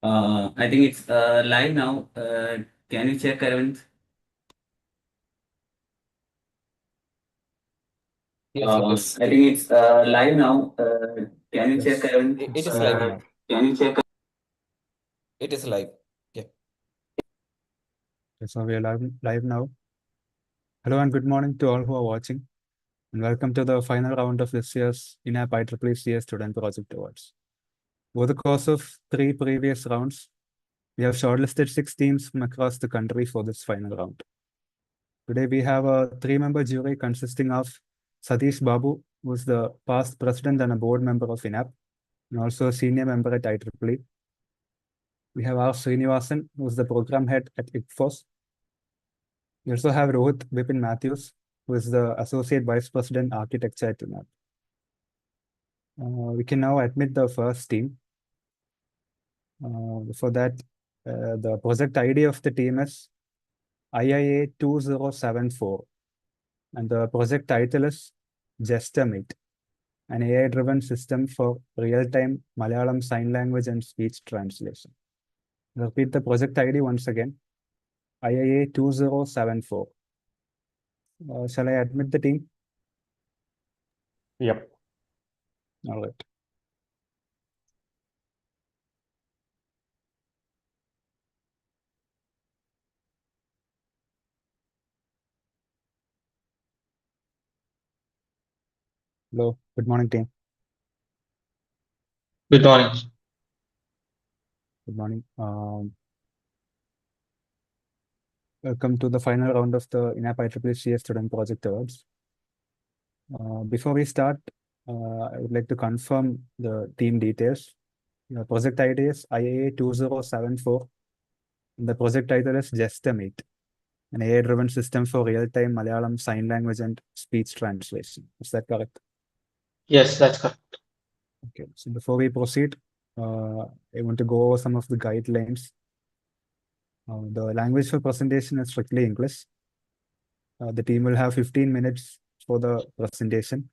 I think it's live now. Can you check, Arvind? Yes, it is. I think it's live now. Can you check, Yes, Arvind? It it's is live live. now. Can you check? It is live. Yeah. Okay, so we are live now. Hello and good morning to all who are watching, and welcome to the final round of this year's InApp-IEEE CS Student Project Awards. Over the course of 3 previous rounds, we have shortlisted 6 teams from across the country for this final round. Today, we have a 3-member jury consisting of Satish Babu, who is the past president and a board member of InApp, and also a senior member at IEEE. We have R. Srinivasan, who is the program head at IPFOS. We also have Rohit Vipin Matthews, who is the Associate Vice President Architecture at InApp. We can now admit the first team. For that, the project ID of the team is IIA 2074, and the project title is Gestamate, an AI-driven system for real-time Malayalam Sign Language and Speech Translation. I'll repeat the project ID once again, IIA 2074. Shall I admit the team? Yep. All right. Hello, good morning, team. Good morning. Good morning. Welcome to the final round of the InApp-IEEE CS Student Project Awards. Before we start, I would like to confirm the team details. The project ID is IAA 2074. And the project title is Gestamate, an AI-driven system for real-time Malayalam Sign Language and Speech Translation. Is that correct? Yes, that's correct. Okay, so before we proceed, I want to go over some of the guidelines. The language for presentation is strictly English. The team will have 15 minutes for the presentation.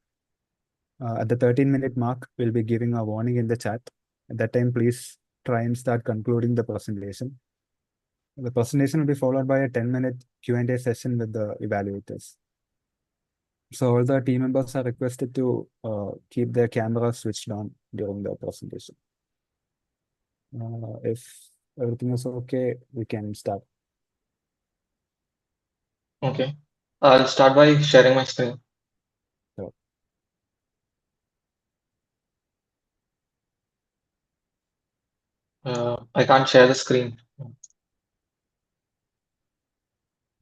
At the 13-minute mark, we'll be giving a warning in the chat. At that time, please try and start concluding the presentation. The presentation will be followed by a 10-minute Q&A session with the evaluators. So all the team members are requested to keep their cameras switched on during the presentation. If everything is okay, we can start. Okay. I'll start by sharing my screen. Sure. I can't share the screen.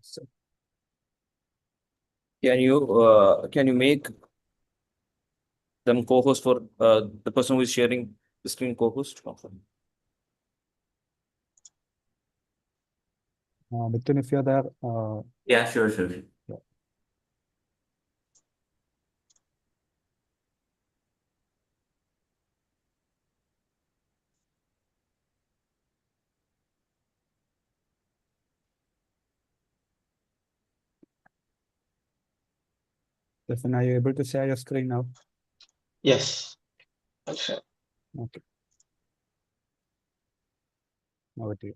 So, Can you make them co-host for the person who is sharing the screen co-host? Mithun, if you're there, Yeah, sure. yeah. Stefan, are you able to share your screen now? Yes, I'll share. Okay. Over to you.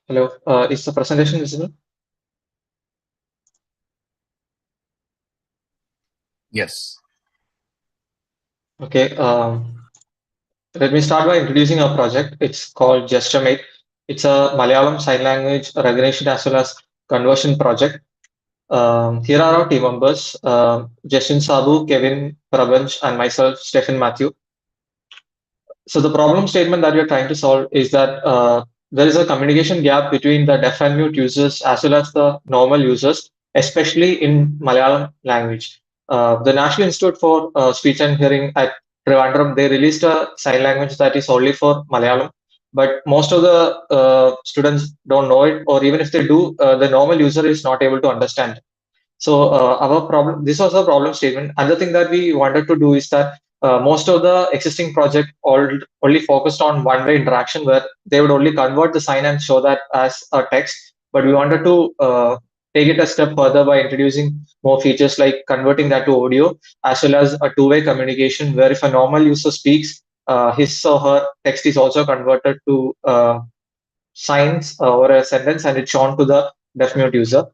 Hello. Is the presentation visible? Yes. Okay. Let me start by introducing our project. It's called Gestamate. It's a Malayalam sign language recognition as well as conversion project. Here are our team members: Justin Sabu, Kevin Prabanj, and myself, Stephen Matthew. So the problem statement that we're trying to solve is that there is a communication gap between the deaf and mute users as well as the normal users, especially in Malayalam language. The National Institute for Speech and Hearing at Trivandrum, they released a sign language that is only for Malayalam, but most of the students don't know it, or even if they do, the normal user is not able to understand. So our problem, this was a problem statement. Another thing that we wanted to do is that most of the existing project only focused on one-way interaction where they would only convert the sign and show that as a text. But we wanted to take it a step further by introducing more features like converting that to audio, as well as a two-way communication where if a normal user speaks, his or her text is also converted to signs or a sentence and it's shown to the deaf mute user.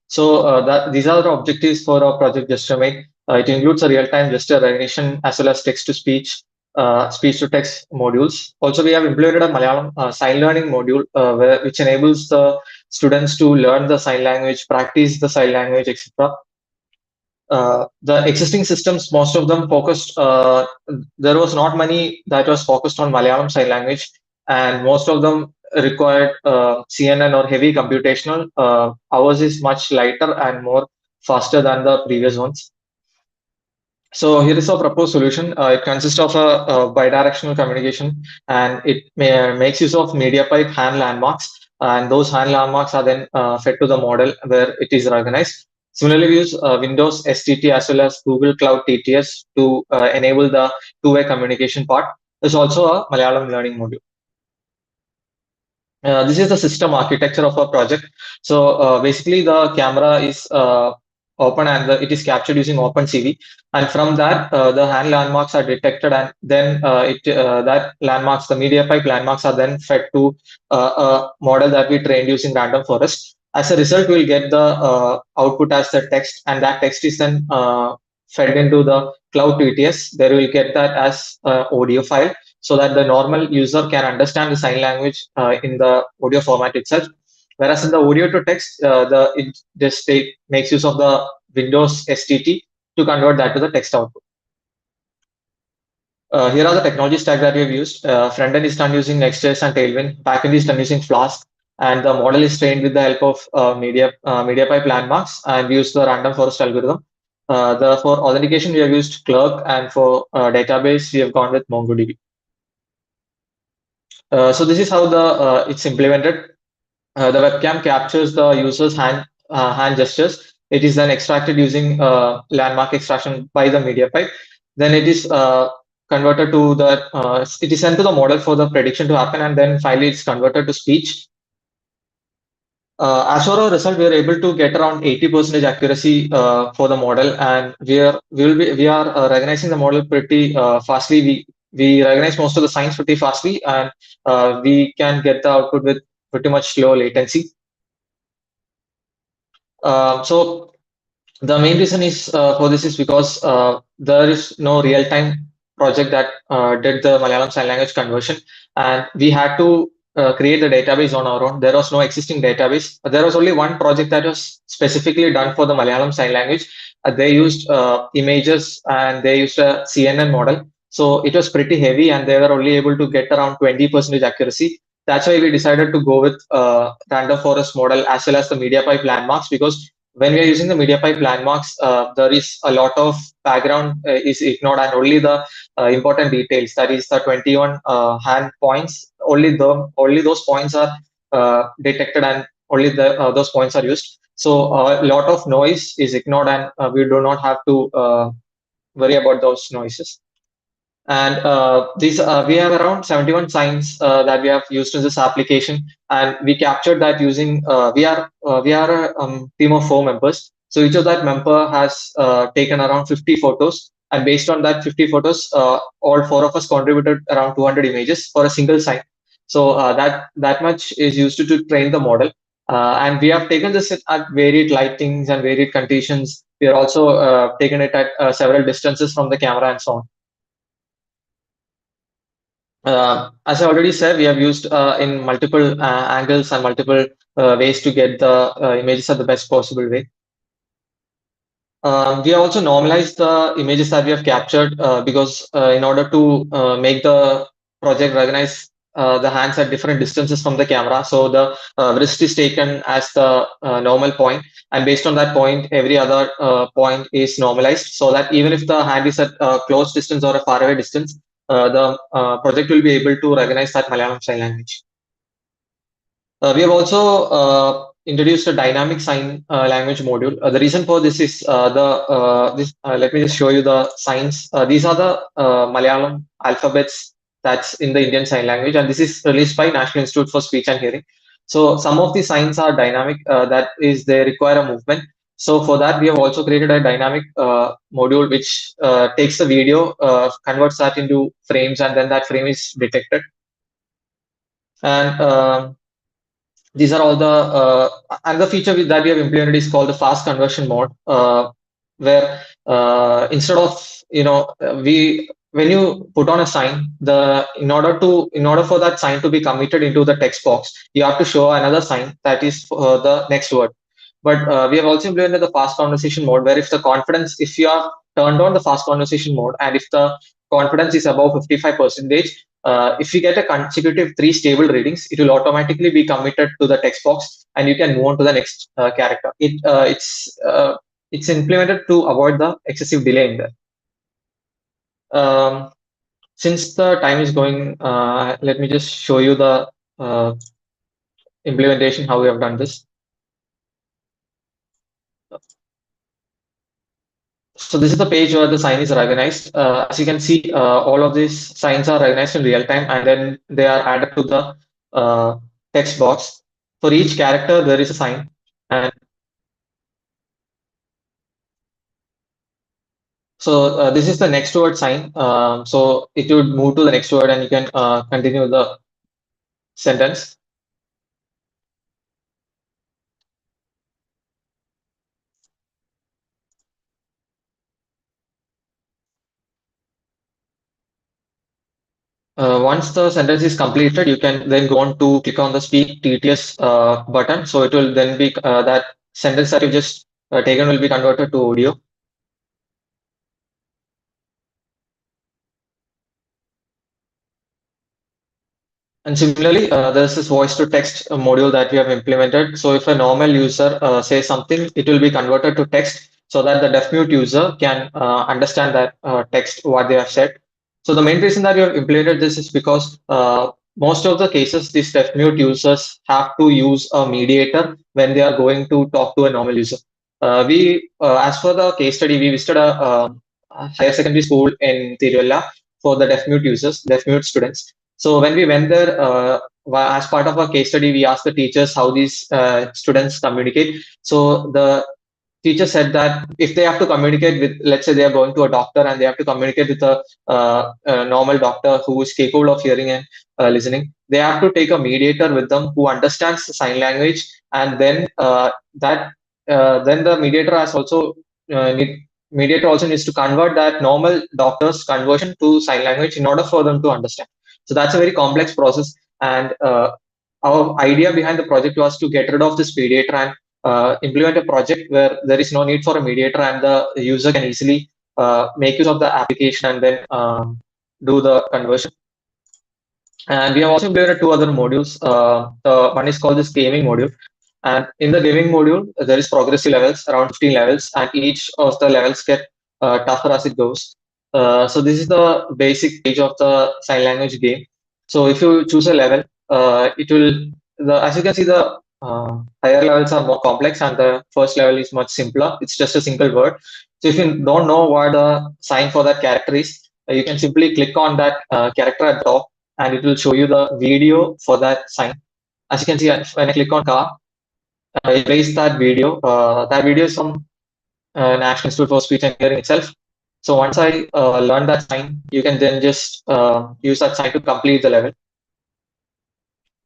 So that these are the objectives for our project GestureMate. It includes a real-time gesture recognition as well as text-to-speech, speech-to-text modules. Also, we have implemented a Malayalam sign learning module which enables the students to learn the sign language, practice the sign language, etc. The existing systems, most of them focused, there was not many that was focused on Malayalam sign language, and most of them required CNN or heavy computational. Ours is much lighter and more faster than the previous ones. So here is our proposed solution. It consists of a bidirectional communication, and it makes use of media pipe hand landmarks, and those hand landmarks are then fed to the model where it is recognized. Similarly, we use Windows STT as well as Google Cloud TTS to enable the two-way communication part. There's also a Malayalam learning module. This is the system architecture of our project. So basically, the camera is open and it is captured using OpenCV. And from that, the hand landmarks are detected, and then that landmarks, the media pipe landmarks, are then fed to a model that we trained using random forest. As a result, we'll get the output as the text, and that text is then fed into the cloud TTS. There we'll get that as audio file, so that the normal user can understand the sign language in the audio format itself. Whereas in the audio to text, it just makes use of the Windows STT to convert that to the text output. Here are the technology stack that we have used. Front end is done using Next.js and Tailwind. Backend is done using Flask, and the model is trained with the help of media pipe landmarks, and we use the random forest algorithm. For authentication, we have used Clerk, and for database, we have gone with MongoDB. So this is how it's implemented. The webcam captures the user's hand gestures. It is then extracted using landmark extraction by the media pipe. Then it is converted to it is sent to the model for the prediction to happen, and then finally it's converted to speech. As for our result, we are able to get around 80% accuracy for the model, and we are recognizing the model pretty fastly. We recognize most of the signs pretty fastly, and we can get the output with pretty much low latency. So the main reason is for this is because there is no real-time project that did the Malayalam sign language conversion, and we had to create the database on our own. There was no existing database. There was only one project that was specifically done for the Malayalam sign language. They used images and they used a CNN model. So it was pretty heavy, and they were only able to get around 20% accuracy. That's why we decided to go with random forest model as well as the media pipe landmarks, because when we are using the media pipe landmarks, there is a lot of background is ignored, and only the important details, that is the 21 hand points, only those points are detected, and only those points are used. So a lot of noise is ignored, and we do not have to worry about those noises. And we have around 71 signs that we have used in this application, and we captured that using we are a team of 4 members. So each of that member has taken around 50 photos, and based on that 50 photos, all 4 of us contributed around 200 images for a single sign. So that much is used to train the model, and we have taken this at varied lightings and varied conditions. We are also taken it at several distances from the camera and so on. As I already said, we have used in multiple angles and multiple ways to get the images at the best possible way. We have also normalized the images that we have captured because in order to make the project recognize the hands at different distances from the camera. So the wrist is taken as the normal point, and based on that point, every other point is normalized, so that even if the hand is at a close distance or a faraway distance, the project will be able to recognize that Malayalam sign language. We have also introduced a dynamic sign language module. The reason for this is let me just show you the signs. These are the Malayalam alphabets that's in the Indian Sign Language, and this is released by National Institute for Speech and Hearing. So some of the signs are dynamic, that is, they require a movement. So for that, we have also created a dynamic module which takes the video, converts that into frames, and then that frame is detected. And these are all the another feature that we have implemented is called the fast conversion mode, where instead of we when you put on a sign, in order for that sign to be committed into the text box, you have to show another sign that is the next word. But we have also implemented the fast conversation mode, where if you have turned on the fast conversation mode, and if the confidence is above 55%, if you get a consecutive 3 stable readings, it will automatically be committed to the text box, and you can move on to the next character. It's implemented to avoid the excessive delay in there. Since the time is going, let me just show you the implementation, how we have done this. So this is the page where the sign is recognized. As you can see, all of these signs are recognized in real time, and then they are added to the text box. For each character, there is a sign, and so this is the next word sign. So it would move to the next word, and you can continue the sentence. Once the sentence is completed, you can then go on to click on the speak TTS button. So it will then be that sentence that you just taken will be converted to audio. And similarly, there's this voice to text module that we have implemented. So if a normal user says something, it will be converted to text so that the deaf mute user can understand that text, what they have said. So the main reason that we have implemented this is because most of the cases, these deaf mute users have to use a mediator when they are going to talk to a normal user. As for the case study, we visited a higher secondary school in Tiruvalla for the deaf mute users, deaf mute students. So when we went there, as part of our case study, we asked the teachers how these students communicate. So the teacher said that if they have to communicate with, let's say they are going to a doctor and they have to communicate with a normal doctor who is capable of hearing and listening, they have to take a mediator with them who understands the sign language, and then then the mediator has also mediator also needs to convert that normal doctor's conversion to sign language in order for them to understand. So that's a very complex process, and our idea behind the project was to get rid of this mediator and implement a project where there is no need for a mediator, and the user can easily make use of the application and then do the conversion. And we have also implemented 2 other modules. The one is called this gaming module. And in the gaming module, there is progressive levels, around 15 levels, and each of the levels get tougher as it goes. So this is the basic page of the sign language game. So if you choose a level, it will, as you can see, the higher levels are more complex, and the first level is much simpler. It's just a single word. So if you don't know what the sign for that character is, you can simply click on that character at the top, and it will show you the video for that sign. As you can see, when I click on car, it plays that video. That video is from National Institute for Speech and Hearing itself. So once I learn that sign, you can then just use that sign to complete the level,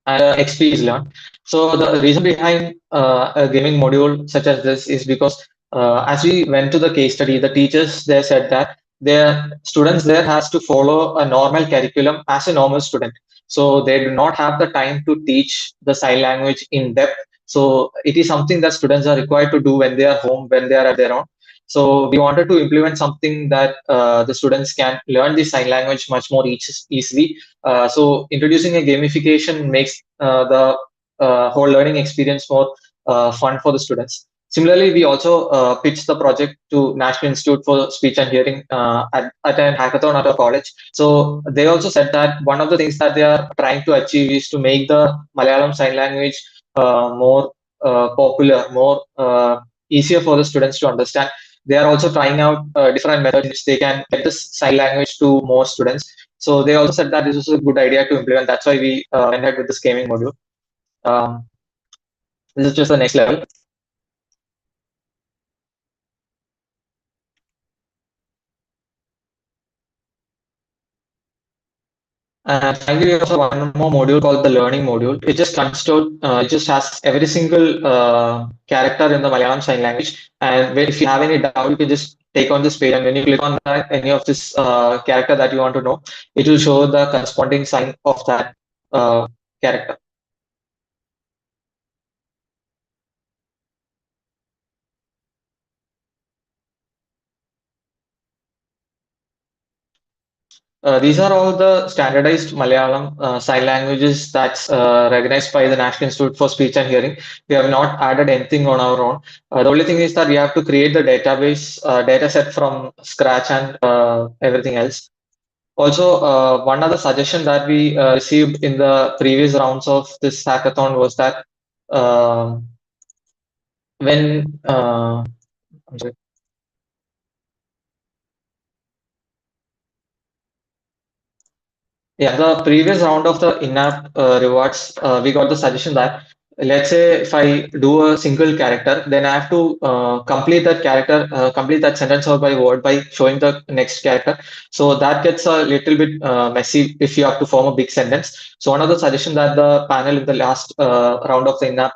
and XP is learned. So the reason behind a gaming module such as this is because as we went to the case study, the teachers there said that their students there has to follow a normal curriculum as a normal student. So they do not have the time to teach the sign language in depth. So it is something that students are required to do when they are home, when they are at their own. So we wanted to implement something that the students can learn the sign language much more easily. So introducing a gamification makes the whole learning experience more fun for the students. Similarly, we also pitched the project to National Institute for Speech and Hearing at a hackathon at our college. So they also said that one of the things that they are trying to achieve is to make the Malayalam sign language more popular, more easier for the students to understand. They are also trying out different methods which they can get this sign language to more students. So they also said that this was a good idea to implement. That's why we went ahead with this gaming module. This is just the next level. And finally, we also have one more module called the learning module. It just it just has every single character in the Malayalam sign language. And if you have any doubt, you can just take on this page. And when you click on that, any of this character that you want to know, it will show the corresponding sign of that character. These are all the standardized Malayalam sign languages that's recognized by the National Institute for Speech and Hearing. We have not added anything on our own. The only thing is that we have to create the database data set from scratch and everything else. Also, one other suggestion that we received in the previous rounds of this hackathon was that when I'm sorry. Yeah, the previous round of the in-app rewards, we got the suggestion that let's say if I do a single character, then I have to complete that character, complete that sentence word by word by showing the next character. So that gets a little bit messy if you have to form a big sentence. So one of the suggestion that the panel in the last round of the in-app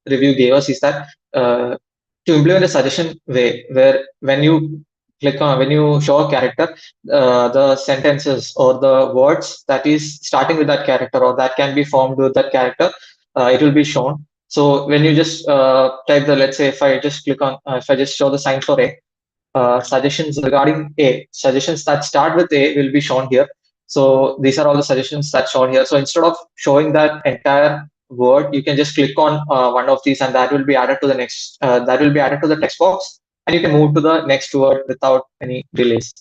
review gave us is that to implement a suggestion way where when you click on when you show a character, the sentences or the words that is starting with that character or that can be formed with that character, it will be shown. So when you just type the, let's say if I just click on, if I just show the sign for A, suggestions regarding A, suggestions that start with A will be shown here. So these are all the suggestions that's shown here. So instead of showing that entire word, you can just click on one of these and that will be added to the next, that will be added to the text box and you can move to the next word without any delays.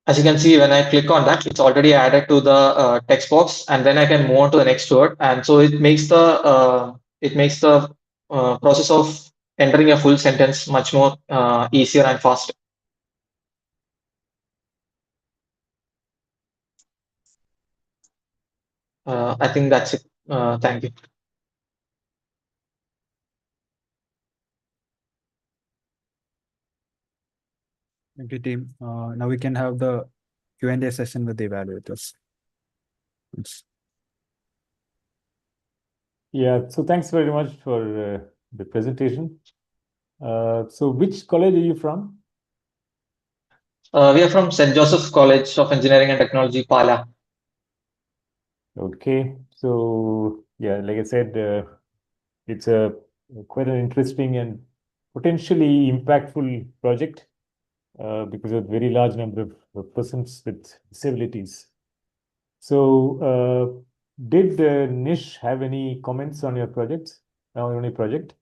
As you can see, when I click on that, it's already added to the text box, and then I can move on to the next word. And so it makes the process of entering a full sentence much more easier and faster. I think that's it. Thank you. Thank you, team. Now we can have the Q&A session with the evaluators. Thanks. Yeah, so thanks very much for the presentation. So which college are you from? We are from St. Joseph's College of Engineering and Technology, Pala. Okay, so yeah, like I said, it's a quite an interesting and potentially impactful project because of very large number of persons with disabilities. So did Nish have any comments on your project, on your project?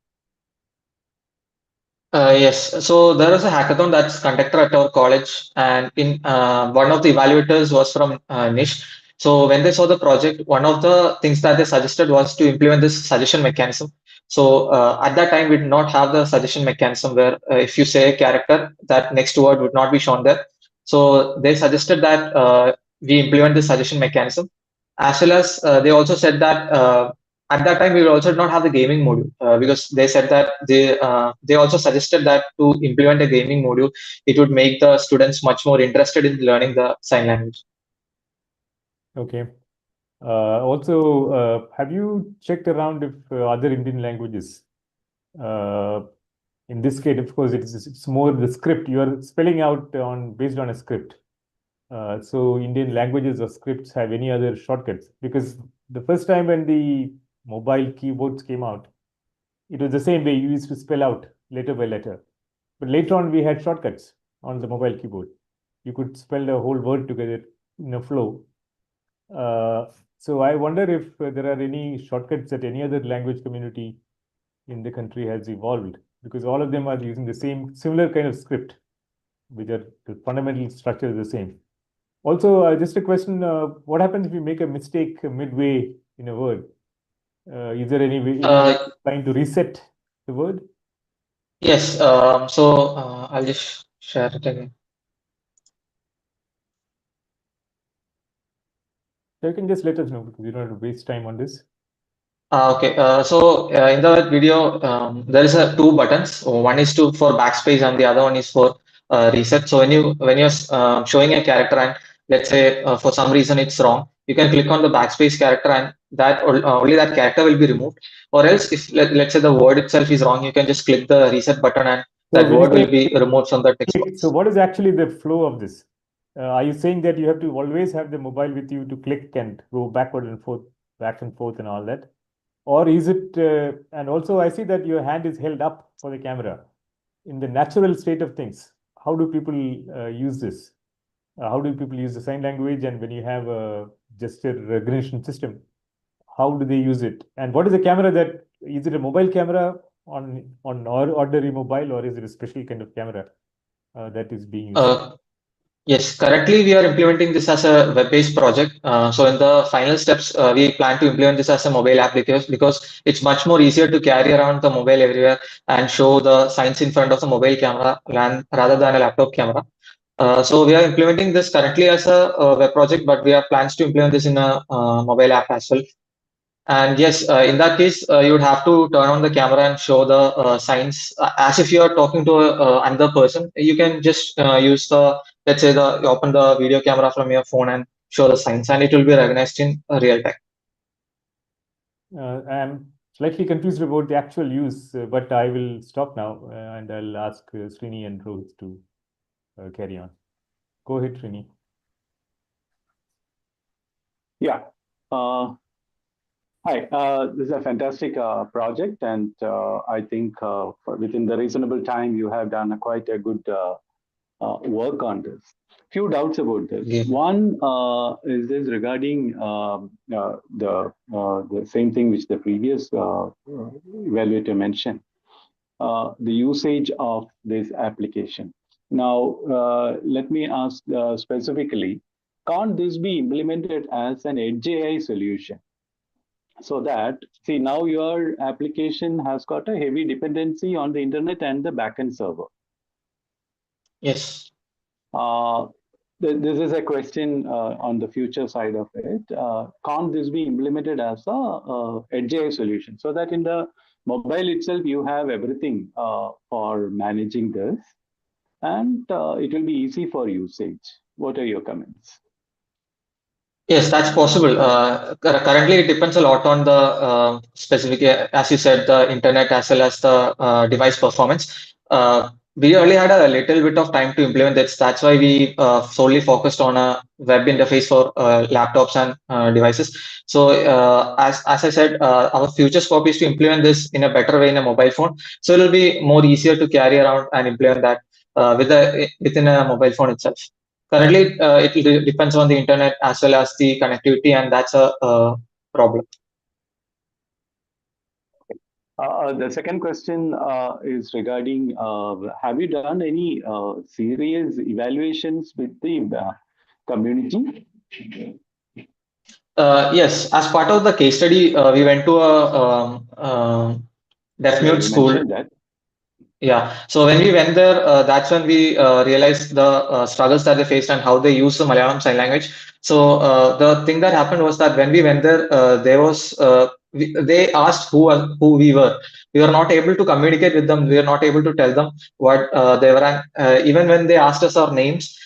Yes, so there is a hackathon that's conducted at our college, and in one of the evaluators was from Nish. So when they saw the project, one of the things that they suggested was to implement this suggestion mechanism. So at that time, we did not have the suggestion mechanism where if you say a character, that next word would not be shown there. So they suggested that we implement this suggestion mechanism, as well as they also said that at that time we will also not have the gaming module because they said that they also suggested that to implement a gaming module, it would make the students much more interested in learning the sign language. Okay. Also, have you checked around if other Indian languages, in this case, of course, it's more the script you are spelling out on based on a script. So Indian languages or scripts have any other shortcuts? Because the first time when the mobile keyboards came out, it was the same way you used to spell out letter by letter. But later on, we had shortcuts on the mobile keyboard. You could spell the whole word together in a flow. So I wonder if there are any shortcuts that any other language community in the country has evolved, because all of them are using the same similar kind of script, which are the fundamental structure is the same. Also, just a question: what happens if you make a mistake midway in a word? Is there any way trying to reset the word? Yes. I'll just share it again. So you can just let us know because you don't have to waste time on this. Okay. In the video, there is two buttons. One is for backspace, and the other one is for reset. So when you're showing a character, and let's say for some reason it's wrong, you can click on the backspace character, and that only that character will be removed. Or else, if let's say the word itself is wrong, you can just click the reset button, and So that when you word say will be removed from the text click, box. so what is actually the flow of this? Are you saying that you have to always have the mobile with you to click and go backward and forth, back and forth and all that? Or is it, and also I see that your hand is held up for the camera. In the natural state of things, how do people use this? How do people use the sign language? And when you have a gesture recognition system, how do they use it? And what is the camera that, is it a mobile camera on ordinary mobile, or is it a special kind of camera that is being used? Yes, currently we are implementing this as a web-based project. So in the final steps, we plan to implement this as a mobile app because it's much more easier to carry around the mobile everywhere and show the signs in front of the mobile camera rather than a laptop camera. So we are implementing this currently as a web project, but we have plans to implement this in a mobile app as well. And yes, in that case, you would have to turn on the camera and show the signs as if you are talking to another person. You can just use let's say, you open the video camera from your phone and show the signs, and it will be recognized in real time. I'm slightly confused about the actual use, but I will stop now and I'll ask Srini and Rohit to carry on. Go ahead, Srini. Yeah. Hi, this is a fantastic project, and I think within the reasonable time, you have done quite a good work on this. Few doubts about this. Yeah. One is this regarding the same thing which the previous evaluator mentioned, the usage of this application. Now, let me ask specifically, can't this be implemented as an Edge AI solution? So that, see, now your application has got a heavy dependency on the internet and the backend server. Yes. This is a question on the future side of it. Can't this be implemented as a Edge AI solution so that in the mobile itself you have everything for managing this, and it will be easy for usage? What are your comments? Yes, that's possible. Currently, it depends a lot on the specific, as you said, the internet as well as the device performance. We only had a little bit of time to implement this. That's why we solely focused on a web interface for laptops and devices. So, as I said, our future scope is to implement this in a better way in a mobile phone. So it'll be more easier to carry around and implement that within a mobile phone itself. Currently, it depends on the internet as well as the connectivity, and that's a problem. The second question is regarding, have you done any serious evaluations with the community? Yes, as part of the case study, we went to a deaf Yeah, mute you school. mentioned that. Yeah, so when we went there, that's when we realized the struggles that they faced and how they use the Malayalam sign language. So the thing that happened was that when we went there, they asked who we were. We were not able to communicate with them. We were not able to tell them what they were. And even when they asked us our names,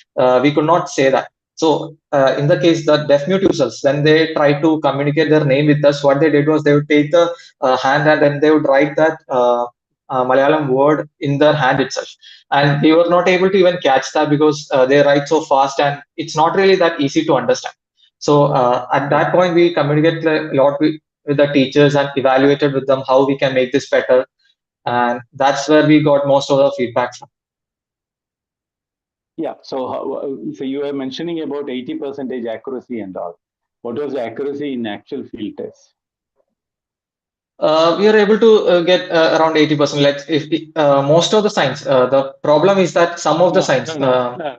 we could not say that. So in the case that deaf mute users, when they tried to communicate their name with us, what they did was they would take the hand and then they would write that Malayalam word in their hand itself. And we were not able to even catch that because they write so fast and it's not really that easy to understand. So at that point, we communicated a lot with the teachers and evaluated with them how we can make this better. And that's where we got most of the feedback from. Yeah, so you were mentioning about 80% accuracy and all. What was the accuracy in actual field tests? We are able to get around 80%. Most of the signs, the problem is that some of the signs, not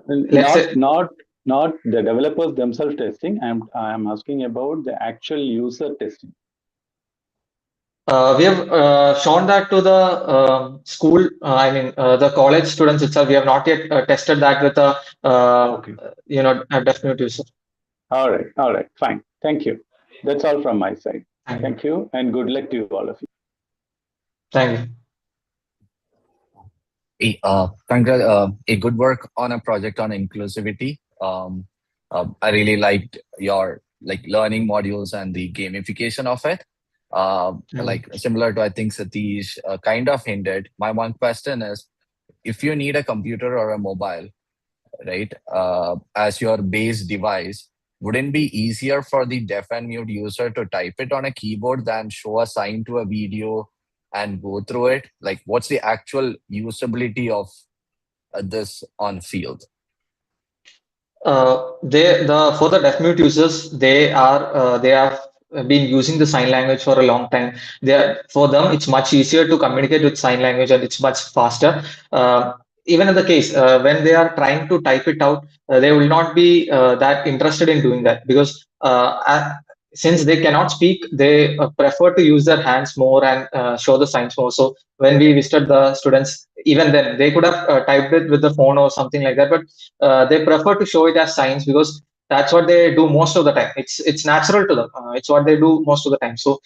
the developers themselves testing. I'm asking about the actual user testing. We have shown that to the school, the college students itself. We have not yet tested that with Okay. a deaf mute user. All right, fine. Thank you. That's all from my side. Thank you. Thank you, and good luck to all of you. Thank you. A good work on a project on inclusivity. I really liked your learning modules and the gamification of it. Like similar to I think Satish kind of hinted. My one question is, if you need a computer or a mobile, right, as your base device, wouldn't it be easier for the deaf and mute user to type it on a keyboard than show a sign to a video and go through it? Like, what's the actual usability of this on field? For the deaf mute users, they have been using the sign language for a long time. For them, it's much easier to communicate with sign language, and it's much faster. Even in the case when they are trying to type it out, they will not be that interested in doing that, because since they cannot speak, they prefer to use their hands more and show the signs more. So when we visited the students, even then they could have typed it with the phone or something like that, but they prefer to show it as signs, because that's what they do most of the time. It's natural to them. It's what they do most of the time. So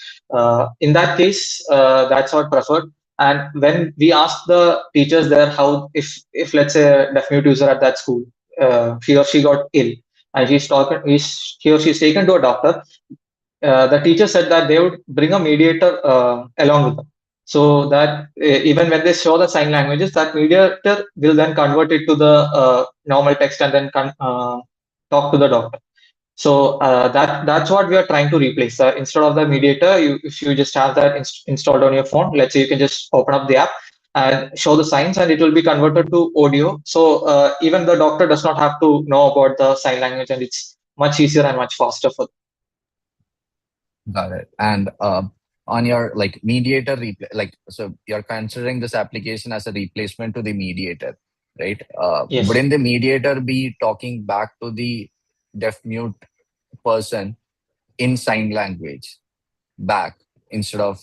in that case, that's what preferred. And when we asked the teachers there, how if let's say a deaf mute user at that school, he or she got ill, and he or she is taken to a doctor, the teacher said that they would bring a mediator along with them, so that even when they show the sign languages, that mediator will then convert it to the normal text and then talk to the doctor. So that's what we are trying to replace. Instead of the mediator, if you just have that installed on your phone, let's say you can just open up the app and show the signs, and it will be converted to audio. So even the doctor does not have to know about the sign language, and it's much easier and much faster for them. Got it. And on your mediator, so you're considering this application as a replacement to the mediator, right? Yes. Wouldn't the mediator be talking back to the deaf mute person in sign language back instead of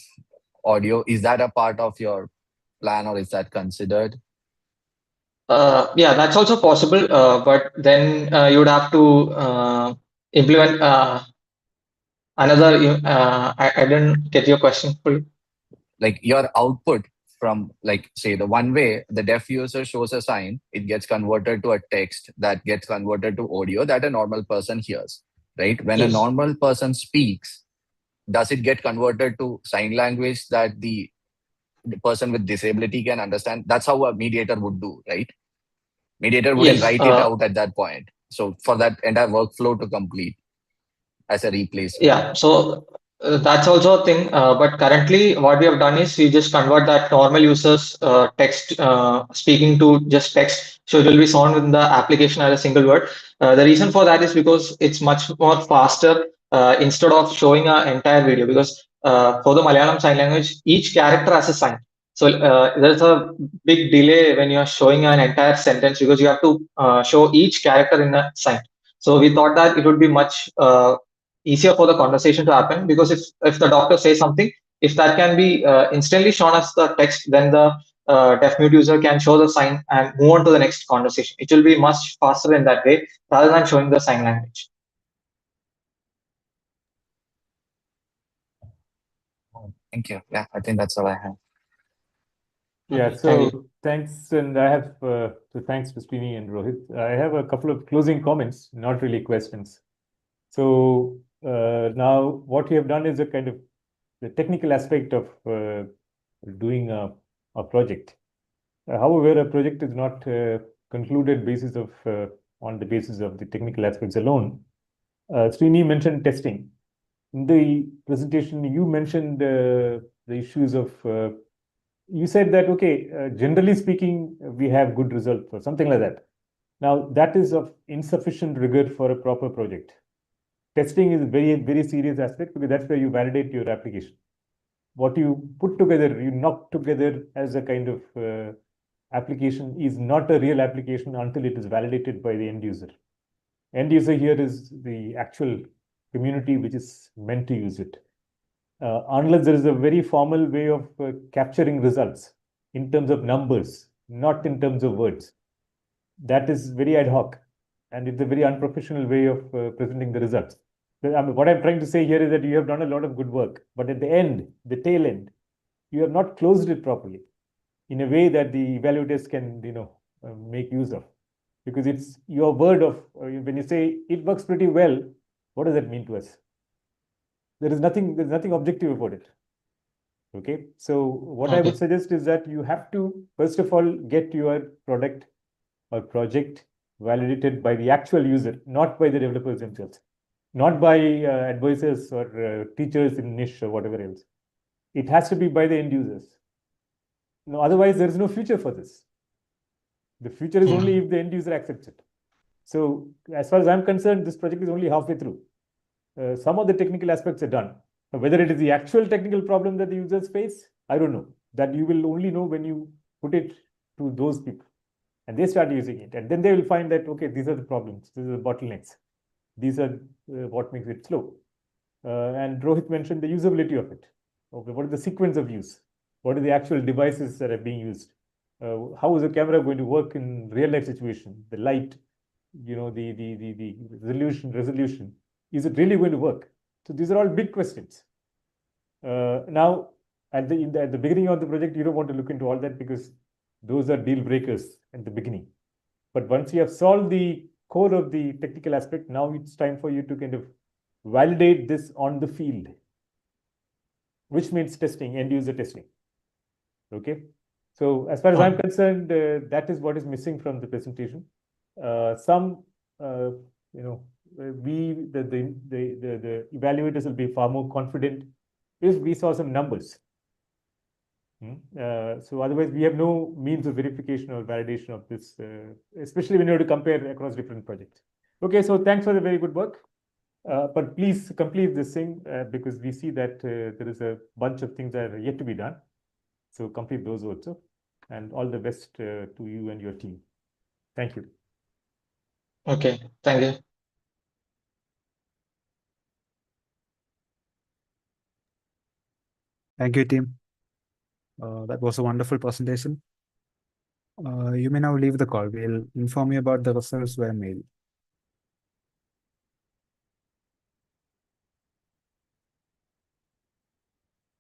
audio? Is that a part of your plan, or is that considered? Yeah, that's also possible, but then you would have to implement another. I didn't get your question fully. Like your output from say the one way the deaf user shows a sign, it gets converted to a text that gets converted to audio that a normal person hears, right? When a Yes. normal person speaks, does it get converted to sign language that the person with disability can understand? That's how a mediator would do, right? Mediator wouldn't Yes. write it out at that point. So for that entire workflow to complete as a replacement. Yeah, so that's also a thing. But currently, what we have done is we just convert that normal users text speaking to just text, so it will be shown in the application as a single word. The reason for that is because it's much more faster instead of showing an entire video. Because for the Malayalam sign language, each character has a sign. So there's a big delay when you are showing an entire sentence, because you have to show each character in a sign. So we thought that it would be much easier for the conversation to happen, because if the doctor says something, if that can be instantly shown as the text, then the deaf mute user can show the sign and move on to the next conversation. It will be much faster in that way rather than showing the sign language. Thank you. Yeah, I think that's all I have. Yeah, Thank so you. thanks, and I have thanks to Srini and Rohit. I have a couple of closing comments, not really questions. So now what we have done is a kind of the technical aspect of doing a project. However, a project is not concluded basis of on the basis of the technical aspects alone. Srini mentioned testing. In the presentation, you mentioned the issues of you said that, okay, generally speaking, we have good results or something like that. Now, that is of insufficient rigor for a proper project. Testing is a very, very serious aspect, because that's where you validate your application. What you put together, you knock together as a kind of application is not a real application until it is validated by the end user. End user here is the actual community which is meant to use it. unless there is a very formal way of capturing results in terms of numbers, not in terms of words. That is very ad hoc, and it's a very unprofessional way of presenting the results. What I'm trying to say here is that you have done a lot of good work, but at the end, the tail end, you have not closed it properly in a way that the evaluators can, make use of. Because it's your word of, when you say it works pretty well, what does that mean to us? There's nothing objective about it. Okay, so what I would suggest is that you have to, first of all, get your product or project validated by the actual user, not by the developers themselves, not by advisors or teachers in niche or whatever else. It has to be by the end users. No, otherwise, there is no future for this. The future is only if the end user accepts it. So, as far as I'm concerned, this project is only halfway through. Some of the technical aspects are done. Whether it is the actual technical problem that the users face, I don't know. That you will only know when you put it to those people and they start using it. And then they will find that, okay, these are the problems, these are the bottlenecks. These are what makes it slow. And Rohit mentioned the usability of it. Okay, what is the sequence of use? What are the actual devices that are being used? How is the camera going to work in real life situation? The light, the resolution. Is it really going to work? So these are all big questions. Now, at the beginning of the project, you don't want to look into all that because those are deal breakers at the beginning. But once you have solved the core of the technical aspect, now it's time for you to kind of validate this on the field, which means testing, end user testing. Okay. So as far as I'm concerned, that is what is missing from the presentation. The evaluators will be far more confident if we saw some numbers. So otherwise, we have no means of verification or validation of this, especially when you have to compare across different projects. Okay, so thanks for the very good work. But please complete this thing because we see that there is a bunch of things that are yet to be done. So complete those also. And all the best to you and your team. Thank you. Okay, thank you. Thank you, team. That was a wonderful presentation. You may now leave the call. We'll inform you about the results via mail.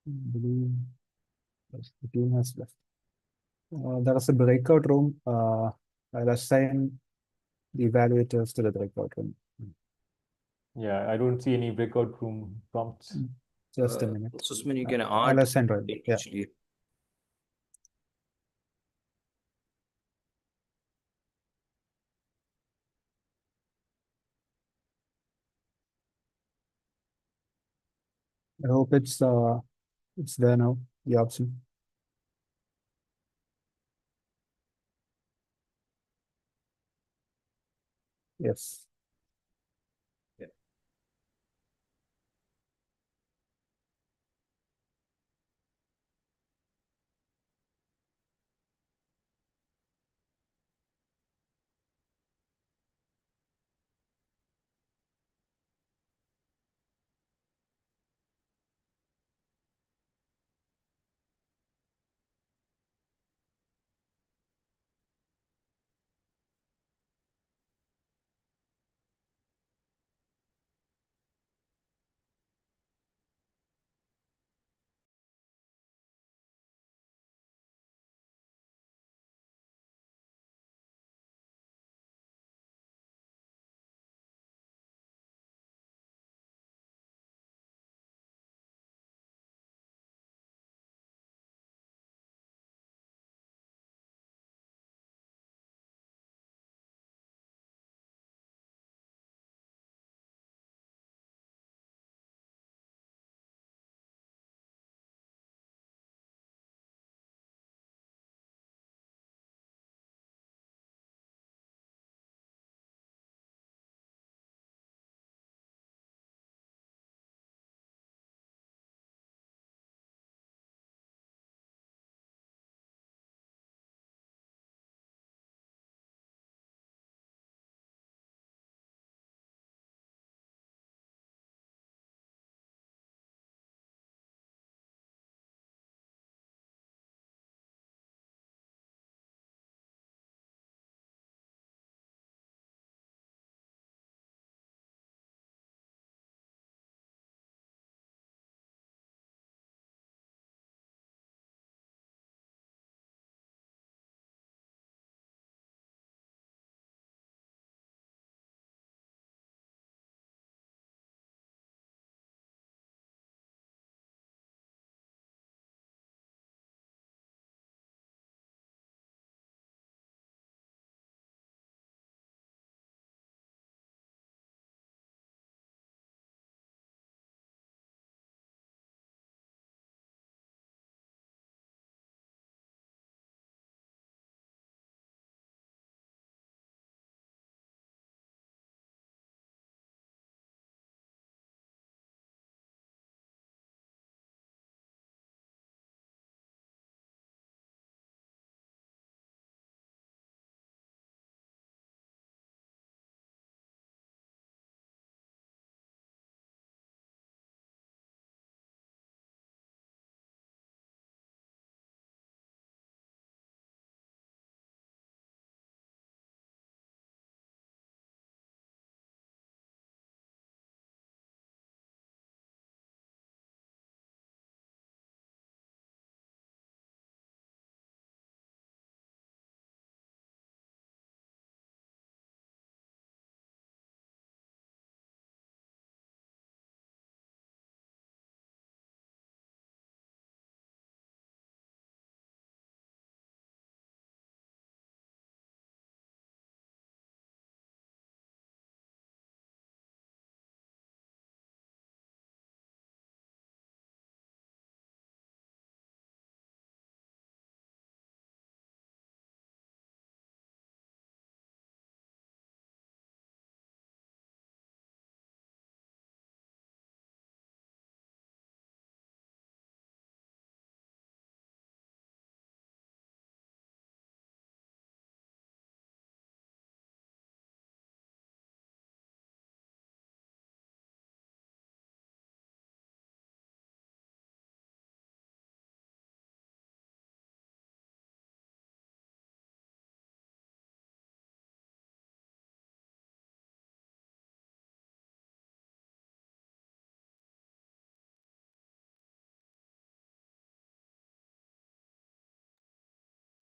I believe the team has left. There is a breakout room. I'll assign the evaluators to the breakout room. Yeah, I don't see any breakout room prompts. Just a minute. Susman, you can I'll add assign right. Yeah. actually. I hope it's there now, the option. Yes.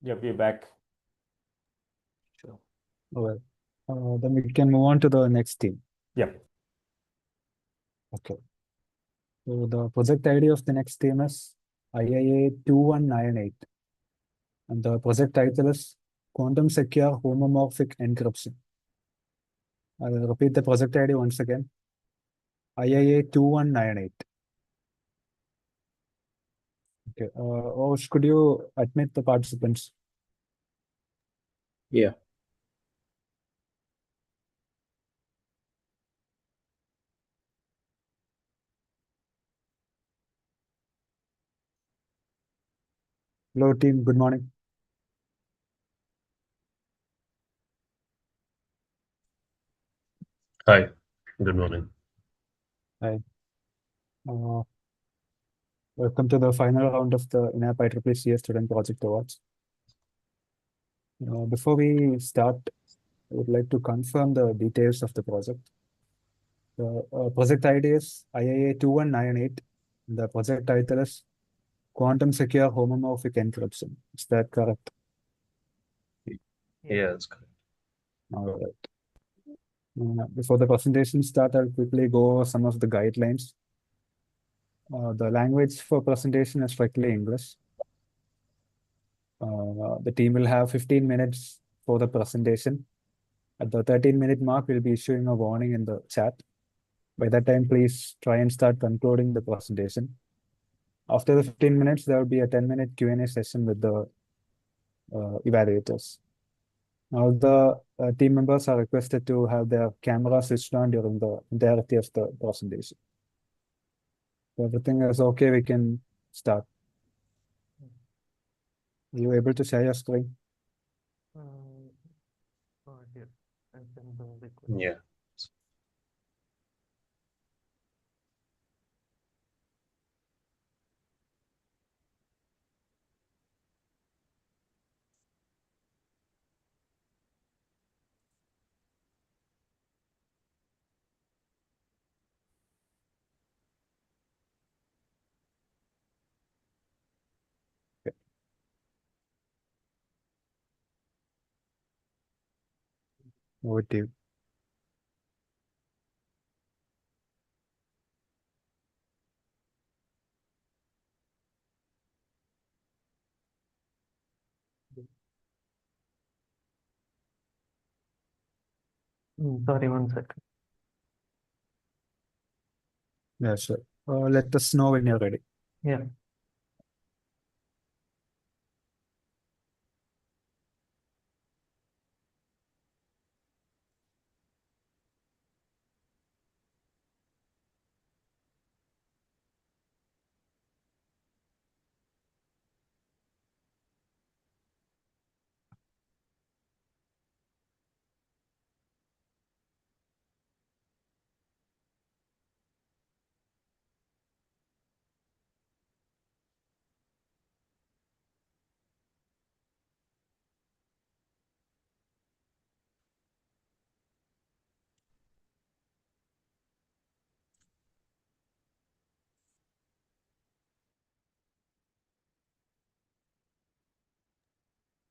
Yeah, we're back. Sure. Well, then we can move on to the next team. Yeah. Okay. So the project ID of the next team is IIA 2198. And the project title is Quantum Secure Homomorphic Encryption. I will repeat the project ID once again. IIA 2198. Okay. Osh, could you admit the participants? Yeah. Hello, team. Good morning. Hi, good morning. Hi. Welcome to the final round of the InApp-IEEE CS Student Project Awards. Before we start, I would like to confirm the details of the project. The project ID is IIA 2198. The project title is Quantum Secure Homomorphic Encryption. Is that correct? Yeah, that's correct. All right. Before the presentation start, I'll quickly go over some of the guidelines. The language for presentation is strictly English. The team will have 15 minutes for the presentation. At the 13-minute mark, we'll be issuing a warning in the chat. By that time, please try and start concluding the presentation. After the 15 minutes, there will be a 10-minute Q&A session with the evaluators. Now, the team members are requested to have their camera switched on during the entirety of the presentation. So everything is okay, we can start. Are you able to share your screen? Yeah. Over to you. Sorry, 1 second. Yeah, sure. Let us know when you're ready. Yeah.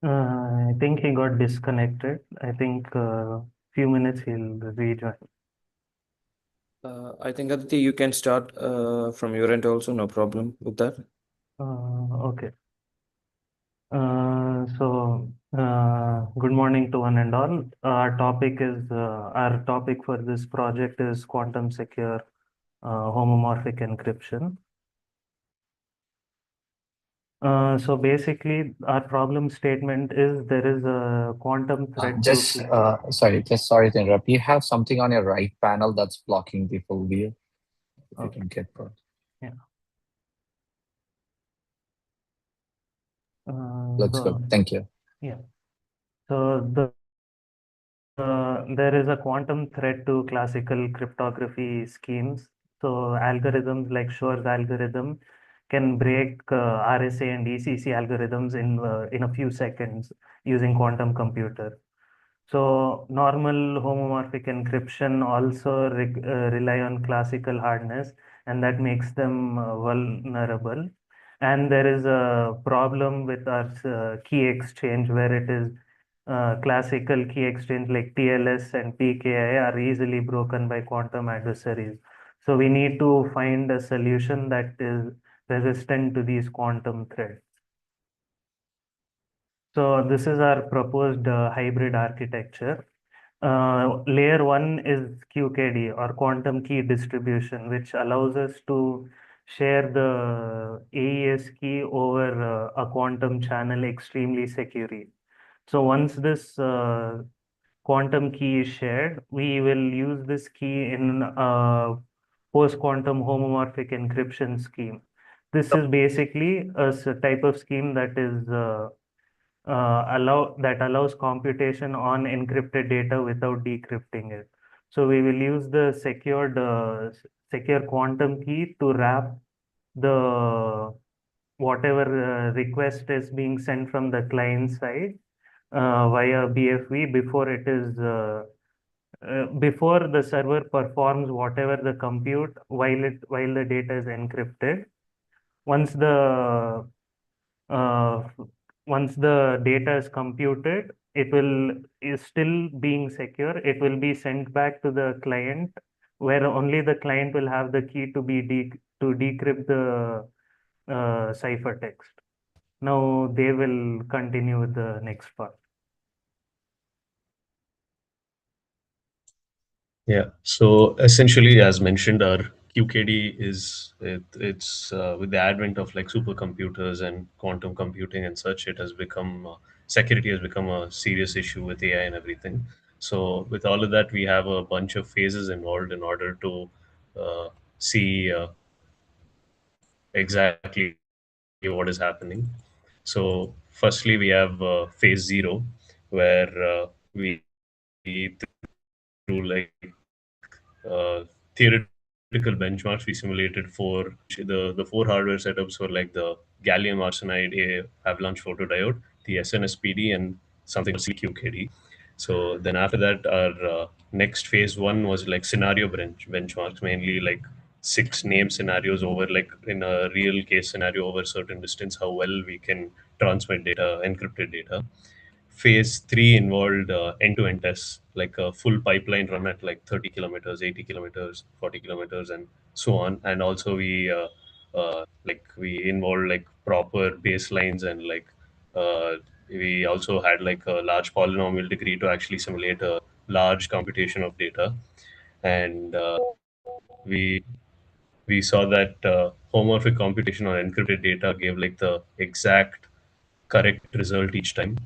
I think he got disconnected. I think few minutes he'll rejoin. I think Aditi, you can start from your end also, no problem with that. Okay. Good morning to one and all. Our topic for this project is quantum secure homomorphic encryption. So basically, our problem statement is there is a quantum threat Sorry, just sorry to interrupt. You have something on your right panel that's blocking the full view. If you can get that. Yeah. Looks good. Thank you. Yeah. So there is a quantum threat to classical cryptography schemes. So algorithms like Shor's algorithm can break RSA and ECC algorithms in a few seconds using quantum computer. So normal homomorphic encryption also rely on classical hardness, and that makes them vulnerable. And there is a problem with our key exchange where it is classical key exchange like TLS and PKI are easily broken by quantum adversaries. So we need to find a solution that is resistant to these quantum threats. So this is our proposed hybrid architecture. Layer 1 is QKD or quantum key distribution, which allows us to share the AES key over a quantum channel extremely securely. So once this quantum key is shared, we will use this key in a post-quantum homomorphic encryption scheme. This is basically a type of scheme that is allows computation on encrypted data without decrypting it. So we will use the secure quantum key to wrap the whatever request is being sent from the client side via BFV before the server performs whatever the compute while the data is encrypted. Once the uh, once the data is computed, it will is still being secure. It will be sent back to the client, where only the client will have the key to to decrypt the ciphertext. Now they will continue with the next part. Yeah. So essentially, as mentioned, our QKD it's with the advent of like supercomputers and quantum computing and such, it has become security has become a serious issue with AI and everything. So with all of that, we have a bunch of phases involved in order to see exactly what is happening. So firstly, we have phase zero, where we through like theoretical benchmarks, we simulated the four hardware setups for like the gallium arsenide avalanche photodiode, the SNSPD, and something called CQKD. So then after that, our next phase one was like scenario benchmarks, mainly like six name scenarios over like in a real case scenario over certain distance, how well we can transmit data, encrypted data. Phase three involved end-to-end tests, like a full pipeline run at like 30 kilometers, 80 kilometers, 40 kilometers, and so on. And also we involved like proper baselines, and like we also had like a large polynomial degree to actually simulate a large computation of data. And we we saw that homomorphic computation on encrypted data gave like the exact correct result each time.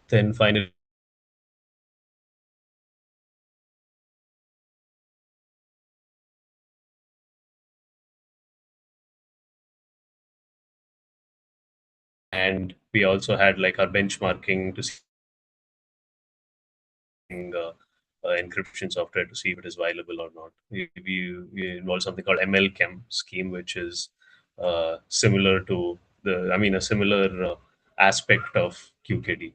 Then finally and we also had like our benchmarking to see encryption software to see if it is viable or not. We involved something called MLChem scheme, which is similar to a similar aspect of QKD.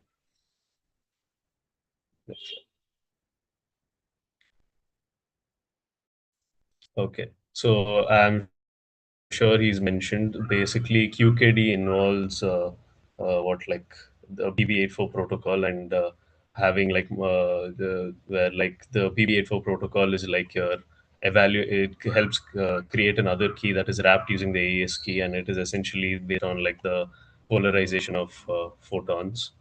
Okay, so I'm sure he's mentioned basically QKD involves what like the BB84 protocol, and having like the where like the BB84 protocol is like your evaluate it helps create another key that is wrapped using the AES key, and it is essentially based on like the polarization of photons.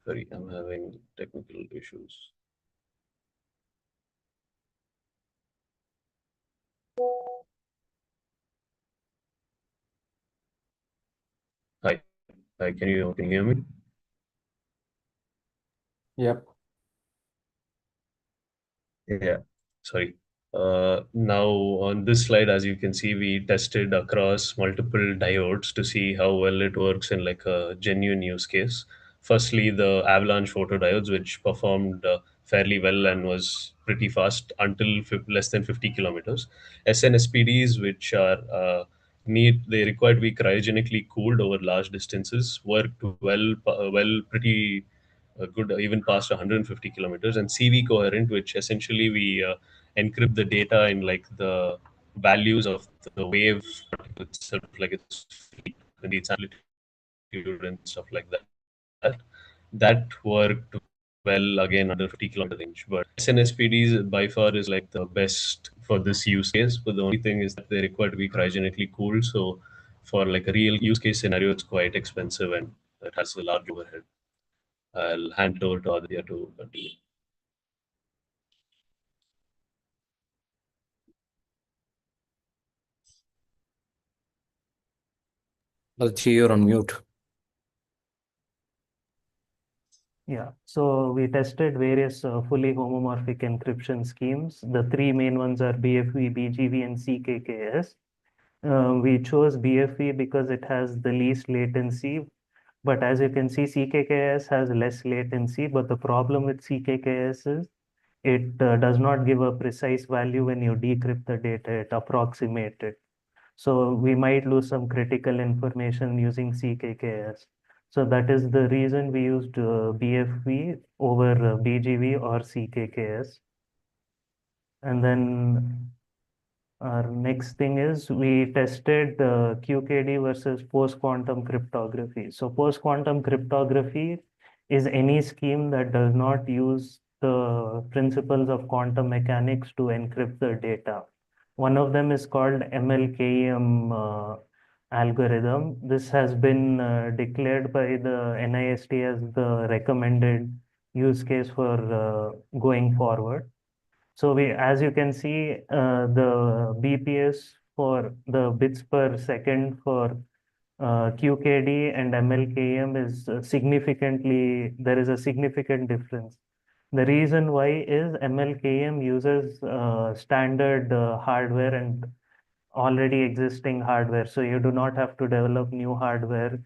Sorry, I'm having technical issues. Hi, hi, can you hear me? Yep. Yeah, sorry. Now on this slide, as you can see, we tested across multiple diodes to see how well it works in like a genuine use case. Firstly, the avalanche photodiodes, which performed fairly well and was pretty fast until less than 50 kilometers. SNSPDs, which are they require to be cryogenically cooled over large distances, worked pretty good even past 150 kilometers. And CV coherent, which essentially we encrypt the data in like the values of the wave itself, like its frequency, its amplitude, and stuff like that. That worked well again under 50 kilometer range. But SNSPDs by far is like the best for this use case. But the only thing is that they require to be cryogenically cooled. So for like a real use case scenario, it's quite expensive and it has a large overhead. I'll hand it over to Aditya to continue. Aditya, you're on mute. Yeah, so we tested various fully homomorphic encryption schemes. The three main ones are BFV, BGV, and CKKS. We chose BFV because it has the least latency, but as you can see, CKKS has less latency. But the problem with CKKS is it does not give a precise value when you decrypt the data, it approximates it. So we might lose some critical information using CKKS. So that is the reason we used BFV over BGV or CKKS. And then our next thing is we tested QKD versus post-quantum cryptography. So post-quantum cryptography is any scheme that does not use the principles of quantum mechanics to encrypt the data. One of them is called MLKM algorithm. This has been declared by the NIST as the recommended use case for going forward. So we, as you can see, the BPS for the bits per second for QKD and MLKM is significantly, there is a significant difference. The reason why is MLKM uses standard hardware and already existing hardware. So you do not have to develop new hardware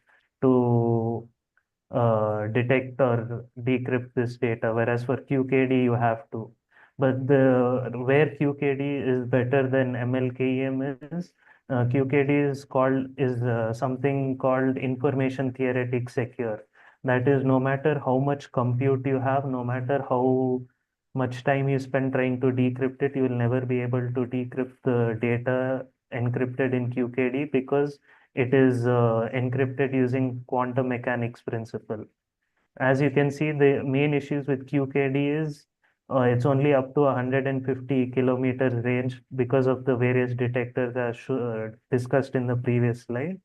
to detect or decrypt this data, whereas for QKD you have to. But the where QKD is better than MLKM is QKD is something called information theoretic secure. That is, no matter how much compute you have, no matter how much time you spend trying to decrypt it, you will never be able to decrypt the data encrypted in QKD because it is encrypted using quantum mechanics principle. As you can see, the main issues with QKD is it's only up to 150 kilometers range because of the various detectors as discussed in the previous slide.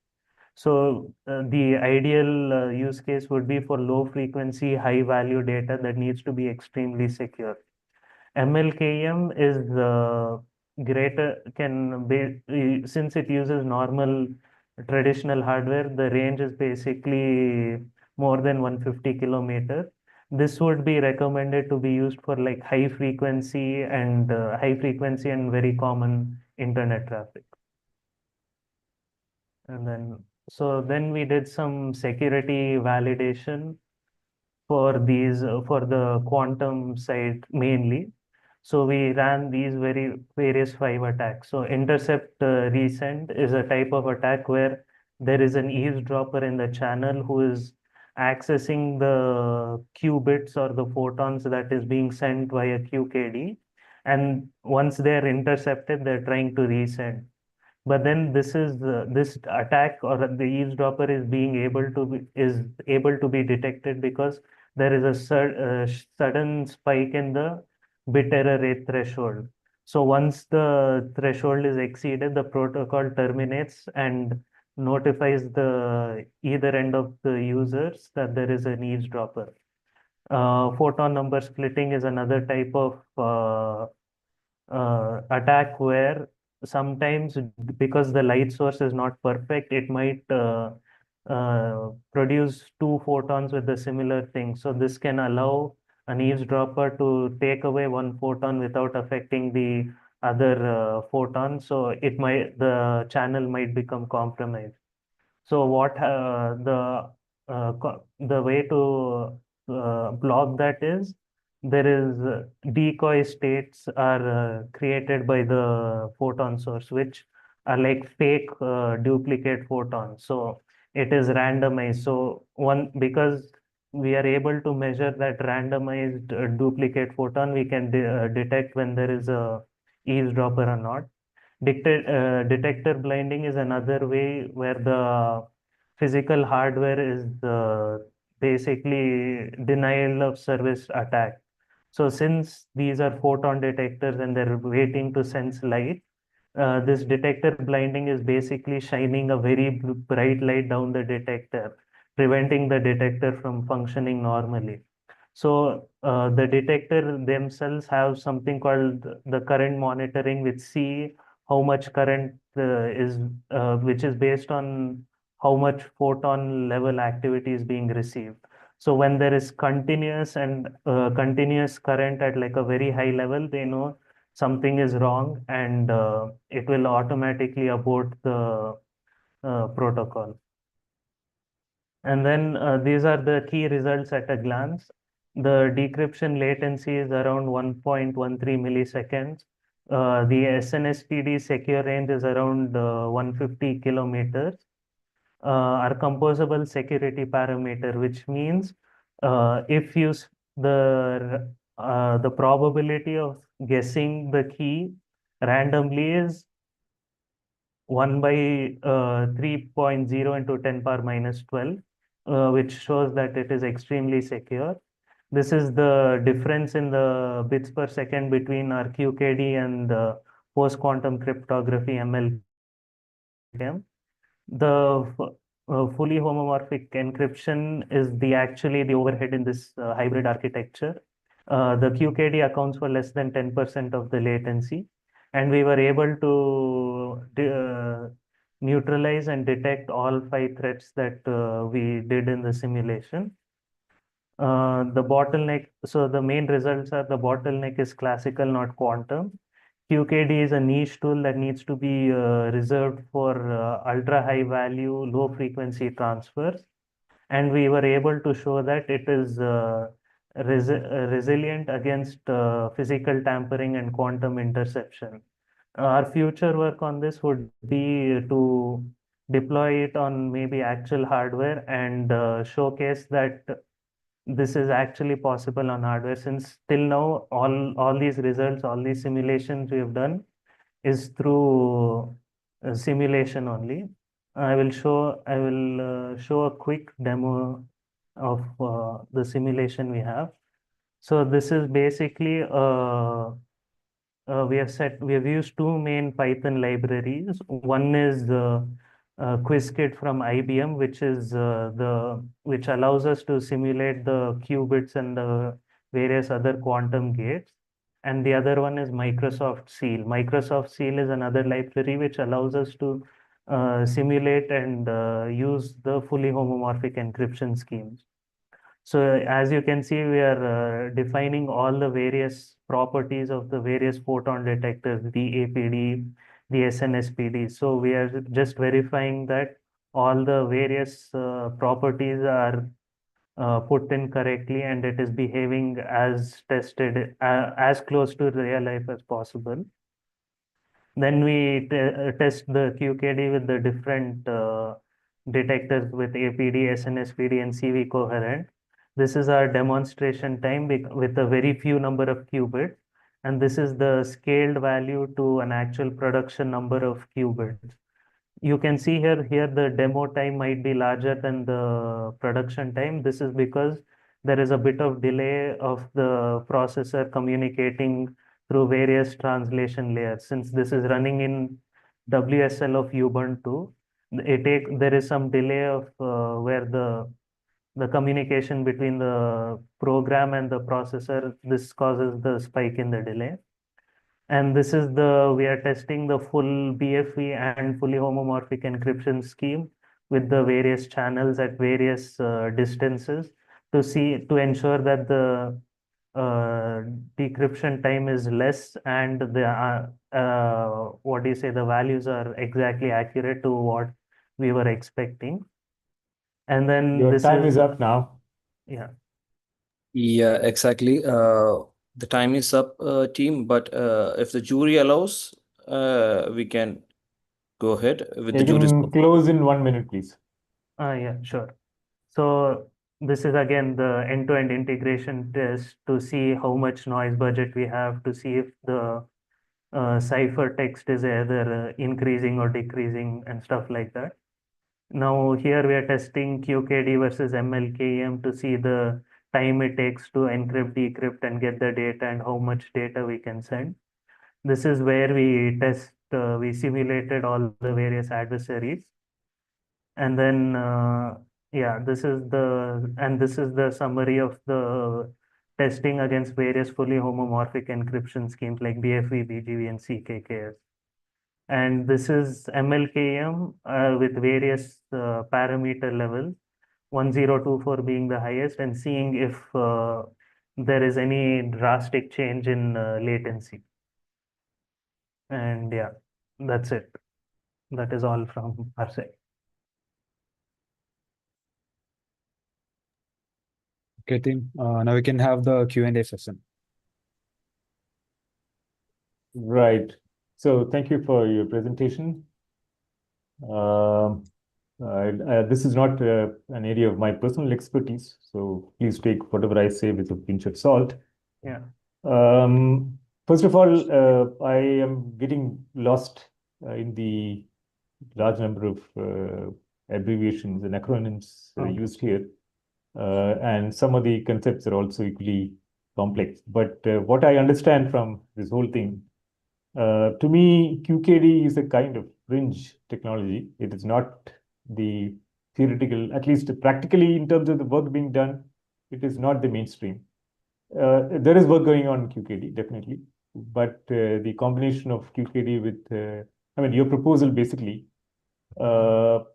So the ideal use case would be for low frequency, high value data that needs to be extremely secure. MLKM is greater, can be, since it uses normal traditional hardware, the range is basically more than 150 kilometer. This would be recommended to be used for like high frequency and very common internet traffic. And then, so then we did some security validation for these, for the quantum side mainly. So we ran these various 5 attacks. So intercept resend is a type of attack where there is an eavesdropper in the channel who is accessing the qubits or the photons that is being sent via QKD. And once they're intercepted, they're trying to resend. But then this attack or the eavesdropper is able to be detected because there is a sudden spike in the bit error rate threshold. So once the threshold is exceeded, the protocol terminates and notifies the either end of the users that there is an eavesdropper. Photon number splitting is another type of attack where sometimes because the light source is not perfect, it might produce 2 photons with a similar thing. So this can allow an eavesdropper to take away 1 photon without affecting the other photon. So the channel might become compromised. So the way to block that is there is decoy states are created by the photon source, which are like fake duplicate photons. So it is randomized. So because we are able to measure that randomized duplicate photon, we can detect when there is a eavesdropper or not. Detector blinding is another way where the physical hardware is basically denial of service attack. So since these are photon detectors and they're waiting to sense light, this detector blinding is basically shining a very bright light down the detector, preventing the detector from functioning normally. So the detector themselves have something called the current monitoring, which see how much current which is based on how much photon level activity is being received. So when there is continuous current at like a very high level, they know something is wrong, and it will automatically abort the protocol. And then these are the key results at a glance. The decryption latency is around 1.13 milliseconds. The SNSPD secure range is around 150 kilometers. Our composable security parameter, which means if you the probability of guessing the key randomly is 1 by 3.0 into 10 power minus 12, which shows that it is extremely secure. This is the difference in the bits per second between our QKD and post-quantum cryptography MLKM. The fully homomorphic encryption is actually the overhead in this hybrid architecture. The QKD accounts for less than 10% of the latency, and we were able to neutralize and detect all 5 threats that we did in the simulation. The bottleneck, so the main results are the bottleneck is classical, not quantum. QKD is a niche tool that needs to be reserved for ultra high value, low frequency transfers. And we were able to show that it is resilient against physical tampering and quantum interception. Our future work on this would be to deploy it on maybe actual hardware and showcase that this is actually possible on hardware, since till now all these results, all these simulations we have done is through simulation only. I will show a quick demo of the simulation we have. So this is basically we have used 2 main Python libraries. One is the QuizKit from IBM, which allows us to simulate the qubits and the various other quantum gates. And the other one is Microsoft Seal. Microsoft Seal is another library which allows us to simulate and use the fully homomorphic encryption schemes. So as you can see, we are defining all the various properties of the various photon detectors, the APD, the SNSPD. So we are just verifying that all the various properties are put in correctly and it is behaving as tested, as close to real life as possible. Then we test the QKD with the different detectors with APD, SNSPD, and CV coherent. This is our demonstration time with a very few number of qubits. And this is the scaled value to an actual production number of qubits. You can see here the demo time might be larger than the production time. This is because there is a bit of delay of the processor communicating through various translation layers. Since this is running in WSL of Ubuntu, there is some delay of where the communication between the program and the processor, this causes the spike in the delay. And this is we are testing the full BFE and fully homomorphic encryption scheme with the various channels at various distances to ensure that the decryption time is less and the what do you say, the values are exactly accurate to what we were expecting. And then Your this time is up now. Yeah. Yeah, exactly. The time is up, team, but if the jury allows, we can go ahead with the You jury's. can close in 1 minute, please. Yeah, sure. So this is again the end-to-end integration test to see how much noise budget we have, to see if the ciphertext is either increasing or decreasing and stuff like that. Now here we are testing QKD versus MLKM to see the time it takes to encrypt, decrypt, and get the data and how much data we can send. This is where we we simulated all the various adversaries. And then, yeah, this is the summary of the testing against various fully homomorphic encryption schemes like BFV, BGV, and CKKS. And this is MLKM with various parameter levels, 1024 being the highest, and seeing if there is any drastic change in latency. And yeah, that's it. That is all from our side. Okay, team. Now we can have the Q&A session. Right. So thank you for your presentation. This is not an area of my personal expertise, so please take whatever I say with a pinch of salt. Yeah. First of all, I am getting lost in the large number of abbreviations and acronyms used here. And some of the concepts are also equally complex. But what I understand from this whole thing, to me, QKD is a kind of fringe technology. It is not the theoretical, at least practically in terms of the work being done, it is not the mainstream. There is work going on in QKD, definitely. But the combination of QKD with, I mean, your proposal basically, to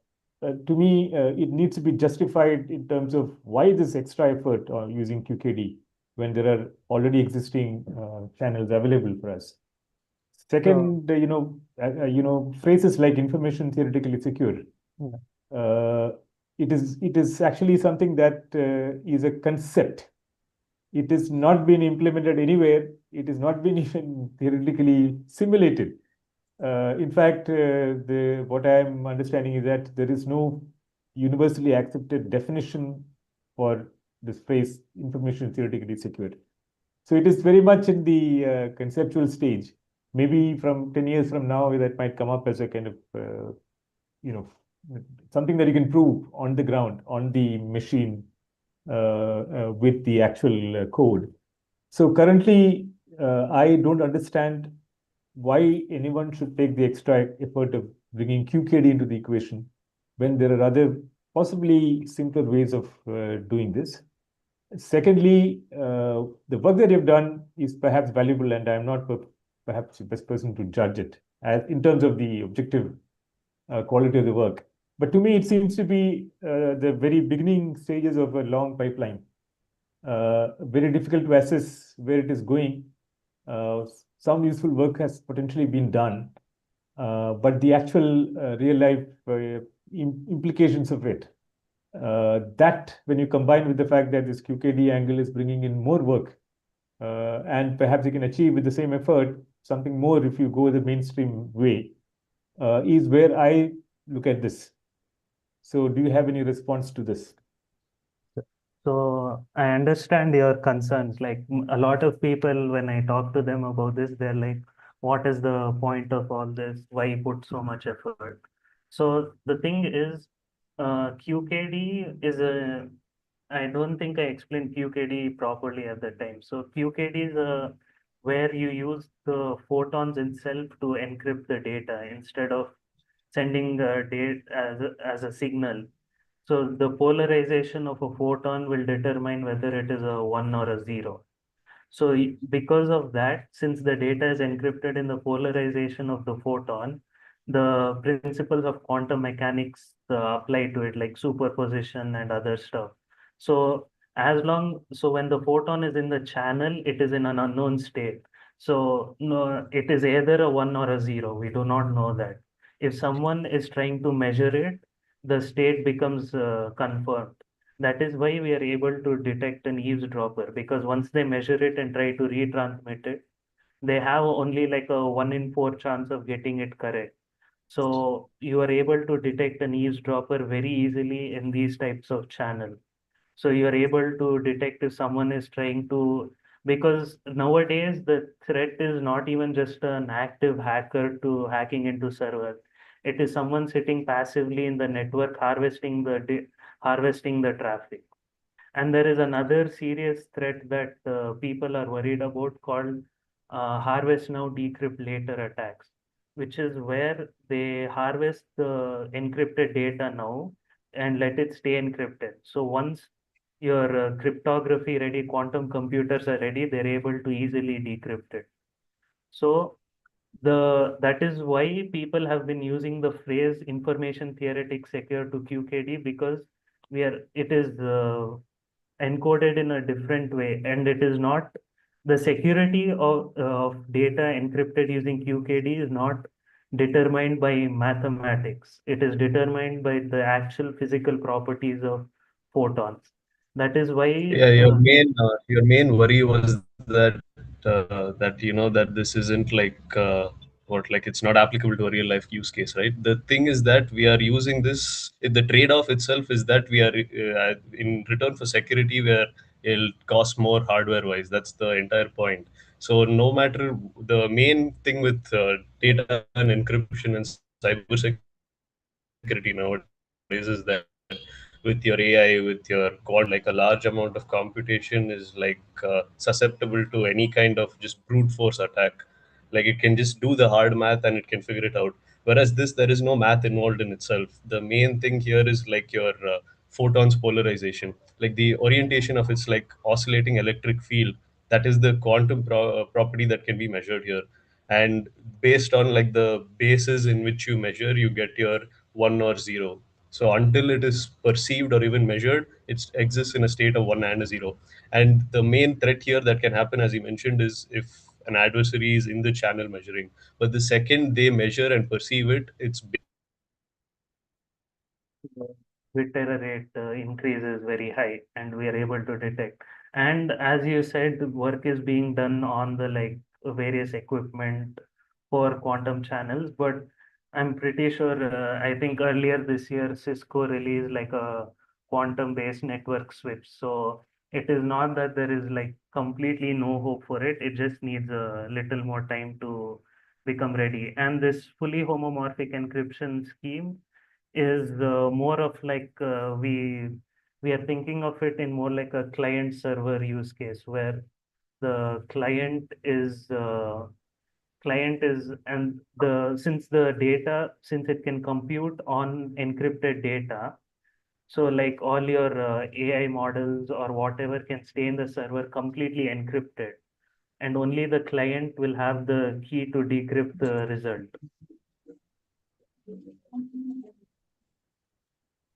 me, it needs to be justified in terms of why this extra effort on using QKD when there are already existing channels available for us. Second, phrases like information theoretically secure. It is actually something that is a concept. It has not been implemented anywhere. It has not been even theoretically simulated. In fact, what I am understanding is that there is no universally accepted definition for this phrase, information theoretically secured. So it is very much in the conceptual stage. Maybe from 10 years from now, that might come up as a kind of, something that you can prove on the ground, on the machine, with the actual code. So currently, I don't understand why anyone should take the extra effort of bringing QKD into the equation when there are other possibly simpler ways of doing this. Secondly, the work that you've done is perhaps valuable, and I'm not perhaps the best person to judge it in terms of the objective quality of the work. But to me, it seems to be the very beginning stages of a long pipeline. Very difficult to assess where it is going. Some useful work has potentially been done, but the actual real life implications of it, that when you combine with the fact that this QKD angle is bringing in more work, and perhaps you can achieve with the same effort something more if you go the mainstream way, is where I look at this. So do you have any response to this? So I understand your concerns. Like a lot of people, when I talk to them about this, they're like, what is the point of all this? Why put so much effort? So the thing is, QKD is I don't think I explained QKD properly at the time. So QKD is where you use the photons itself to encrypt the data instead of sending data as a signal. So the polarization of a photon will determine whether it is a 1 or a 0. So because of that, since the data is encrypted in the polarization of the photon, the principles of quantum mechanics apply to it, like superposition and other stuff. So when the photon is in the channel, it is in an unknown state. So no, it is either a 1 or a 0. We do not know that. If someone is trying to measure it, the state becomes confirmed. That is why we are able to detect an eavesdropper, because once they measure it and try to retransmit it, they have only like a 1 in 4 chance of getting it correct. So you are able to detect an eavesdropper very easily in these types of channels. So you are able to detect if someone is trying to because nowadays the threat is not even just an active hacker to hacking into servers. It is someone sitting passively in the network harvesting the traffic. And there is another serious threat that people are worried about called harvest now, decrypt later attacks, which is where they harvest the encrypted data now and let it stay encrypted. So once your cryptography ready quantum computers are ready, they're able to easily decrypt it. So that is why people have been using the phrase information theoretic secure to QKD, because it is encoded in a different way, and it is not the security of data encrypted using QKD is not determined by mathematics. It is determined by the actual physical properties of photons. That is why Yeah, your main worry was that that this isn't like like it's not applicable to a real life use case, right? The thing is that we are using this. The trade-off itself is that we are in return for security, where it'll cost more hardware wise. That's the entire point. So no matter, the main thing with data and encryption and cybersecurity nowadays is that with your AI, with your quad, like a large amount of computation is like susceptible to any kind of just brute force attack. Like it can just do the hard math and it can figure it out. Whereas this, there is no math involved in itself. The main thing here is like your photons polarization, like the orientation of its like oscillating electric field. That is the quantum property that can be measured here. And based on like the bases in which you measure, you get your one or zero. So until it is perceived or even measured, it exists in a state of one and a zero. And the main threat here that can happen, as you mentioned, is if an adversary is in the channel measuring. But the second they measure and perceive it, it's bit error rate increase is very high, and we are able to detect. And as you said, the work is being done on the like various equipment for quantum channels, but I'm pretty sure, I think earlier this year, Cisco released like a quantum based network switch. So it is not that there is like completely no hope for it. It just needs a little more time to become ready. And this fully homomorphic encryption scheme is more of like we are thinking of it in more like a client server use case, where the client is and the since the data, since it can compute on encrypted data, so like all your AI models or whatever can stay in the server completely encrypted, and only the client will have the key to decrypt the result.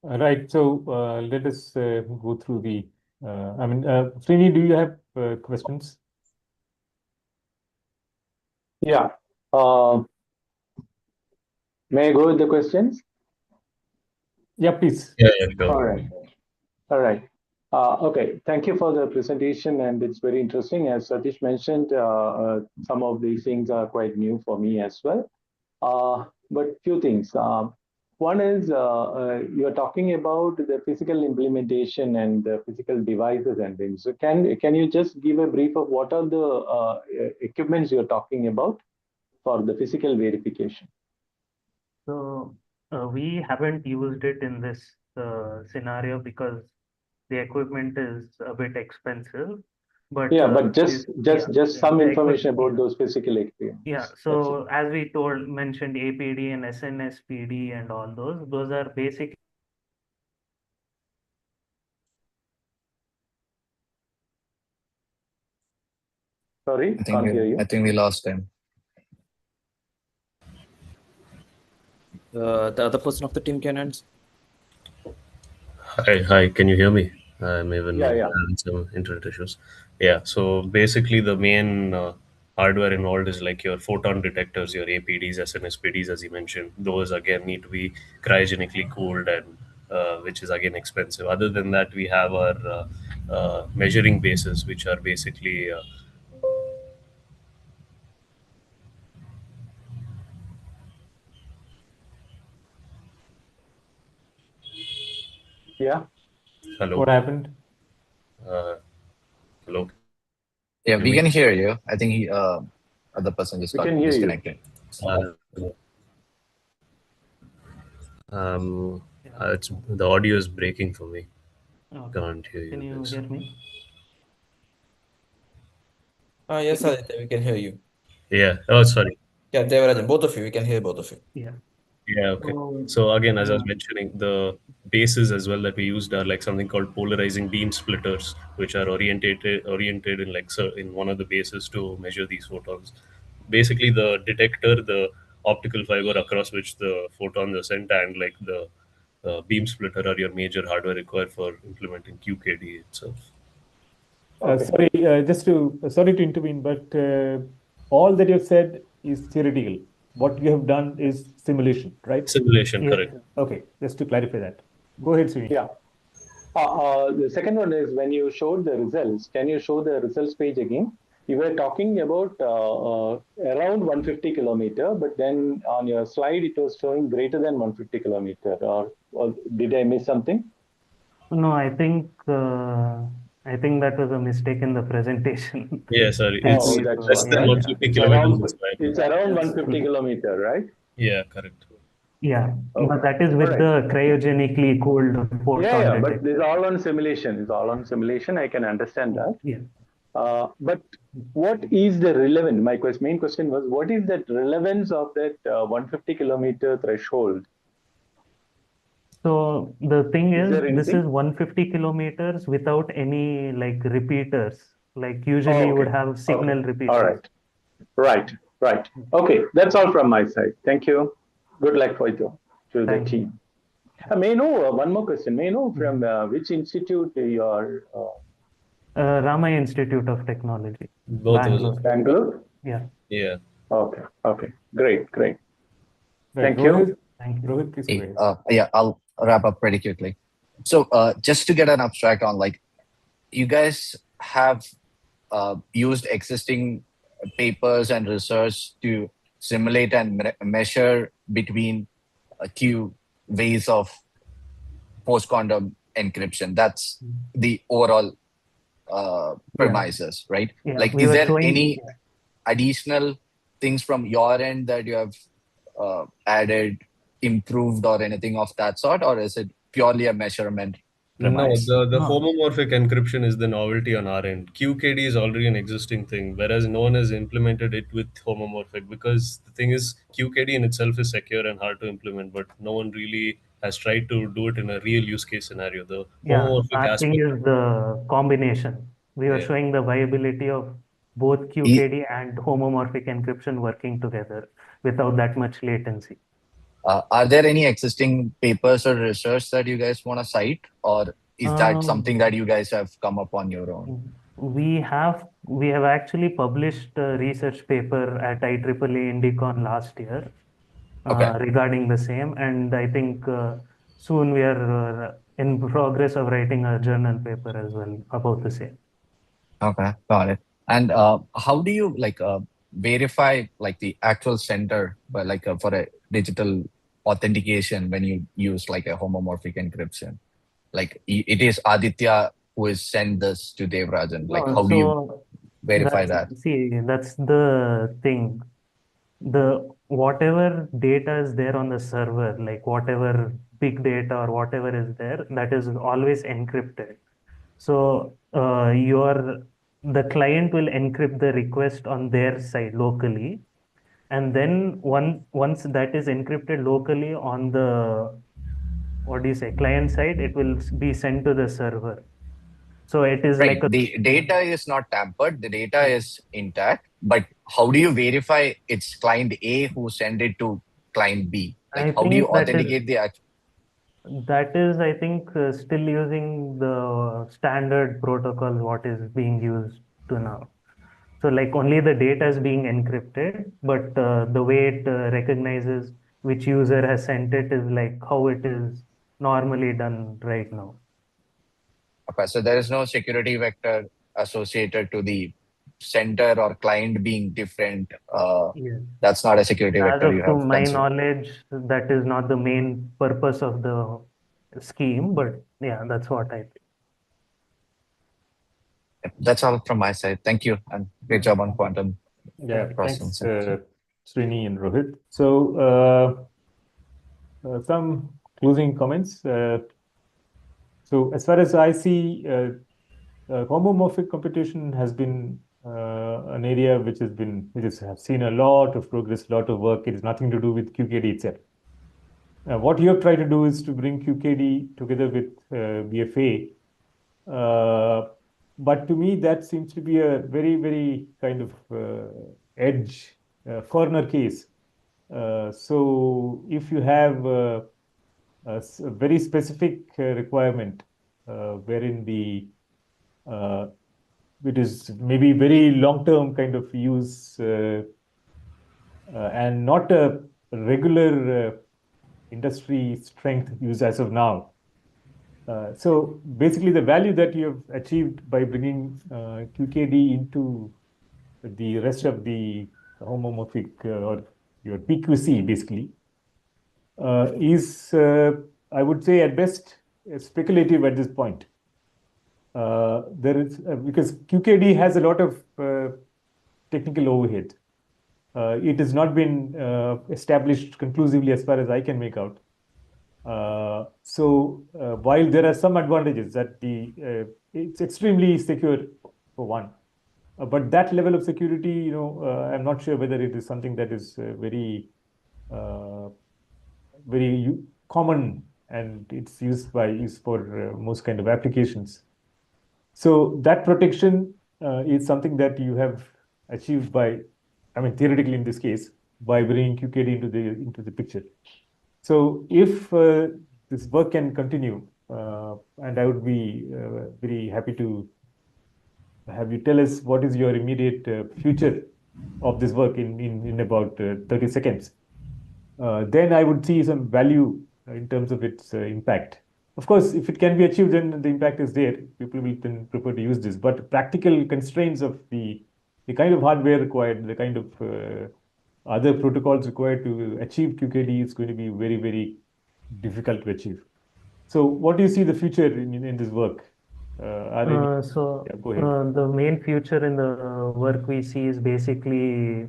Right. So let us go through the. Srini, do you have questions? Yeah. May I go with the questions? Yeah, please. Yeah, sure. All right. All right. Okay. Thank you for the presentation, and it's very interesting. As Satish mentioned, some of these things are quite new for me as well. But few things. One is you're talking about the physical implementation and the physical devices and things. So can you just give a brief of what are the equipments you're talking about for the physical verification? So we haven't used it in this scenario because the equipment is a bit expensive. But Yeah, but just some the information about yeah. those physical equipments. Yeah, That's it. so as we mentioned APD and SNSPD and all those are basic. Sorry, can't hear you. I think we lost him. The other person of the team can answer. Hi, can you hear me? I'm even Yeah. having some internet issues. Yeah, so basically the main hardware involved is like your photon detectors, your APDs, SNSPDs, as you mentioned. Those again need to be cryogenically cooled, and which is again expensive. Other than that, we have our measuring bases, which are basically Yeah. hello, What happened? hello. Yeah, we me? can hear you. I think he, other person just We got can hear you. disconnected. Uh, it's the audio is breaking for me. Okay. Can't hear Can you you guys. hear me? Yes, Aditya, we can hear you. Yeah. Oh, sorry. Yeah, Devarajan, both of you, we can hear both of you. Yeah. Yeah, okay. So, So again, as I was mentioning, the bases as well that we used are like something called polarizing beam splitters, which are oriented in like in one of the bases to measure these photons. Basically, the detector, the optical fiber across which the photons are sent, and like the beam splitter are your major hardware required for implementing QKD itself. Okay. Sorry to intervene, but all that you've said is theoretical. What you have done is simulation, right? Simulation, yes, correct. sir. Okay, just to clarify that. Go ahead, Srini. Yeah. The second one is when you showed the results, can you show the results page again? You were talking about around 150 kilometer, but then on your slide it was showing greater than 150 kilometer. Or did I miss something? No, I think that was a mistake in the presentation. Yeah, sorry. Oh, It's Actually, that's so less what, than right? yeah, 150 It's kilometers around in slide. it's around that's 150 true. kilometer, right? Yeah, correct. Yeah, but Okay. that is All with right. the cryogenically cooled photon Yeah, but detector. it's all on simulation. It's all on simulation. I can understand that. Yeah. But what is the relevance? My main question was, what is that relevance of that 150 kilometer threshold? So the thing Is is, there this is anything? 150 kilometers without any like repeaters. Like usually Oh, you would okay. have Okay. signal All repeaters. right. Right. Right. Okay. That's all from my side. Thank you. Good luck for you to the Thank you. team. May I know one more question? May I know from which institute you are? Rama Institute of Technology, Both of us. Bangalore. Bangalore. Yeah. Yeah. Okay. Okay. Great. Great. Right, Thank you. Thank you. Rohit, please go Hey, ahead. yeah, I'll wrap up pretty quickly. So, just to get an abstract on, like, you guys have used existing papers and research to simulate and measure between two ways of post-quantum encryption. That's the overall premises, right? Yeah. Like, We is were there showing. any additional things from your end that you have added, improved, or anything of that sort, or is it purely a measurement No, premise? the No. homomorphic encryption is the novelty on our end. QKD is already an existing thing, whereas no one has implemented it with homomorphic because the thing is, QKD in itself is secure and hard to implement, but no one really has tried to do it in a real use case scenario. The Yeah. homomorphic Our thing aspect, is the combination. We were yeah. showing the viability of both QKD and homomorphic encryption working together without that much latency. Are there any existing papers or research that you guys want to cite, or is that something that you guys have come up on your own? We have actually published a research paper at IEEE Indicon last year Okay. regarding the same, and I think soon we are in progress of writing a journal paper as well about the same. Okay, got it. And how do you like verify like the actual sender, but like for a digital authentication when you use like a homomorphic encryption? Like it is Aditya who is sent this to Devrajan. Like No, how do you so verify that? that's the thing. The whatever data is there on the server, like whatever big data or whatever is there, that is always encrypted. So the client will encrypt the request on their side locally, and then once that is encrypted locally on the what do you say client side, it will be sent to the server. So it is like Right. a The data is not tampered, the data is intact, but how do you verify it's client A who sent it to client B? Like I how do you think authenticate the act? I think still using the standard protocols what is being used to now. So like only the data is being encrypted, but the way it recognizes which user has sent it is like how it is normally done right now. Okay, so there is no security vector associated to the sender or client being different. Yes. That's not a security As vector you of to have my considered. knowledge, that is not the main purpose of the scheme, but yeah, that's what I think. That's all from my side. Thank you, and great job on quantum Yeah, thanks, processing. Srini and Rohit. So, some closing comments. So, as far as I see, homomorphic computation has been an area which has seen a lot of progress, a lot of work. It has nothing to do with QKD itself. What you have tried to do is to bring QKD together with BFA. But to me, that seems to be a very, very kind of edge corner case. So if you have a very specific requirement wherein it is maybe very long-term kind of use and not a regular industry strength use as of now. So basically, the value that you have achieved by bringing QKD into the rest of the homomorphic or your PQC basically is, I would say, at best speculative at this point. There is because QKD has a lot of technical overhead. It has not been established conclusively as far as I can make out. So while there are some advantages that it's extremely secure for one, but that level of security, I'm not sure whether it is something that is very common and it's used for most kind of applications. So that protection is something that you have achieved theoretically in this case, by bringing QKD into the picture. So if this work can continue, and I would be very happy to have you tell us what is your immediate future of this work in about 30 seconds, then I would see some value in terms of its impact. Of course, if it can be achieved, then the impact is there. People will then prefer to use this. But practical constraints of the kind of hardware required, the kind of other protocols required to achieve QKD is going to be very, very difficult to achieve. So what do you see the future in this work? Go ahead. The main future in the work we see is basically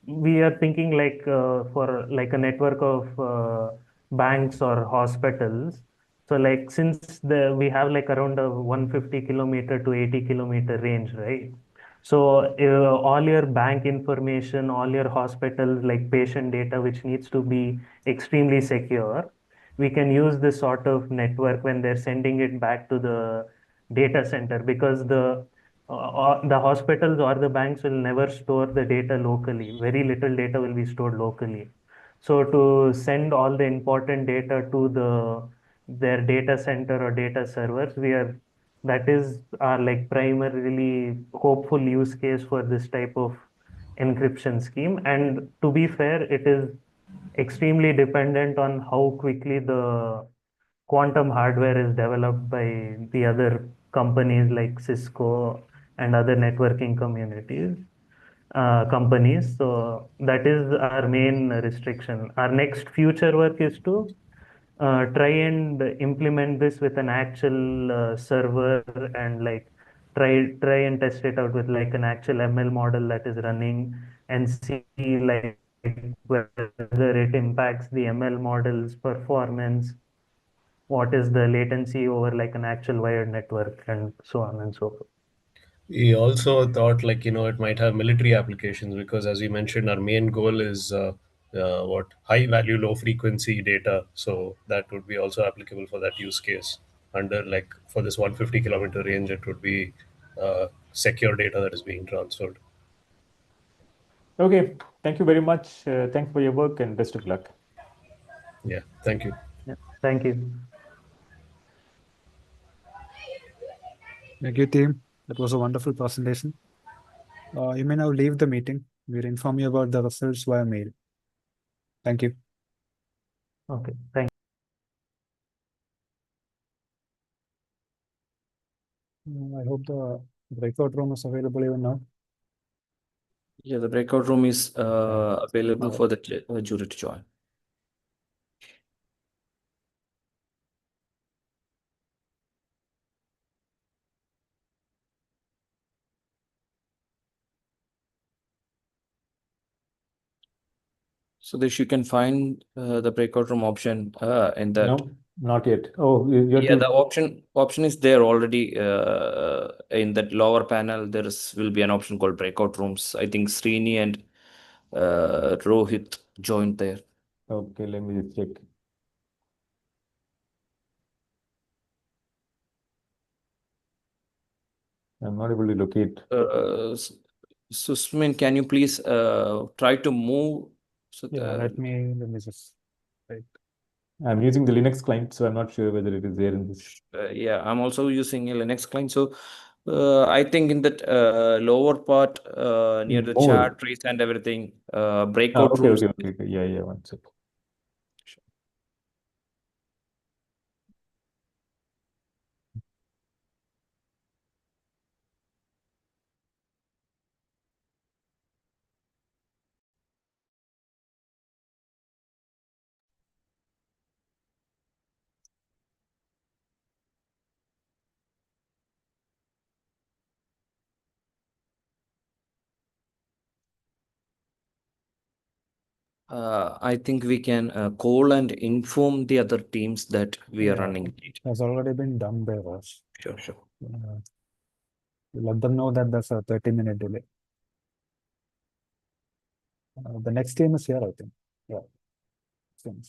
we are thinking like for like a network of banks or hospitals. So like since we have like around a 150 kilometer to 80 kilometer range, right? So all your bank information, all your hospitals like patient data, which needs to be extremely secure, we can use this sort of network when they're sending it back to the data center, because the hospitals or the banks will never store the data locally. Very little data will be stored locally. So to send all the important data to their data center or data servers, that is our like primarily hopeful use case for this type of encryption scheme. And to be fair, it is extremely dependent on how quickly the quantum hardware is developed by the other companies like Cisco and other networking companies. So that is our main restriction. Our next future work is to try and implement this with an actual server, and like try and test it out with like an actual ML model that is running, and see like whether it impacts the ML model's performance, what is the latency over like an actual wired network, and so on and so forth. We also thought it might have military applications, because as you mentioned, our main goal is high value, low frequency data. So that would be also applicable for that use case. Under for this 150 kilometer range, it would be secure data that is being transferred. Okay, thank you very much. Thanks for your work and best of luck. Yeah, thank you. Yeah, thank you. Thank you, team. That was a wonderful presentation. You may now leave the meeting. We'll inform you about the results via mail. Thank you. Okay, thank you. I hope the breakout room is available even now. Yeah, the breakout room is available for the jury to join. So that you can find the breakout room option in that. No, not yet. Oh, you have Yeah, to. the option is there already in that lower panel. Will be an option called breakout rooms. I think Srini and Rohit joined there. Okay, let me just check. I'm not able to locate. Susmin, can you please try to move? So Yeah, let me just wait. I'm using the Linux client, so I'm not sure whether it is there in this. yeah, I'm also using a Linux client. So I think in that lower part near the More. chat trees and everything, breakout Okay, rooms. okay. Yeah, one second. I think we can call and inform the other teams that we are Yeah, running. it has already been done by us. Sure. Let them know that there's a 30-minute delay. The next team is here, I think. Yeah. Same.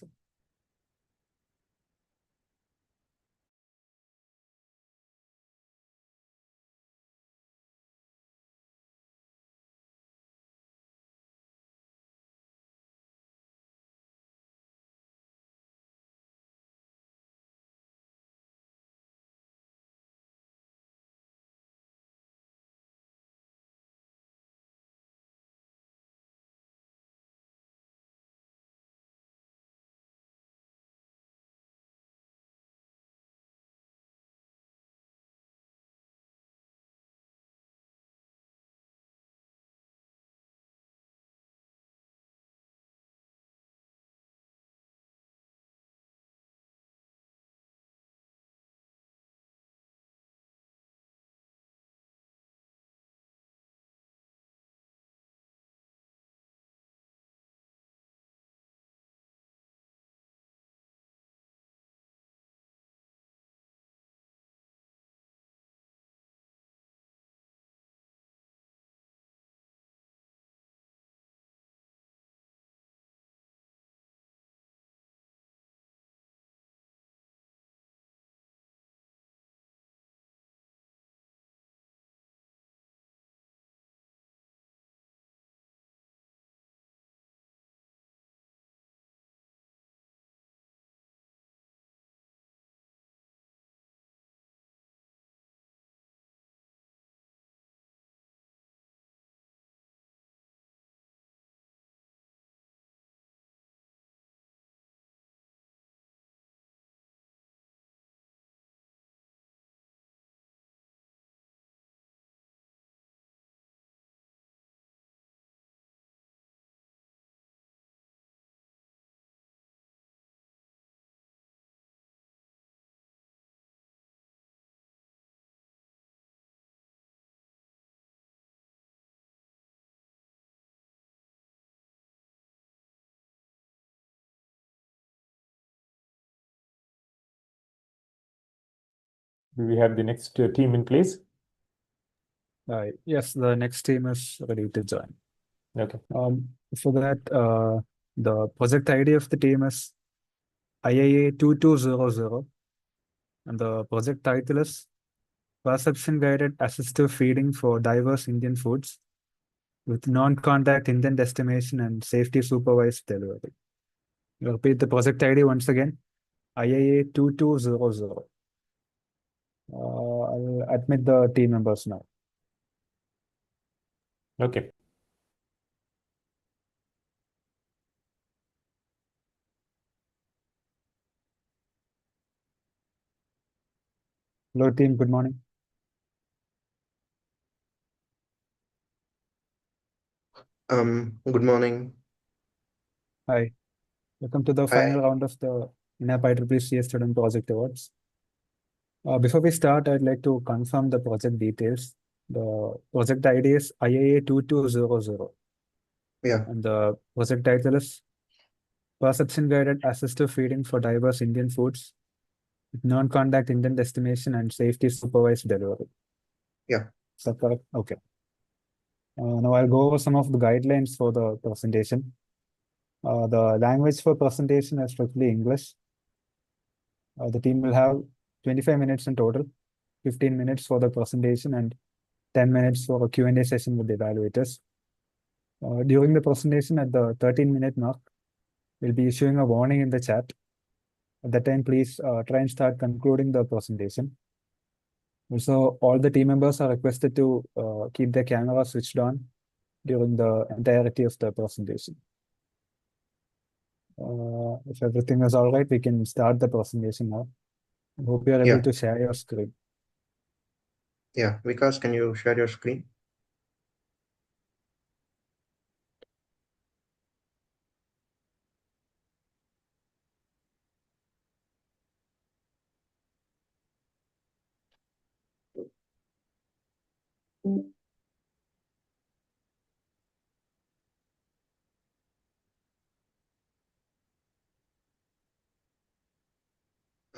Do we have the next team in place? Yes, the next team is ready to join. Okay. For that, the project ID of the team is IIA 2200, and the project title is Perception Guided Assistive Feeding for Diverse Indian Foods with Non-Contact Intent Estimation and Safety Supervised Delivery. I'll repeat the project ID once again, IIA 2200. I'll admit the team members now. Okay. Hello team, good morning. Good morning. Hi. Welcome to the final round of the InApp-IEEE CS Student Project Awards. Before we start, I'd like to confirm the project details. The project ID is IIA 2200. Yeah. And the project title is perception-guided assistive feeding for diverse Indian foods, with non-contact intent estimation and safety supervised delivery. Yeah. Is that correct? Okay. Now I'll go over some of the guidelines for the presentation. The language for presentation is strictly English. The team will have 25 minutes in total, 15 minutes for the presentation and 10 minutes for a Q&A session with the evaluators. During the presentation at the 13-minute mark, we'll be issuing a warning in the chat. At that time, please try and start concluding the presentation. Also, all the team members are requested to keep their camera switched on during the entirety of the presentation. If everything is all right, we can start the presentation now. I hope you are able to share your screen. Yeah, Vikas, can you share your screen?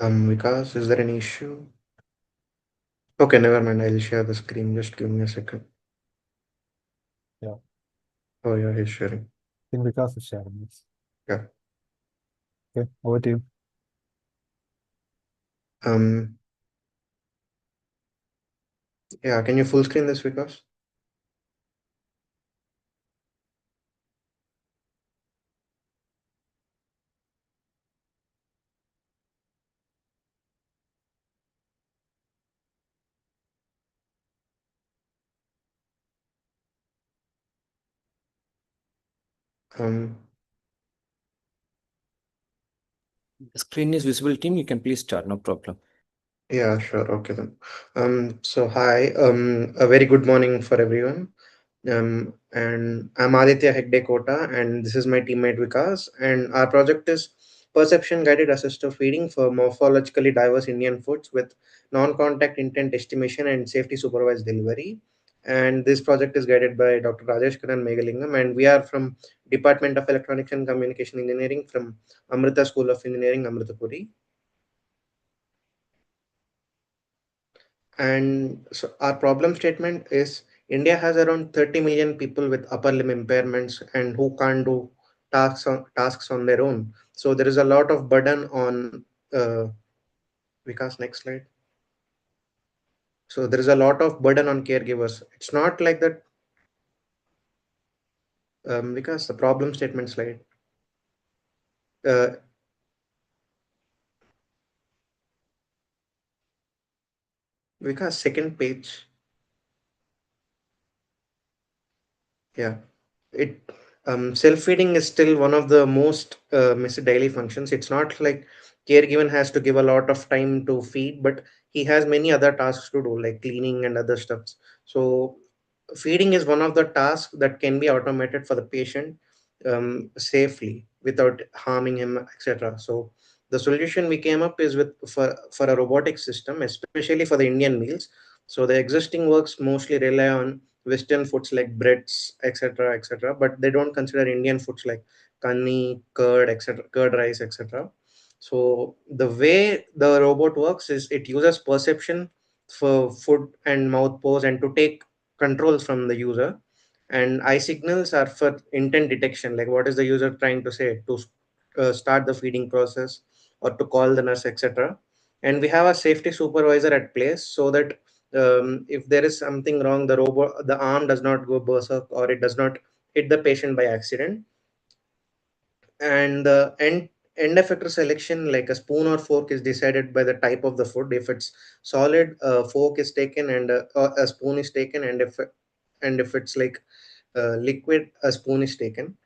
Vikas, is there any issue? Okay, never mind. I'll share the screen. Just give me a second. Yeah. Oh, yeah, he's sharing. I think Vikas is sharing this. Yeah. Okay, over to you. Yeah, can you full screen this, Vikas? The screen is visible, team. You can please start, no problem. Yeah, sure. Okay then. So hi, a very good morning for everyone. And I'm Aditya Hegde Kota, and this is my teammate Vikas. And our project is perception guided assistive feeding for morphologically diverse Indian foods with non-contact intent estimation and safety supervised delivery. And this project is guided by Dr. Rajesh Karan Megalingam, and we are from Department of Electronics and Communication Engineering from Amrita School of Engineering, Amritapuri. And so our problem statement is India has around 30 million people with upper limb impairments and who can't do tasks on their own. So there is a lot of burden on Vikas, next slide. So there is a lot of burden on caregivers. It's not like that. Vikas, the problem statement slide. Vikas, second page. Yeah, it self-feeding is still one of the most missed daily functions. It's not like caregiver has to give a lot of time to feed, but he has many other tasks to do, like cleaning and other stuffs. So feeding is one of the tasks that can be automated for the patient safely without harming him, etc. So the solution we came up is with for a robotic system, especially for the Indian meals. So the existing works mostly rely on Western foods like breads, etc., etc., but they don't consider Indian foods like kanni, curd, etc., curd rice, etc. So the way the robot works is it uses perception for food and mouth pose and to take controls from the user, and eye signals are for intent detection, like what is the user trying to say to start the feeding process or to call the nurse, etc. And we have a safety supervisor at place so that if there is something wrong, the arm does not go berserk or it does not hit the patient by accident. And the end effector selection, like a spoon or fork, is decided by the type of the food. If it's solid, a fork is taken and a spoon is taken, and if it's like liquid, a spoon is taken.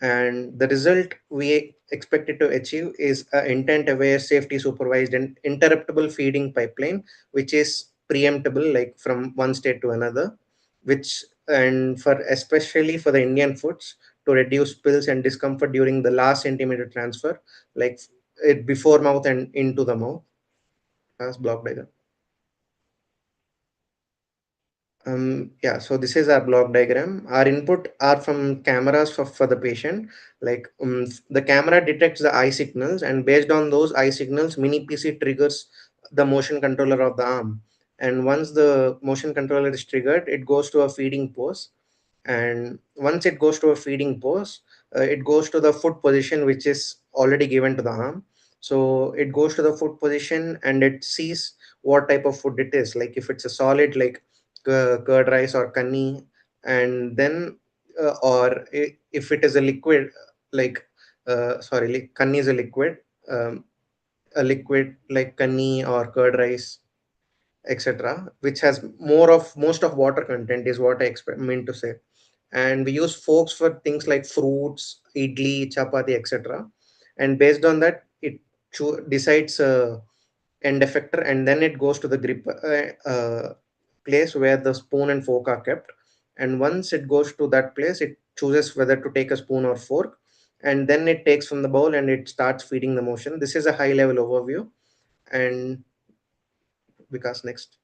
And the result we expected to achieve is an intent aware, safety supervised and interruptible feeding pipeline, which is preemptible, like from one state to another, which, and for especially for the Indian foods, to reduce spills and discomfort during the last centimeter transfer, like it before mouth and into the mouth as block diagram. Yeah, so this is our block diagram. Our input are from cameras for the patient. Like the camera detects the eye signals, and based on those eye signals, mini PC triggers the motion controller of the arm. And once the motion controller is triggered, it goes to a feeding pose. And once it goes to a feeding pose, it goes to the foot position, which is already given to the arm. So it goes to the foot position and it sees what type of food it is. Like if it's a solid, like curd rice or kanni, and then if it is a liquid, like kanni is a liquid like kanni or curd rice, etc., which has most of water content, is what I expect mean to say. And we use forks for things like fruits, idli, chapati, etc. And based on that, it decides end effector, and then it goes to the grip place where the spoon and fork are kept. And once it goes to that place, it chooses whether to take a spoon or fork, and then it takes from the bowl and it starts feeding the motion. This is a high level overview. And because next.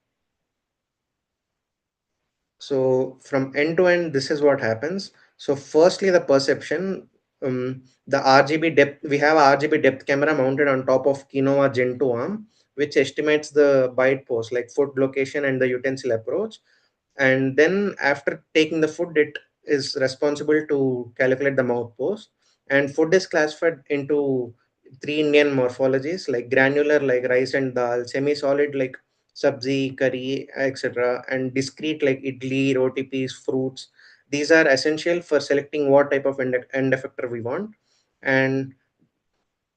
So from end to end, this is what happens. So firstly, the perception, the RGB depth, we have a RGB depth camera mounted on top of Quinoa Gen 2 arm, which estimates the bite pose, like food location and the utensil approach. And then after taking the food, it is responsible to calculate the mouth pose. And food is classified into three Indian morphologies, like granular like rice and dal, semi-solid like sabzi, curry, etc., and discrete like idli, roti peas, fruits. These are essential for selecting what type of end effector we want. And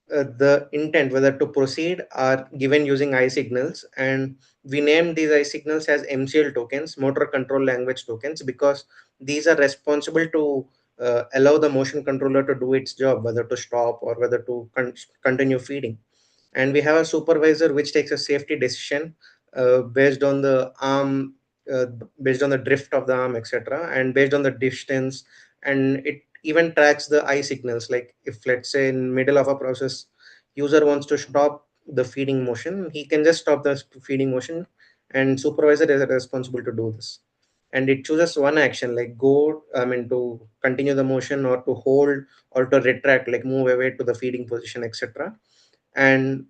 the intent whether to proceed are given using eye signals, and we name these eye signals as MCL tokens, motor control language tokens, because these are responsible to allow the motion controller to do its job, whether to stop or whether to continue feeding. And we have a supervisor which takes a safety decision based on the arm, uh, based on the drift of the arm, etc., and based on the distance. And it even tracks the eye signals, like if let's say in middle of a process user wants to stop the feeding motion, he can just stop the feeding motion, and supervisor is responsible to do this. And it chooses one action, like go, I mean, to continue the motion, or to hold, or to retract, like move away to the feeding position, etc. And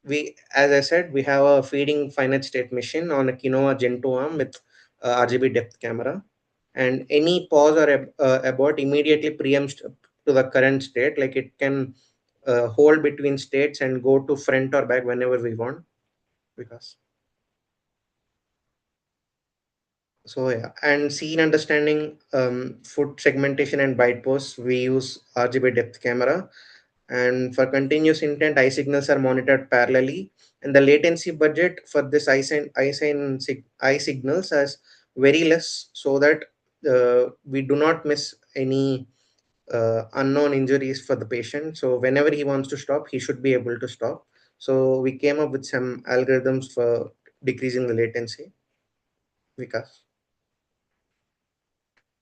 we, as I said, we have a feeding finite state machine on a Quinoa Gen 2 arm with RGB depth camera. And any pause or abort immediately preempts to the current state, like it can hold between states and go to front or back whenever we want. Because so yeah, and scene understanding, food segmentation and bite posts, we use RGB depth camera. And for continuous intent, eye signals are monitored parallelly. And the latency budget for this eye signals is very less, so that we do not miss any unknown injuries for the patient. So whenever he wants to stop, he should be able to stop. So we came up with some algorithms for decreasing the latency. Vikas.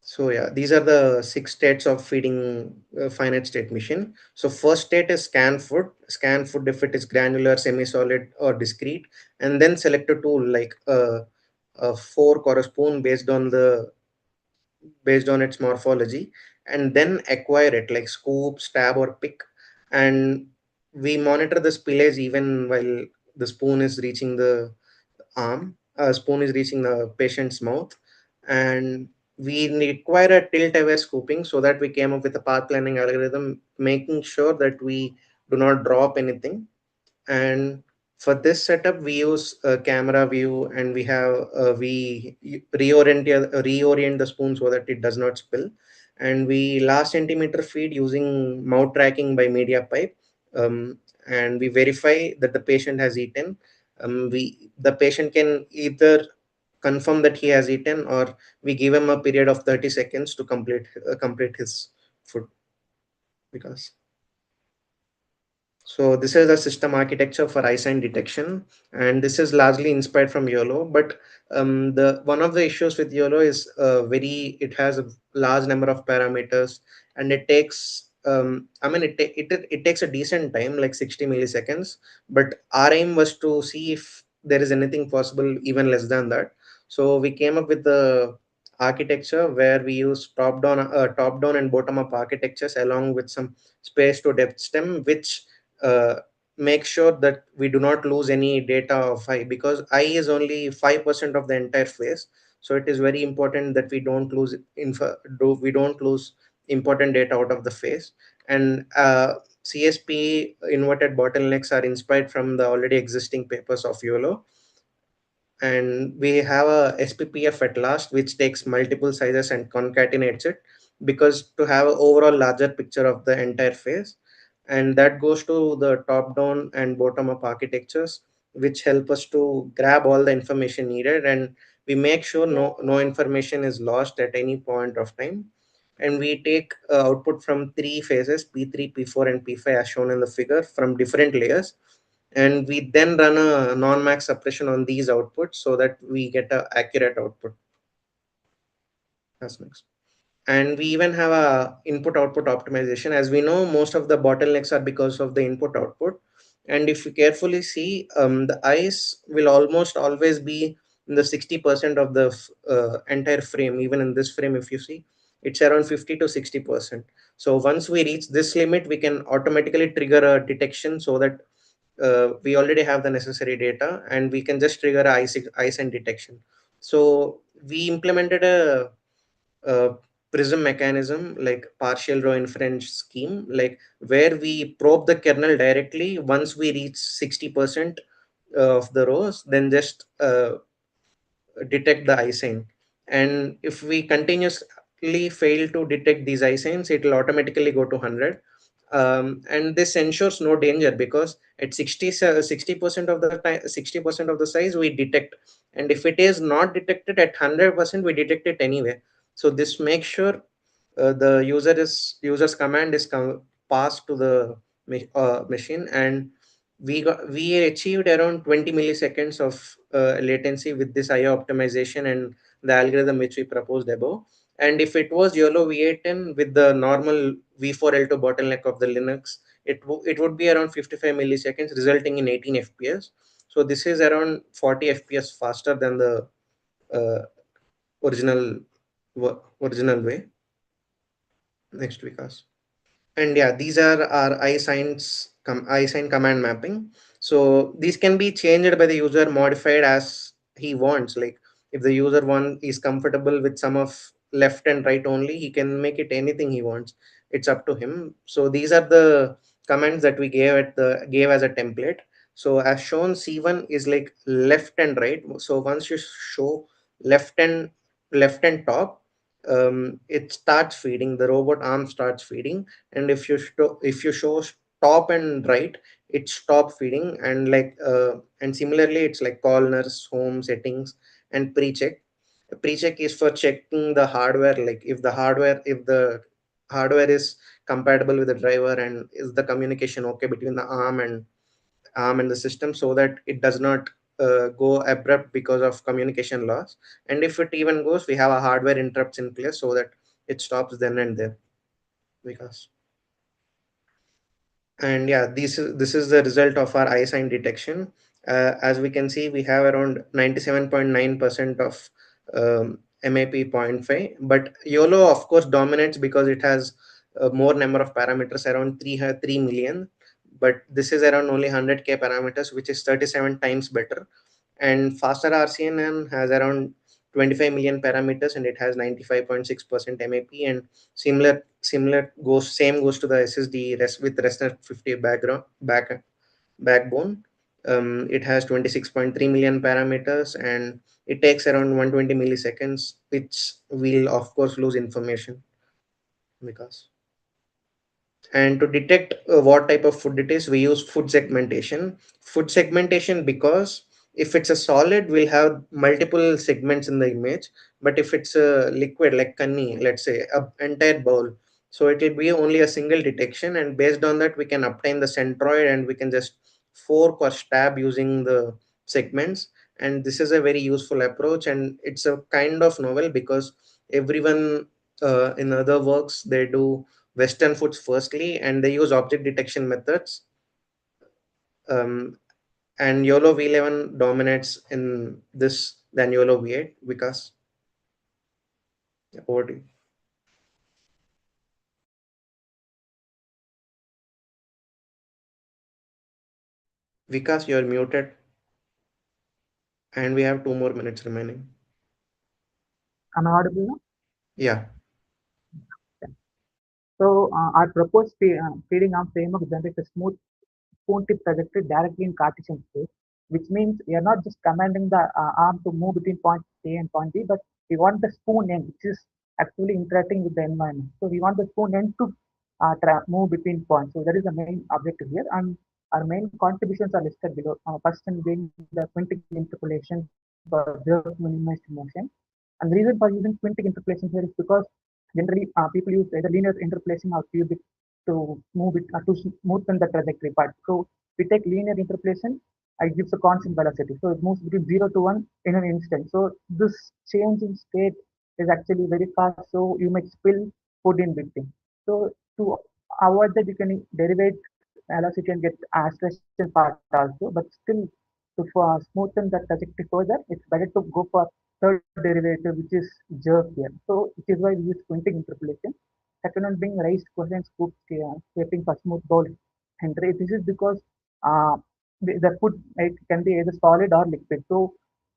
So yeah, these are the 6 states of feeding finite state machine. So first state is scan food. Scan food if it is granular, semi-solid, or discrete, and then select a tool like a fork or a spoon based on its morphology, and then acquire it like scoop, stab, or pick. And we monitor the spillage even while the spoon is reaching the arm, spoon is reaching the patient's mouth. And we require a tilt aware scooping, so that we came up with a path planning algorithm, making sure that we do not drop anything. And for this setup, we use a camera view, and we reorient the spoon so that it does not spill. And we last centimeter feed using mouth tracking by media pipe. And we verify that the patient has eaten. The patient can either confirm that he has eaten, or we give him a period of 30 seconds to complete his food. Because so this is a system architecture for eye sign detection, and this is largely inspired from YOLO. But the one of the issues with YOLO is it has a large number of parameters, and it takes it takes a decent time, like 60 milliseconds. But our aim was to see if there is anything possible even less than that. So we came up with the architecture where we use top down and bottom up architectures along with some space to depth stem, which uh, make sure that we do not lose any data of I, because I is only 5% of the entire phase. So it is very important that we don't lose we don't lose important data out of the phase. And CSP inverted bottlenecks are inspired from the already existing papers of YOLO. And we have a SPPF at last, which takes multiple sizes and concatenates it, because to have an overall larger picture of the entire phase. And that goes to the top down and bottom up architectures, which help us to grab all the information needed, and we make sure no information is lost at any point of time. And we take output from three phases, P3, P4, and P5, as shown in the figure, from different layers. And we then run a non-max suppression on these outputs so that we get a accurate output. That's next. And we even have a input output optimization. As we know, most of the bottlenecks are because of the input output. And if you carefully see, the ice will almost always be in the 60% of the entire frame. Even in this frame, if you see, it's around 50 to 60%. So once we reach this limit, we can automatically trigger a detection so that we already have the necessary data, and we can just trigger ice and detection. So we implemented a prism mechanism, like partial row inference scheme, like where we probe the kernel directly once we reach 60% of the rows, then just detect the isign. And if we continuously fail to detect these isigns, it will automatically go to 100. And this ensures no danger, because at 60% of the time, 60% of the size we detect, and if it is not detected at 100%, we detect it anyway. So this makes sure the user's command is passed to the machine. And we achieved around 20 milliseconds of latency with this IO optimization and the algorithm which we proposed above. And if it was YOLO V810 with the normal V4L2 bottleneck of the Linux, it would be around 55 milliseconds, resulting in 18 FPS. So this is around 40 FPS faster than the uh, original original way. Next, Vikas. And yeah, these are our isign command mapping. So these can be changed by the user, modified as he wants. Like if the user one is comfortable with some of left and right only, he can make it anything he wants. It's up to him. So these are the commands that we gave as a template. So as shown, C1 is like left and right. So once you show left and top, it starts feeding, the robot arm starts feeding. And if you show stop and right, it stop feeding. And and similarly, it's like call nurse, home, settings, and pre-check. Pre-check is for checking the hardware, like if the hardware is compatible with the driver, and is the communication okay between the arm and the system, so that it does not go abrupt because of communication loss. And if it even goes, we have a hardware interrupts in place so that it stops then and there. Because and yeah, this is the result of our isign detection. As we can see, we have around 97.9% of MAP 0.5, but YOLO of course dominates because it has more number of parameters, around 3 million. But this is around only 100k parameters, which is 37 times better. And faster RCNN has around 25 million parameters, and it has 95.6% MAP. And similar goes to the SSD with ResNet 50 backbone. It has 26.3 million parameters, and it takes around 120 milliseconds, which will of course lose information. Because and to detect what type of food it is, we use food segmentation, because if it's a solid, we'll have multiple segments in the image. But if it's a liquid like kanni, let's say a entire bowl, so it will be only a single detection. And based on that, we can obtain the centroid, and we can just fork or stab using the segments. And this is a very useful approach, and it's a kind of novel, because everyone in other works, they do Western foods firstly, and they use object detection methods. Um, and YOLO V11 dominates in this than YOLO V8. Vikas, over to you. Vikas, you're muted, and we have 2 more minutes remaining. Am I audible now? Yeah. So our proposed feeding arm framework generates a smooth spoon tip trajectory directly in Cartesian space, which means we are not just commanding the arm to move between point A and point B, but we want the spoon end, which is actually interacting with the environment. So we want the spoon end to move between points. So that is the main objective here. And our main contributions are listed below. First one being the quintic interpolation for jerk minimized motion. And the reason for using quintic interpolation here is because generally people use either linear interpolation or cubic to move it to smoothen the trajectory part. So we take linear interpolation, it gives a constant velocity. So it moves between 0 to 1 in an instant. So this change in state is actually very fast. So you might spill food in between. So to avoid that, you can derivate velocity and get acceleration part also. But still, to smoothen the trajectory further, it's better to go for third derivative, which is jerk here. So which is why we use quintic interpolation. Second one being raised cosine scoop shaping for smooth bowl. And this is because the food it can be either solid or liquid. So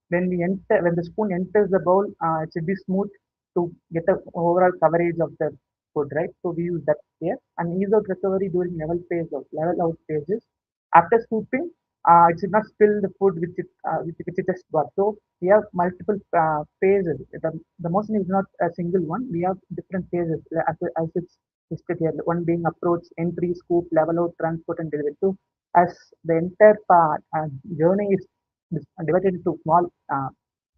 when the spoon enters the bowl, it should be smooth to get the overall coverage of the food, right? So we use that here. And ease of recovery during level out phases. After scooping, it should not spill the food which it just got. So we have multiple phases. The motion is not a single one. We have different phases as it's listed here. One being approach, entry, scoop, level out, transport, and delivery. So as the entire journey is divided into small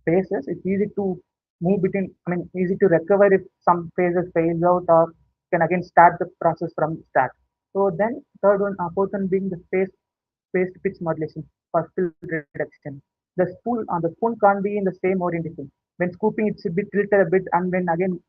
phases, it's easy to move between. I mean, easy to recover if some phases fails out, or can again start the process from start. So then fourth one being the phased pitch modulation for spill reduction. The spoon can't be in the same orientation. When scooping, it should be tilted a bit, and when again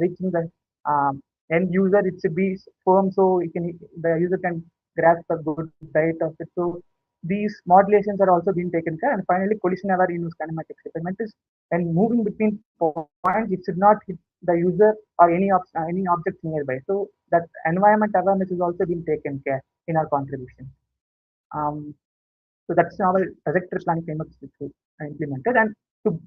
reaching the um, end user, it should be firm so the user can grasp a good bite of it. So these modulations are also being taken care. And finally, collision aware in kinematics. The meant is when moving between points, it should not hit the user or any objects nearby. So that environment awareness is also being taken care in our contribution. So that's our trajectory planning framework which we implemented. And to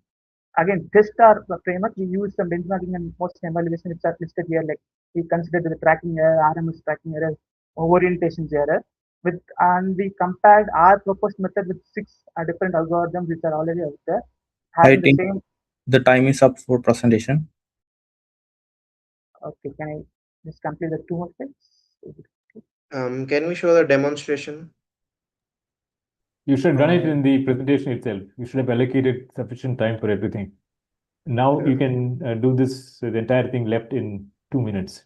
again test our framework, we use some benchmarking and motion evaluation which are listed here. Like we considered the tracking error, RMS tracking error, orientations error, and we compared our proposed method with 6 different algorithms which are already out there, I having the think same. the time is up for presentation. Okay, can I just complete the 2 more steps? Can we show the demonstration? You should have done it in the presentation itself. You should have allocated sufficient time for everything. Now you can do this, the entire thing left in 2 minutes.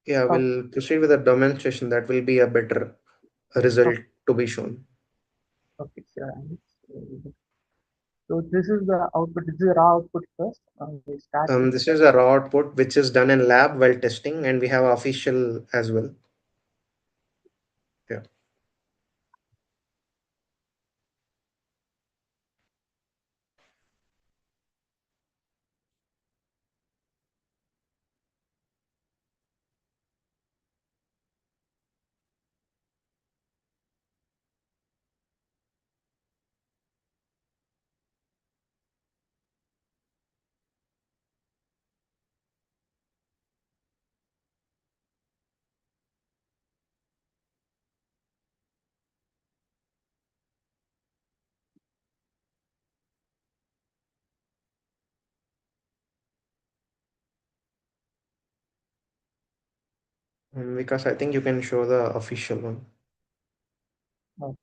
Yeah, we'll proceed with the demonstration. That will be a better result to be shown. Okay, sure. So this is the output. This is the raw output first. We start. This is a raw output which is done in lab while testing, and we have official as well. Yeah. Because I think you can show the official one. Okay.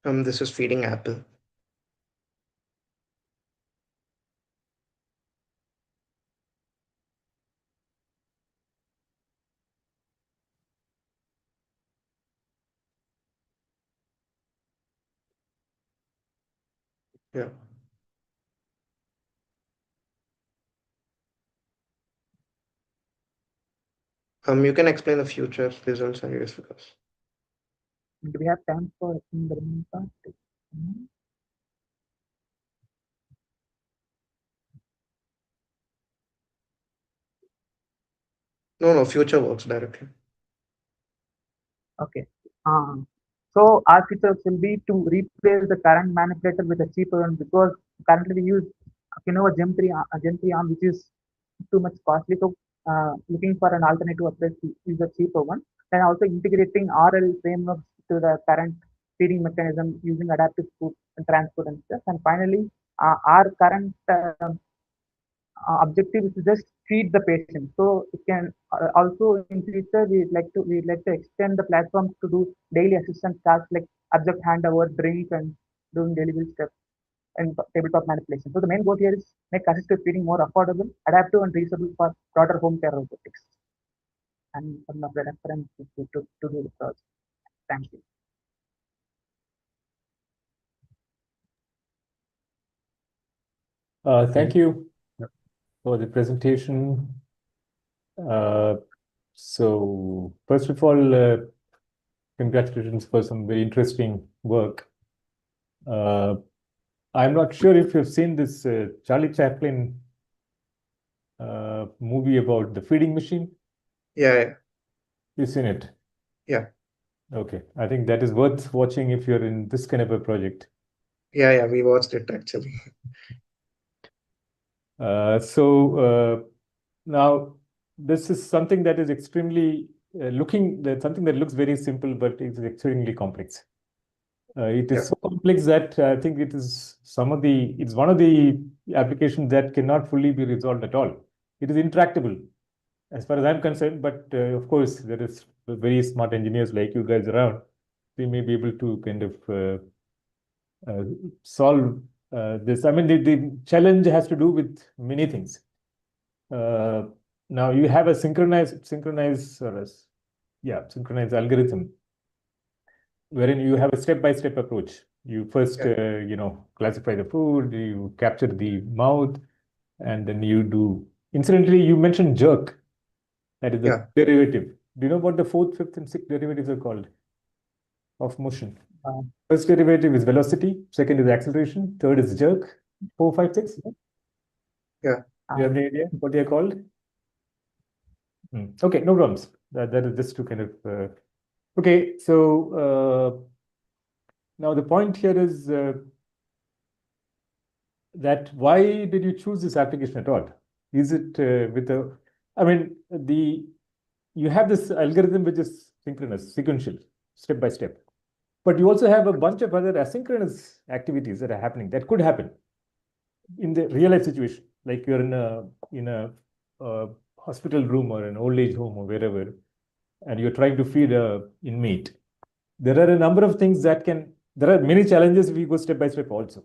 This is feeding apple. Yeah. You can explain the future results, I guess, because. Do we have time for in the remaining part? No, future works directly. Okay. So our features will be to replace the current manipulator with a cheaper one, because currently we use Gen 3 arm, which is too much costly. So looking for an alternative approach to use a cheaper one, and also integrating RL frameworks to the current feeding mechanism using adaptive food and transport and stuff. And finally, our current objective is to just feed the patient. So it can also in future we'd like to extend the platform to do daily assistance tasks like object handover, drink, and doing delivery steps and tabletop manipulation. So the main goal here is make assisted feeding more affordable, adaptive, and reasonable for broader home care robotics. And some of the reference to do the project. Thank you. Thank you for the presentation. So first of all, congratulations for some very interesting work. I'm not sure if you've seen this Charlie Chaplin movie about the feeding machine. Yeah. You've seen it? Yeah. Okay. I think that is worth watching if you're in this kind of a project. Yeah, we watched it actually. Now this is something that is extremely something that looks very simple, but it's extremely complex. It is so complex that I think it's one of the applications that cannot fully be resolved at all. It is intractable as far as I'm concerned, but of course there is very smart engineers like you guys around. They may be able to kind of solve this. I mean, the challenge has to do with many things. Now you have a synchronized algorithm wherein you have a step-by-step approach. You first, classify the food, you capture the mouth, and then you do. Incidentally, you mentioned jerk. That is the derivative. Do you know what the fourth, fifth, and sixth derivatives are called of motion? First derivative is velocity. Second is acceleration. Third is jerk. 4, 5, 6. Yeah. You have any idea what they are called? Okay, no problems. That is just to kind of. Okay, so now the point here is that why did you choose this application at all? Is it you have this algorithm which is synchronous, sequential, step by step, but you also have a bunch of other asynchronous activities that are happening that could happen in the real life situation, like you're in a hospital room or an old age home or wherever, and you're trying to feed a inmate. There are a number of things there are many challenges if we go step by step also.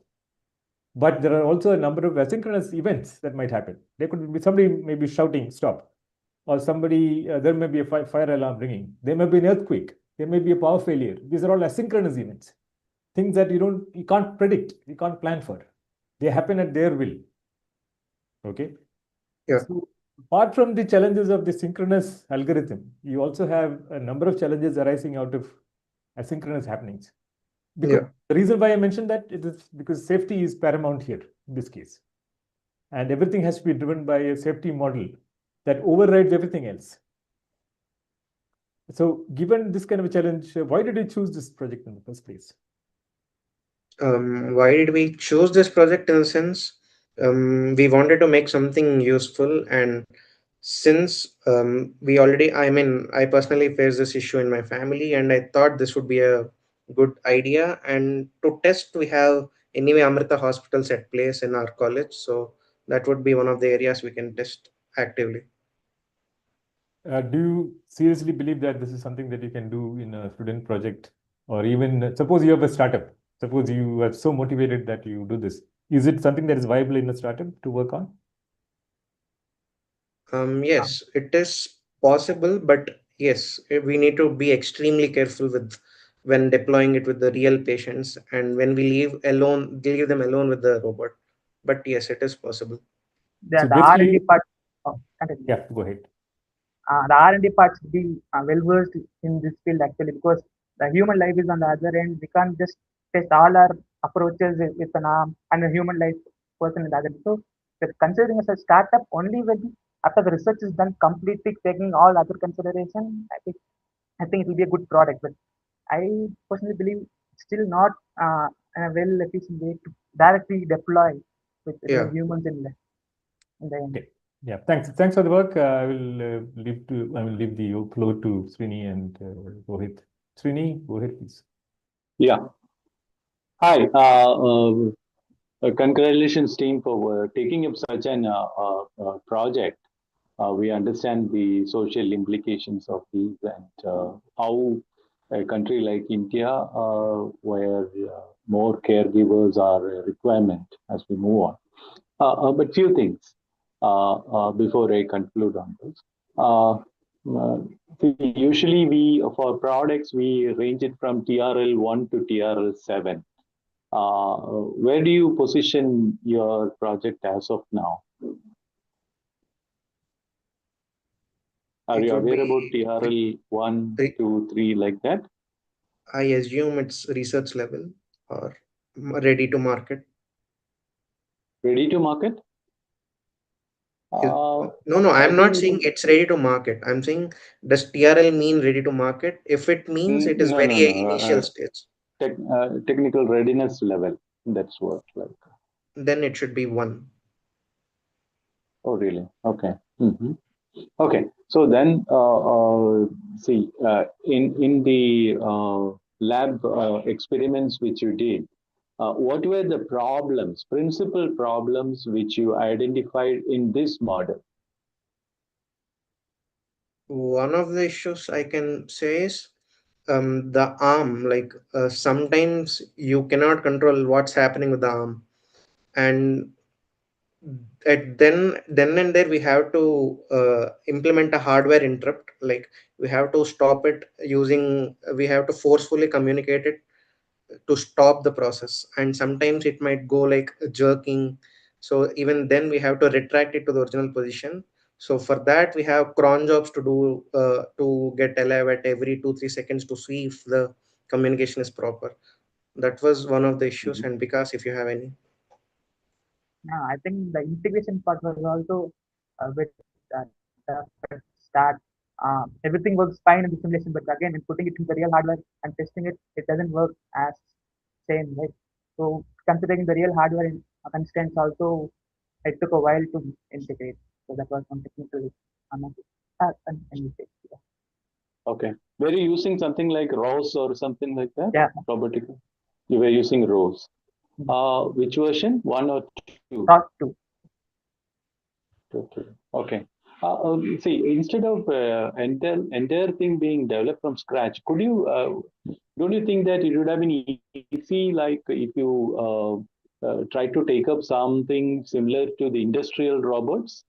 But there are also a number of asynchronous events that might happen. There could be somebody maybe shouting, stop, or somebody, there may be a fire alarm ringing. There may be an earthquake. There may be a power failure. These are all asynchronous events, things that you can't predict, you can't plan for. They happen at their will. Okay. Yeah. So apart from the challenges of the synchronous algorithm, you also have a number of challenges arising out of asynchronous happenings. Because the reason why I mentioned that it is because safety is paramount here in this case. And everything has to be driven by a safety model that overrides everything else. So given this kind of a challenge, why did you choose this project in the first place? Why did we choose this project in a sense? We wanted to make something useful, and since I personally face this issue in my family, and I thought this would be a good idea. And to test, we have anyway Amrita hospitals at place in our college, so that would be one of the areas we can test actively. Do you seriously believe that this is something that you can do in a student project, or even suppose you have a startup Suppose you are so motivated that you do this. Is it something that is viable in a startup to work on? Yes, it is possible, but yes, we need to be extremely careful with when deploying it with the real patients and when we leave them alone with the robot. But yes, it is possible. So The R&D basically, part, continue. yeah, go ahead. The R&D part should be well versed in this field actually, because the human life is on the other end. We can't just test all our approaches with an arm and a human life person in the other end. So considering as a startup only when after the research is done completely taking all other consideration, I think it will be a good product. But I personally believe still not a well efficient way to directly deploy with real Yeah. humans in the end. Okay. Yeah, thanks for the work. I will leave the floor to Srini and Rohit. Srini, go ahead, please. Yeah. Hi. Congratulations, team, for taking up such an project. We understand the social implications of these and how a country like India, where more caregivers are a requirement as we move on. But few things before I conclude on this. Usually, for products we range it from TRL 1 to TRL 7. Where do you position your project as of now? Are you aware about TRL 1, 2, 3 like that? I assume it's research level or ready to market. Ready to market? No, I'm not saying it's ready to market. I'm saying, does TRL mean ready to market? If it means it is No, very no. initial stage, Technical readiness level. That's what like. then it should be 1. Oh, really? Okay. Okay. So then, see, in the lab experiments which you did, what were the problems, principal problems which you identified in this model? One of the issues I can say is the arm. Like sometimes you cannot control what's happening with the arm, and then and there we have to implement a hardware interrupt. Like we have to stop it we have to forcefully communicate it to stop the process, and sometimes it might go like jerking. So even then we have to retract it to the original position. So for that we have cron jobs to do to get alive at every 2-3 seconds to see if the communication is proper. That was one of the issues. And because if you have any. I think the integration part was also a bit tough at start. Everything works fine in the simulation, but again, in putting it in the real hardware and testing it, it doesn't work as same, right? So considering the real hardware constraints also, it took a while to integrate. So that was one technical mistake. Yeah. Okay. Were you using something like ROS or something like that? Yeah. Robotic. You were using ROS. Which version? 1 or 2? 2. Okay. See, instead of entire thing being developed from scratch, could you don't you think that it would have been easy, like if you try to take up something similar to the industrial robots?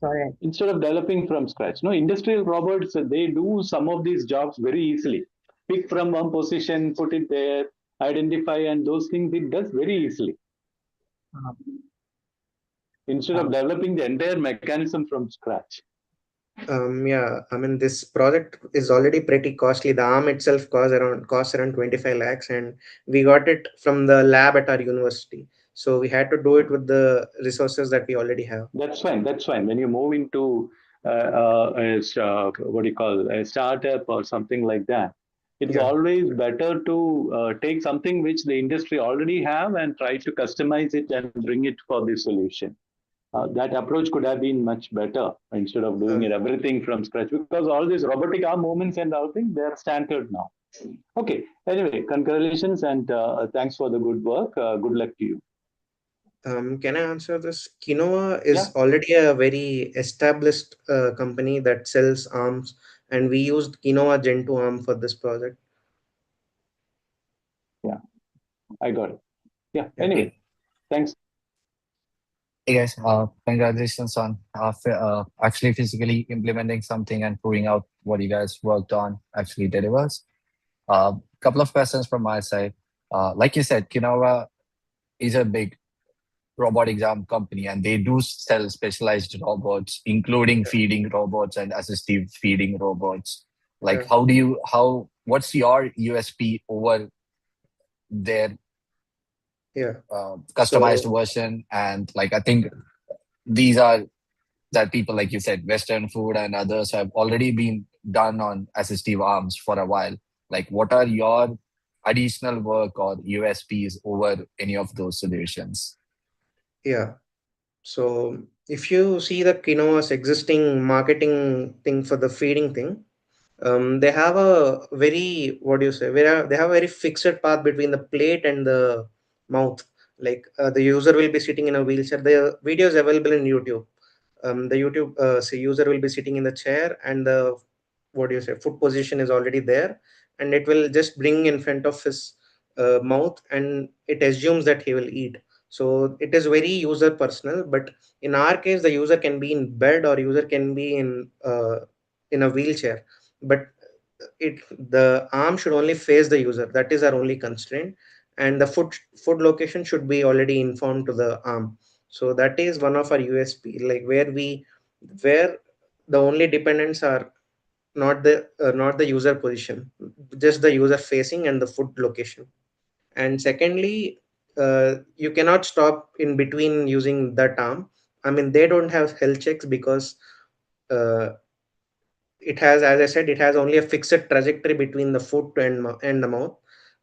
Sorry. Instead of developing from scratch, no, industrial robots, they do some of these jobs very easily. Pick from one position, put it there, identify, and those things it does very easily. Instead of developing the entire mechanism from scratch. Yeah, I mean, this project is already pretty costly. The arm itself costs around 25 lakhs, and we got it from the lab at our university. So we had to do it with the resources that we already have. That's fine. That's fine. When you move into what do you call a startup or something like that, it's always better to take something which the industry already have and try to customize it and bring it for the solution. That approach could have been much better instead of doing it everything from scratch, because all these robotic arm movements and all things, they're standard now. Okay. Anyway, congratulations and thanks for the good work. Good luck to you. Can I answer this? Kinoa is already a very established company that sells arms and we used Quinoa Gen 2 ARM for this project. Yeah, I got it. Yeah. Yeah. Anyway, thanks. Hey guys, congratulations on actually physically implementing something and proving out what you guys worked on actually delivers. Couple of questions from my side. Like you said, Kinova is a big robotics arm company, and they do sell specialized robots, including feeding robots and assistive feeding robots. Like, Yeah. what's your USP over their Yeah. customized So version? And like, I think these are that people, like you said, Western food and others have already been done on assistive arms for a while. Like, what are your additional work or USPs over any of those solutions? yeah. So if you see the Quinoa's existing marketing thing for the feeding thing, they have a very, what do you say? They have a very fixed path between the plate and the mouth. Like the user will be sitting in a wheelchair. The video is available in YouTube. The YouTube say user will be sitting in the chair, and the, what do you say, foot position is already there, and it will just bring in front of his mouth, and it assumes that he will eat. So it is very user personal. But in our case, the user can be in bed, or user can be in a wheelchair, but the arm should only face the user. That is our only constraint, and the foot location should be already informed to the arm. So that is one of our USP, like where the only dependents are not the user position, just the user facing and the foot location. And secondly, you cannot stop in between using that arm. I mean, they don't have health checks because uh, it has, as I said, it has only a fixed trajectory between the foot and the mouth.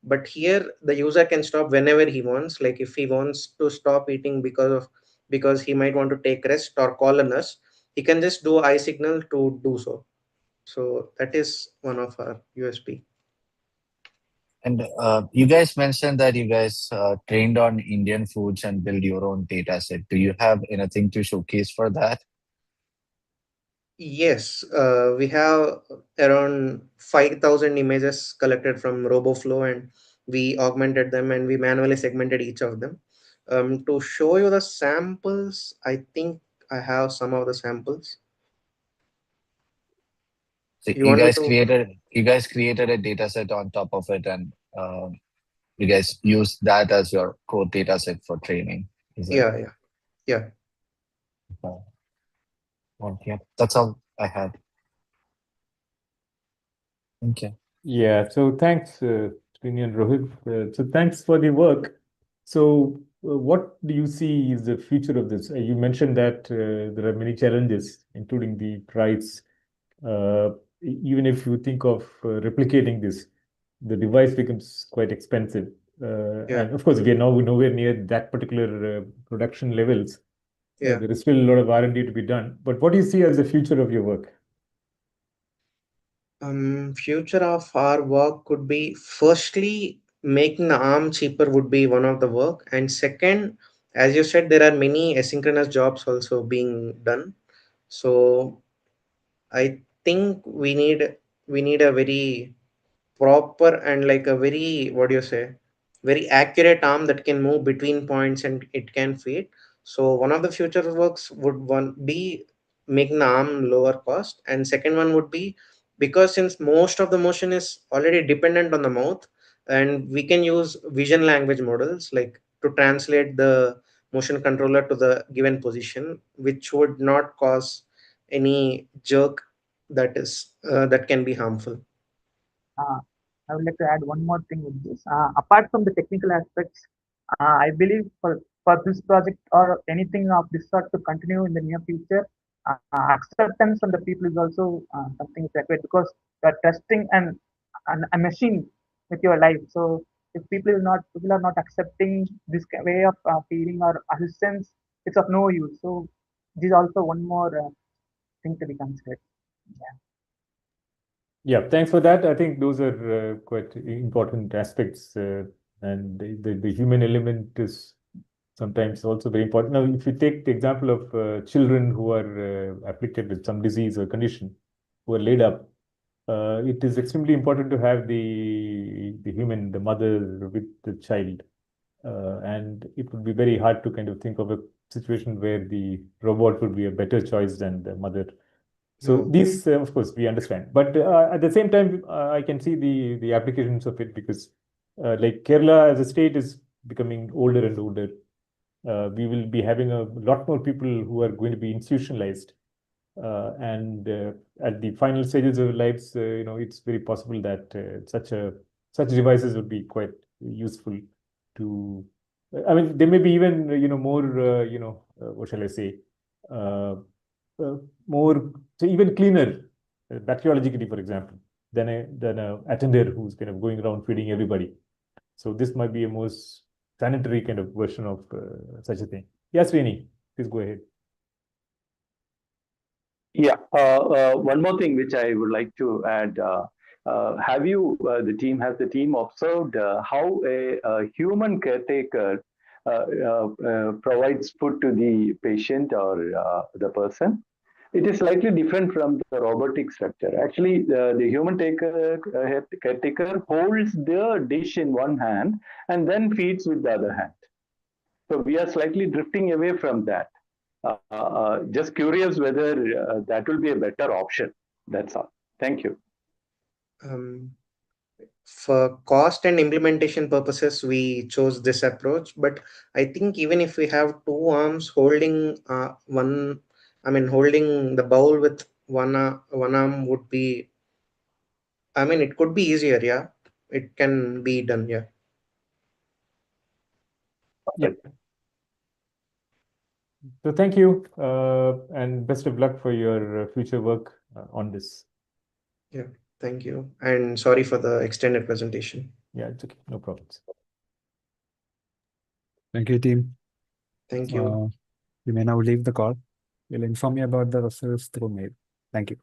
But here the user can stop whenever he wants. Like if he wants to stop eating because he might want to take rest or call a nurse, he can just do eye signal to do so. So that is one of our USP. And you guys mentioned that you guys trained on Indian foods and build your own data set. Do you have anything to showcase for that? Yes, we have around 5,000 images collected from RoboFlow, and we augmented them and we manually segmented each of them. To show you the samples, I think I have some of the samples. So You want me to? you guys created a data set on top of it, and you guys use that as your core data set for training. Is it? Yeah, yeah, yeah. Okay, that's all I had. Thank you. Yeah, so thanks, Srini and Rohit. So thanks for the work. So what do you see is the future of this? You mentioned that there are many challenges, including the price. Even if you think of replicating this, the device becomes quite expensive. Yeah. And of course, we are now nowhere near that particular production levels. Yeah. There is still a lot of R&D to be done. But what do you see as the future of your work? Future of our work could be, firstly, making the arm cheaper would be one of the work, and second, as you said, there are many asynchronous jobs also being done. So I think we need a very proper and like a very, what do you say, very accurate arm that can move between points and it can feed. So one of the future works would one be making the arm lower cost, and second one would be, because since most of the motion is already dependent on the mouth, and we can use vision language models like to translate the motion controller to the given position, which would not cause any jerk that can be harmful. I would like to add one more thing with this. Apart from the technical aspects, I believe for this project or anything of this sort to continue in the near future, acceptance from the people is also something is required, because you are trusting a machine with your life. So if people are not accepting this way of feeling or assistance, it's of no use. So this is also one more thing to be considered. Yeah. Yeah, thanks for that. I think those are quite important aspects, and the human element is sometimes also very important. Now, if you take the example of children who are afflicted with some disease or condition, who are laid up, it is extremely important to have the human, the mother with the child. And it would be very hard to kind of think of a situation where the robot would be a better choice than the mother. So these, of course, we understand. But at the same time, I can see the applications of it because like Kerala as a state is becoming older and older. We will be having a lot more people who are going to be institutionalized. And at the final stages of lives, it's very possible that such devices would be quite useful to. I mean, they may be even more what shall I say, more so even cleaner bacteriologically, for example, than a attender who's kind of going around feeding everybody. So this might be a more sanitary kind of version of such a thing. Yes, Srini, please go ahead. Yeah, one more thing which I would like to add. Have you, has the team observed how a human caretaker provides food to the patient or the person? It is slightly different from the robotic structure. Actually, the human caretaker holds the dish in one hand and then feeds with the other hand. So we are slightly drifting away from that. Just curious whether that will be a better option. That's all. Thank you. For cost and implementation purposes, we chose this approach. But I think even if we have two arms holding holding the bowl with one arm would be, it could be easier. Yeah, it can be done. Yeah. Yeah. So thank you and best of luck for your future work on this. Yeah, thank you. And sorry for the extended presentation. Yeah, it's okay. No problems. Thank you, team. Thank you. You may now leave the call. We'll inform you about the results through mail. Thank you.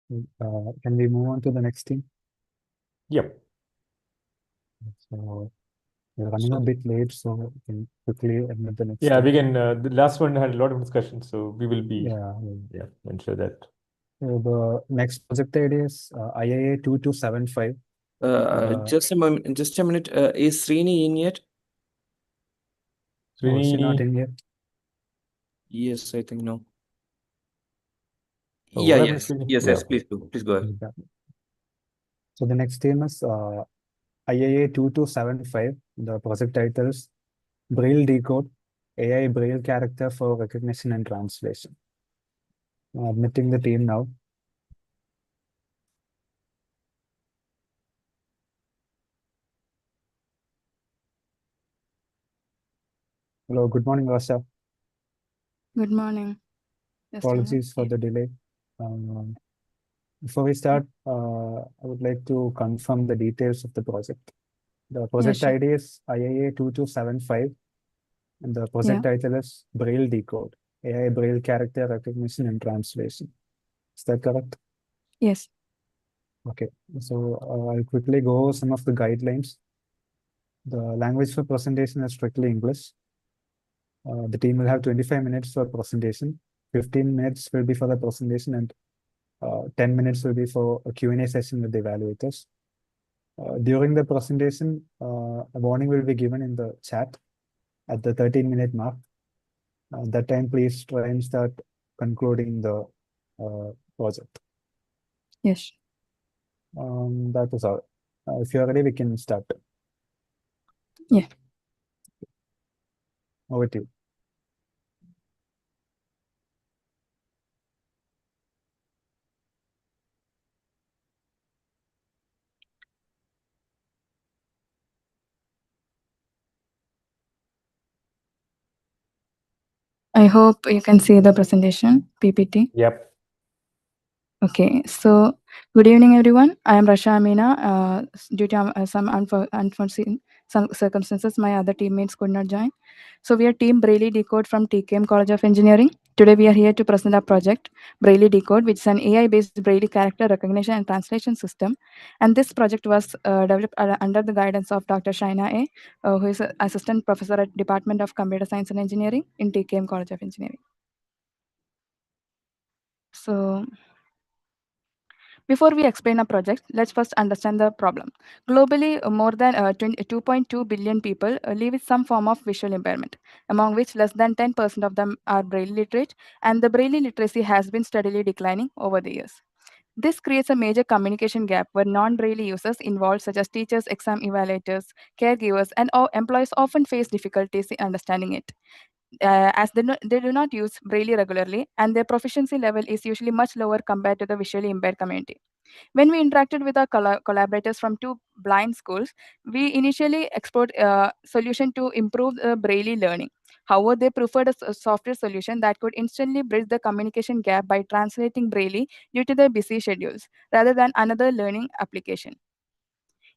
Can we move on to the next team? Yep. So we're running a bit late, so we can quickly admit the next Yeah, team. we can. The last one had a lot of discussion, so we will be ensure that. So the next project ID is IIA 2275. Just a moment. Just a minute. Is Srini in yet? Oh, is she not Srini, in yet? Yes, I think no. oh, Yeah, what happened yes, to Srini? yes, Yeah, yes. okay. Please go ahead. Yeah. So the next team is IIA 2275. The project title is Braille Decode, AI Braille Character for Recognition and Translation. Admitting the team now. Hello, good morning, Rasha. Good morning. Just a minute. Apologies for the delay. Before we start, I would like to confirm the details of the project. The project sure. ID is IIA 2275, and the project title is Braille Decode, AI Braille Character Recognition and Translation. Is that correct? Yes. Okay, so I'll quickly go over some of the guidelines. The language for presentation is strictly English. The team will have 25 minutes for presentation. 15 minutes will be for the presentation, and 10 minutes will be for a Q&A session with the evaluators. During the presentation, a warning will be given in the chat at the 13-minute mark. That time, please try and start concluding the project. Yes. That is all. If you're ready, we can start. Yeah. Over to you. I hope you can see the presentation, PPT. Yep. Okay, so good evening, everyone. I am Rasha Amina. Due to some unforeseen circumstances, my other teammates could not join. So we are Team Braille Decode from TKM College of Engineering. Today we are here to present our project, Braille Decode, which is an AI-based Braille character recognition and translation system. And this project was developed under the guidance of Dr. Shaina A., who is an assistant professor at Department of Computer Science and Engineering in TKM College of Engineering. So before we explain a project, let's first understand the problem. Globally, more than 2.2 billion people live with some form of visual impairment, among which less than 10% of them are Braille literate, and the Braille literacy has been steadily declining over the years. This creates a major communication gap where non-Braille users involved, such as teachers, exam evaluators, caregivers, and employees often face difficulties in understanding it. As they do not use Braille regularly, and their proficiency level is usually much lower compared to the visually impaired community. When we interacted with our collaborators from two blind schools, we initially explored a solution to improve Braille learning. However, they preferred a software solution that could instantly bridge the communication gap by translating Braille due to their busy schedules, rather than another learning application.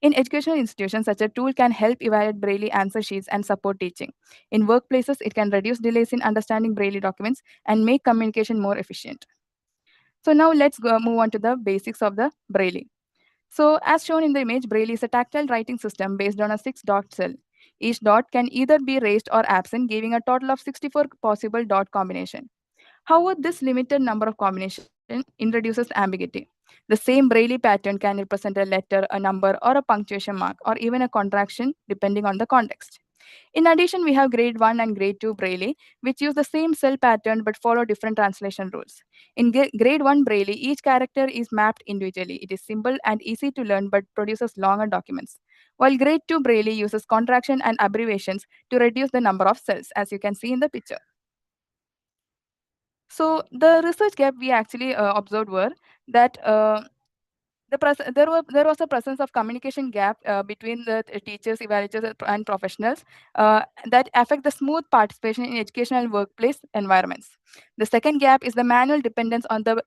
In educational institutions, such a tool can help evaluate Braille answer sheets and support teaching. In workplaces, it can reduce delays in understanding Braille documents and make communication more efficient. So now let's move on to the basics of the Braille. So as shown in the image, Braille is a tactile writing system based on a 6-dot cell. Each dot can either be raised or absent, giving a total of 64 possible dot combination. However, this limited number of combinations introduces ambiguity. The same Braille pattern can represent a letter, a number, or a punctuation mark, or even a contraction, depending on the context. In addition, we have grade 1 and grade 2 Braille, which use the same cell pattern but follow different translation rules. In grade 1 Braille, each character is mapped individually. It is simple and easy to learn but produces longer documents. While grade 2 Braille uses contraction and abbreviations to reduce the number of cells, as you can see in the picture. So the research gap we actually observed were that there was a presence of communication gap between the teachers, evaluators, and professionals that affect the smooth participation in educational workplace environments. The second gap is the manual dependence on the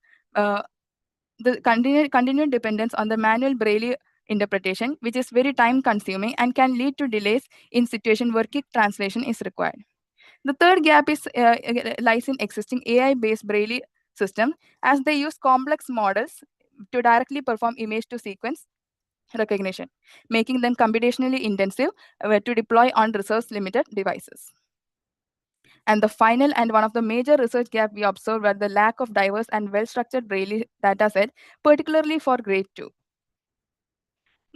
continued dependence on the manual Braille interpretation, which is very time consuming and can lead to delays in situation where quick translation is required. The third gap lies in existing AI-based Braille systems, as they use complex models directly perform image to sequence recognition, making them computationally intensive to deploy on resource limited devices. And the final and one of the major research gap we observed were the lack of diverse and well-structured Braille dataset, particularly for grade 2.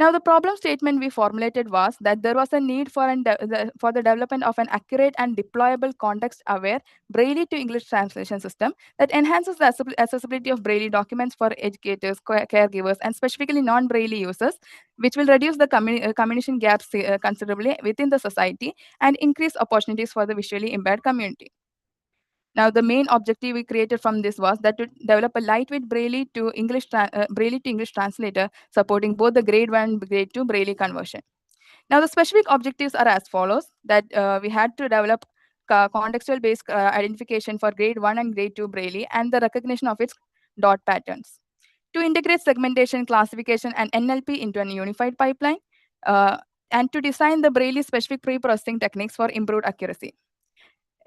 Now, the problem statement we formulated was that there was a need for the development of an accurate and deployable context-aware Braille to English translation system that enhances the accessibility of Braille documents for educators, caregivers, and specifically non-Braille users, which will reduce the communication gaps considerably within the society and increase opportunities for the visually impaired community. Now, the main objective we created from this was that to develop a lightweight Braille to English translator supporting both the grade 1 and grade 2 Braille conversion. Now, the specific objectives are as follows: that we had to develop contextual based identification for grade 1 and grade 2 Braille and the recognition of its dot patterns. To integrate segmentation, classification, and NLP into a unified pipeline, and to design the Braille specific pre-processing techniques for improved accuracy.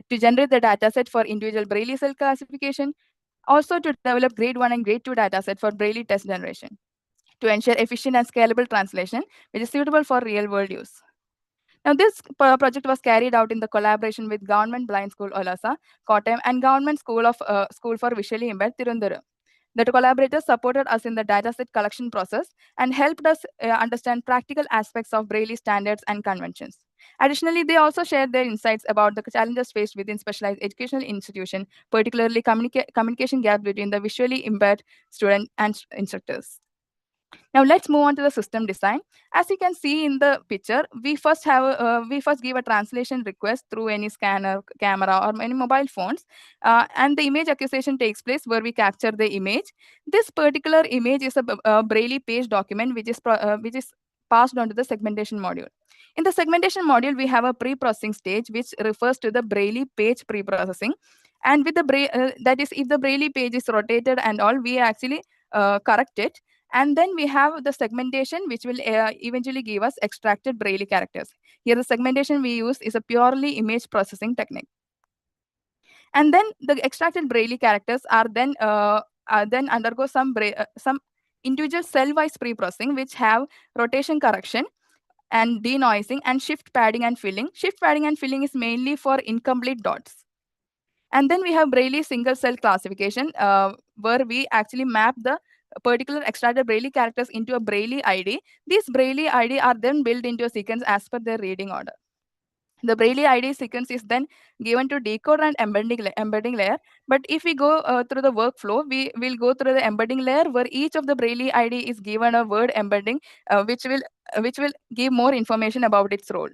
To generate the dataset for individual Braille cell classification, also to develop grade 1 and grade 2 dataset for Braille test generation, to ensure efficient and scalable translation, which is suitable for real-world use. Now, this project was carried out in the collaboration with Government Blind School Olasa, Kottayam, and Government School for Visually Impaired, Tirunelveli. The collaborators supported us in the dataset collection process and helped us understand practical aspects of Braille standards and conventions. Additionally, they also shared their insights about the challenges faced within specialized educational institutions, particularly communication gap between the visually impaired student and instructors. Now let's move on to the system design. As you can see in the picture, we first give a translation request through any scanner, camera, or any mobile phones, and the image acquisition takes place where we capture the image. This particular image is a Braille page document which is passed on to the segmentation module. In the segmentation module, we have a pre-processing stage which refers to the Braille page pre-processing, and with the that is, if the Braille page is rotated and all, we actually correct it. And then we have the segmentation, which will eventually give us extracted Braille characters. Here, the segmentation we use is a purely image processing technique. And then the extracted Braille characters are then undergo some individual cell-wise pre-processing, which have rotation correction and denoising and shift padding and filling. Shift padding and filling is mainly for incomplete dots. And then we have Braille single cell classification, where we actually map the particular extracted Braille characters into a Braille ID. These Braille ID are then built into a sequence as per their reading order. The Braille ID sequence is then given to decoder and embedding layer. But if we go through the workflow, we will go through the embedding layer where each of the Braille ID is given a word embedding, which will give more information about its role.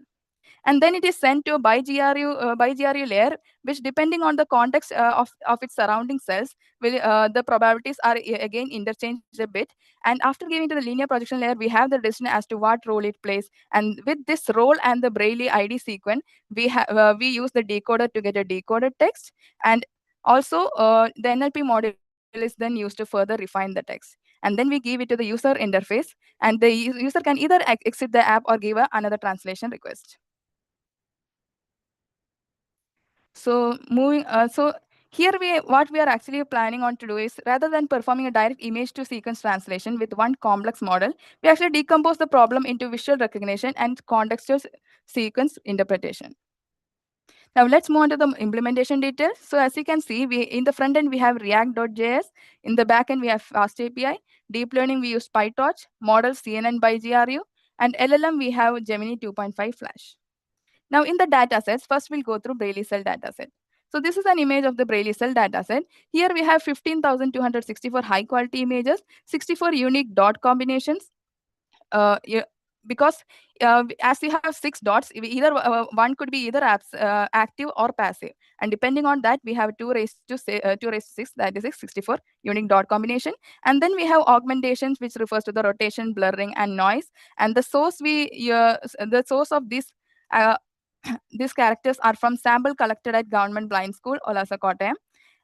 And then it is sent to a by GRU layer, which depending on the context of its surrounding cells, the probabilities are again interchanged a bit. And after giving to the linear projection layer, we have the decision as to what role it plays. And with this role and the Braille ID sequence, we use the decoder to get a decoded text. And also the NLP module is then used to further refine the text. And then we give it to the user interface, and the user can either exit the app or give another translation request. So here what we are actually planning on to do is, rather than performing a direct image to sequence translation with one complex model, we actually decompose the problem into visual recognition and contextual sequence interpretation. Now let's move on to the implementation details. So as you can see, in the front end we have React.js, in the back end we have Fast API, deep learning we use PyTorch, model CNN by GRU, and LLM we have Gemini 2.5 Flash. Now in the datasets, first we'll go through Braille cell dataset. So this is an image of the Braille cell dataset. Here we have 15,264 high quality images, 64 unique dot combinations. Because as you have 6 dots, either one could be either active or passive. And depending on that, we have 2 raised to 6, that is 64 unique dot combination. And then we have augmentations, which refers to the rotation, blurring, and noise. And the source of this these characters are from sample collected at Government Blind School, Olasa, Kottayam.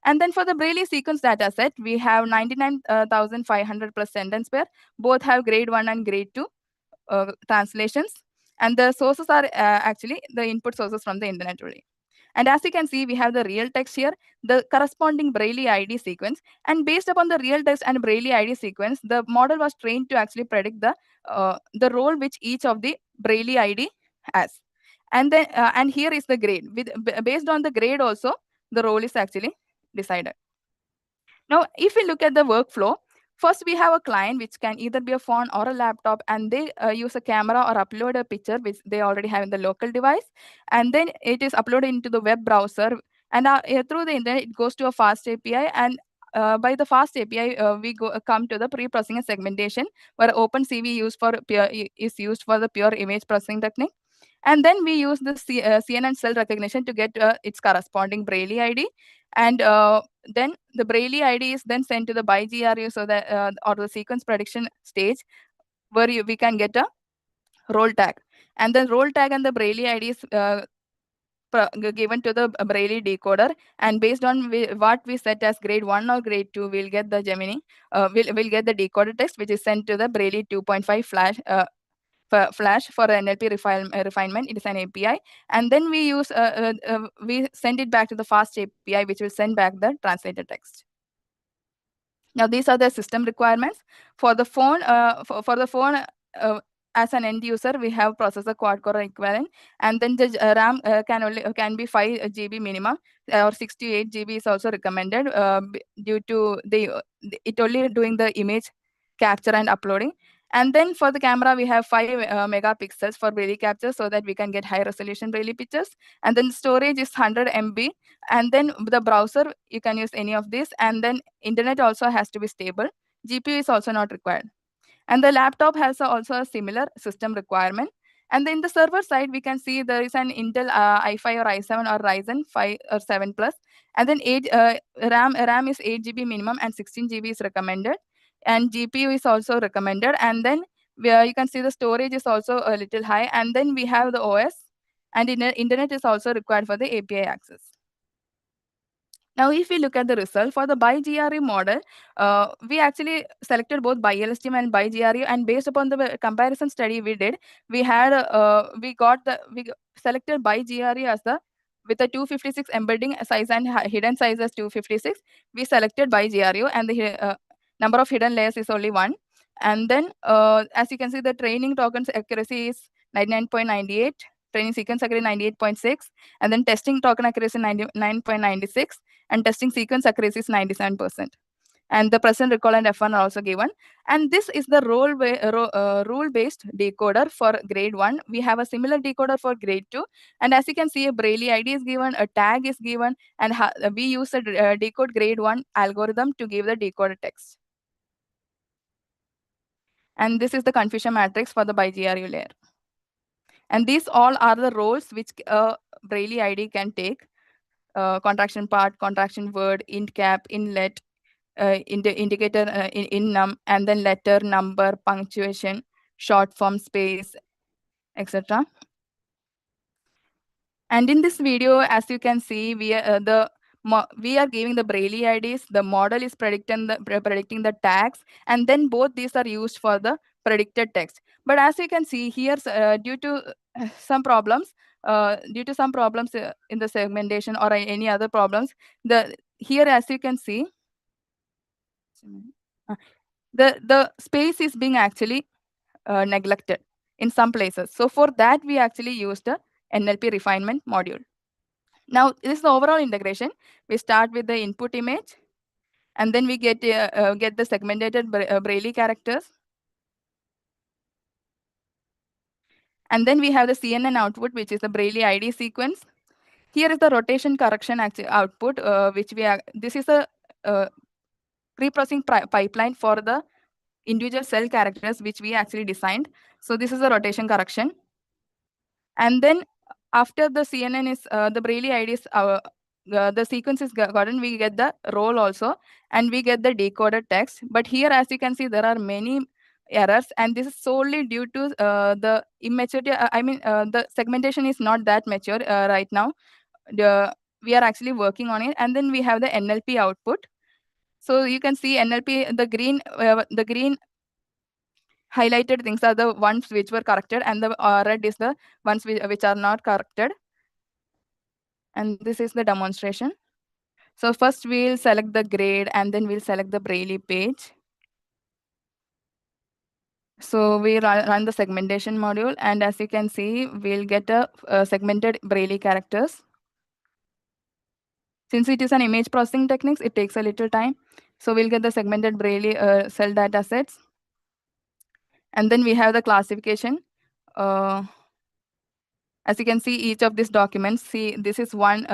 And then for the Braille sequence dataset, we have 99,500 plus sentence pair. Both have grade 1 and grade 2 translations. And the sources are actually the input sources from the internet only. And as you can see, we have the real text here, the corresponding Braille ID sequence. And based upon the real text and Braille ID sequence, the model was trained to actually predict the role which each of the Braille ID has. And then and here is the grade. Based on the grade also, the role is actually decided. Now, if we look at the workflow, first we have a client which can either be a phone or a laptop, and they use a camera or upload a picture which they already have in the local device, and then it is uploaded into the web browser, and through the internet it goes to a fast API, and by the fast API we come to the pre-processing and segmentation, where OpenCV is used for the pure image processing technique. And then we use the CNN cell recognition to get its corresponding Braille ID. And then the Braille ID is then sent to the ByGRU, so that or the sequence prediction stage, where we can get a roll tag. And the roll tag and the Braille ID is given to the Braille decoder, and based on what we set as grade 1 or grade 2, we'll get the Gemini, we'll get the decoder text, which is sent to the Braille 2.5 flash for NLP refinement. It is an API, and then we we send it back to the fast API, which will send back the translated text. Now these are the system requirements for the phone. For the phone, as an end user, we have processor quad-core equivalent, and then the RAM can be 5 GB minimum, or 68 GB is also recommended due to it only doing the image capture and uploading. And then for the camera, we have 5 megapixels for Braille capture, so that we can get high resolution Braille pictures. And then storage is 100 MB. And then the browser, you can use any of this. And then internet also has to be stable. GPU is also not required. And the laptop has also a similar system requirement. And then the server side, we can see there is an Intel i5 or i7 or Ryzen 5 or 7 plus. And then RAM is 8 GB minimum, and 16 GB is recommended. And GPU is also recommended. And then you can see the storage is also a little high. And then we have the OS, and internet is also required for the API access. Now, if we look at the result for the ByGRU model, we actually selected both ByLSTM and ByGRU, and based upon the comparison study we did, we selected ByGRU as with the 256 embedding size and hidden size as 256. We selected ByGRU, and the number of hidden layers is only 1. And then, as you can see, the training tokens accuracy is 99.98. Training sequence accuracy 98.6, and then testing token accuracy 99.96, and testing sequence accuracy is 97%. And the present recall and F1 are also given. And this is the rule-based decoder for grade 1. We have a similar decoder for grade 2. And as you can see, a Braille ID is given, a tag is given, and we use a decode grade 1 algorithm to give the decoder text. And this is the confusion matrix for the ByGRU layer. And these all are the roles which Braille ID can take: contraction part, contraction word, int cap, inlet, indicator in num, and then letter, number, punctuation, short form, space, etc. And in this video, as you can see, we are giving the Braille IDs. The model is predicting the tags, and then both these are used for the predicted text. But as you can see here, due to some problems in the segmentation or any other problems, here as you can see, the space is being actually neglected in some places. So for that, we actually used the NLP refinement module. Now, this is the overall integration. We start with the input image, and then we get the segmented Braille characters. And then we have the CNN output, which is the Braille ID sequence. Here is the rotation correction output, this is a pre-processing pipeline for the individual cell characters, which we actually designed. So this is the rotation correction. And then after the CNN is the Braille ID is the sequence is gotten, we get the role also, and we get the decoded text. But here, as you can see, there are many errors, and this is solely due to the immaturity. The segmentation is not that mature right now. We are actually working on it. And then we have the NLP output. So you can see NLP, the green highlighted things are the ones which were corrected, and the red is the ones which are not corrected. And this is the demonstration. So first we'll select the grade and then we'll select the Braille page. So we run the segmentation module, and as you can see, we'll get a segmented Braille characters. Since it is an image processing techniques, it takes a little time. So we'll get the segmented Braille cell data sets. And then we have the classification. As you can see, each of these documents, see, this is one,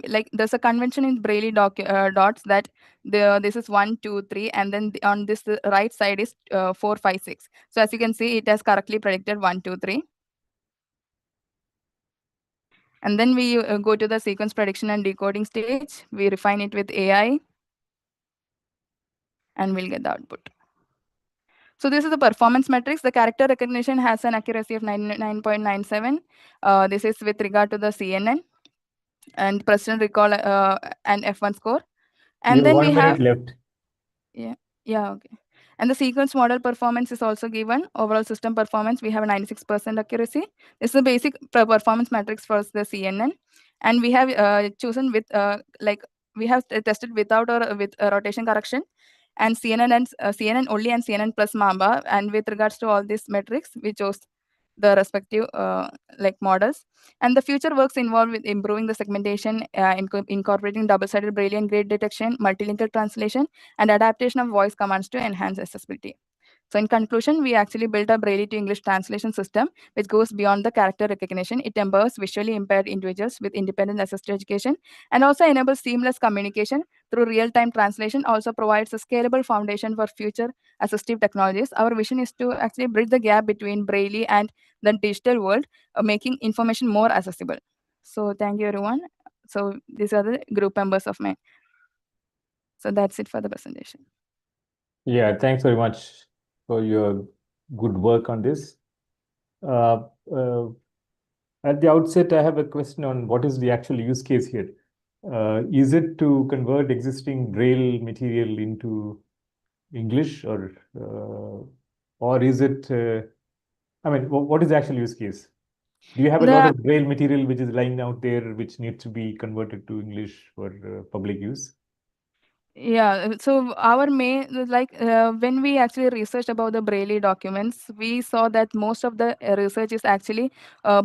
like there's a convention in Braille dots that this is 1, 2, 3, and then on this right side is 4, 5, 6. So as you can see, it has correctly predicted 1, 2, 3. And then we go to the sequence prediction and decoding stage. We refine it with AI, and we'll get the output. So this is the performance metrics. The character recognition has an accuracy of 99.97. This is with regard to the CNN and precision recall and F1 score. And You have then 1 we minute have, left. yeah, okay. And the sequence model performance is also given. Overall system performance, we have a 96% accuracy. This is the basic performance matrix for the CNN. And we have chosen with, like, we have tested without or with rotation correction, and CNN and CNN only and CNN plus Mamba. And with regards to all these metrics, we chose the respective like models. And the future works involved with improving the segmentation, incorporating double-sided Braille and grade detection, multilingual translation, and adaptation of voice commands to enhance accessibility. So in conclusion, we actually built a Braille to English translation system which goes beyond the character recognition. It empowers visually impaired individuals with independent assisted education and also enables seamless communication through real-time translation, also provides a scalable foundation for future assistive technologies. Our vision is to actually bridge the gap between Braille and the digital world, making information more accessible. So thank you, everyone. So these are the group members of mine. So that's it for the presentation. Yeah, thanks very much for your good work on this. At the outset, I have a question on what is the actual use case here. Is it to convert existing Braille material into English, or is it? I mean, what is the actual use case? Do you have a lot of Braille material which is lying out there which needs to be converted to English for public use? Yeah, so our main, like when we actually researched about the Braille documents, we saw that most of the research is actually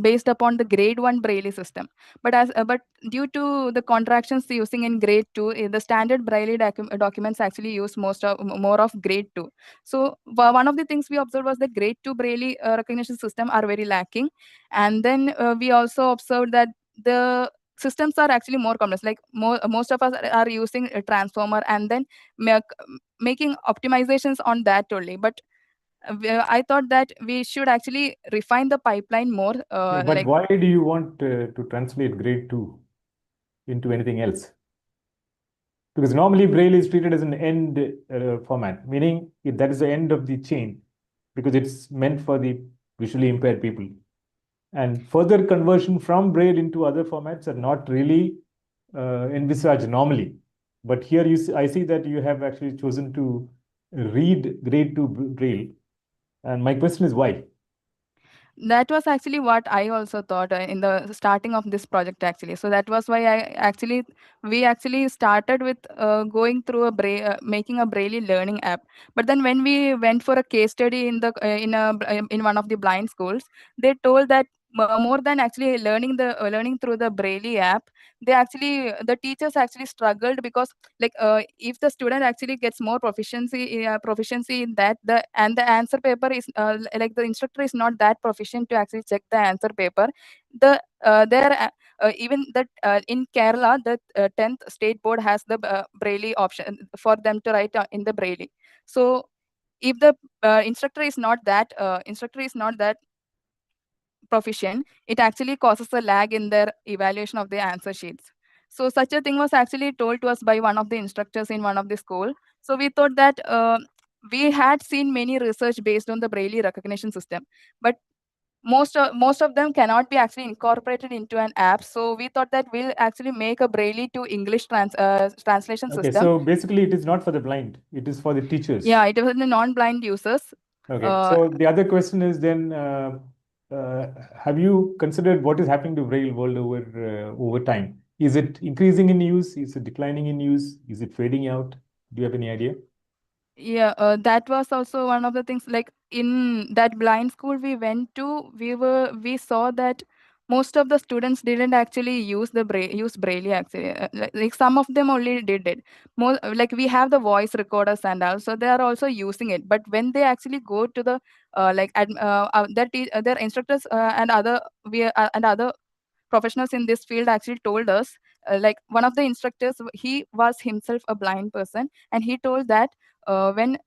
based upon the grade 1 Braille system. But due to the contractions using in grade 2, the standard Braille documents actually use more of grade 2. So one of the things we observed was the grade 2 Braille recognition system are very lacking. And then we also observed that the systems are actually more complex. Like most of us are using a transformer and then making optimizations on that only. But I thought that we should actually refine the pipeline more. But why do you want to translate grade 2 into anything else? Because normally Braille is treated as an end format, meaning that is the end of the chain, because it's meant for the visually impaired people. And further conversion from Braille into other formats are not really envisaged normally. But here I see that you have actually chosen to read grade 2 Braille. And my question is why? That was actually what I also thought in the starting of this project actually. So that was why we actually started with going through making a Braille learning app. But then when we went for a case study in one of the blind schools, they told that more than actually learning through the Braille app, the teachers actually struggled because like if the student actually gets more proficiency in that, the answer paper is like the instructor is not that proficient to actually check the answer paper. Even that in Kerala, the 10th state board has the Braille option for them to write in the Braille. So if the instructor is not that proficient, it actually causes a lag in their evaluation of the answer sheets. So such a thing was actually told to us by one of the instructors in one of the school. So we thought that we had seen many research based on the Braille recognition system, but most of them cannot be actually incorporated into an app. So we thought that we'll actually make a Braille to English translation system. Okay, so basically it is not for the blind, it is for the teachers. Yeah, it is for the non-blind users. Okay, so the other question is then, have you considered what is happening to Braille world over time? Is it increasing in use? Is it declining in use? Is it fading out? Do you have any idea? Yeah, that was also one of the things. Like in that blind school we went to, we saw that most of the students didn't actually use braille actually. Like some of them only did it. More like we have the voice recorders and also they are also using it. But when they actually go to the their instructors and other professionals in this field actually told us, like one of the instructors, he was himself a blind person, and he told that when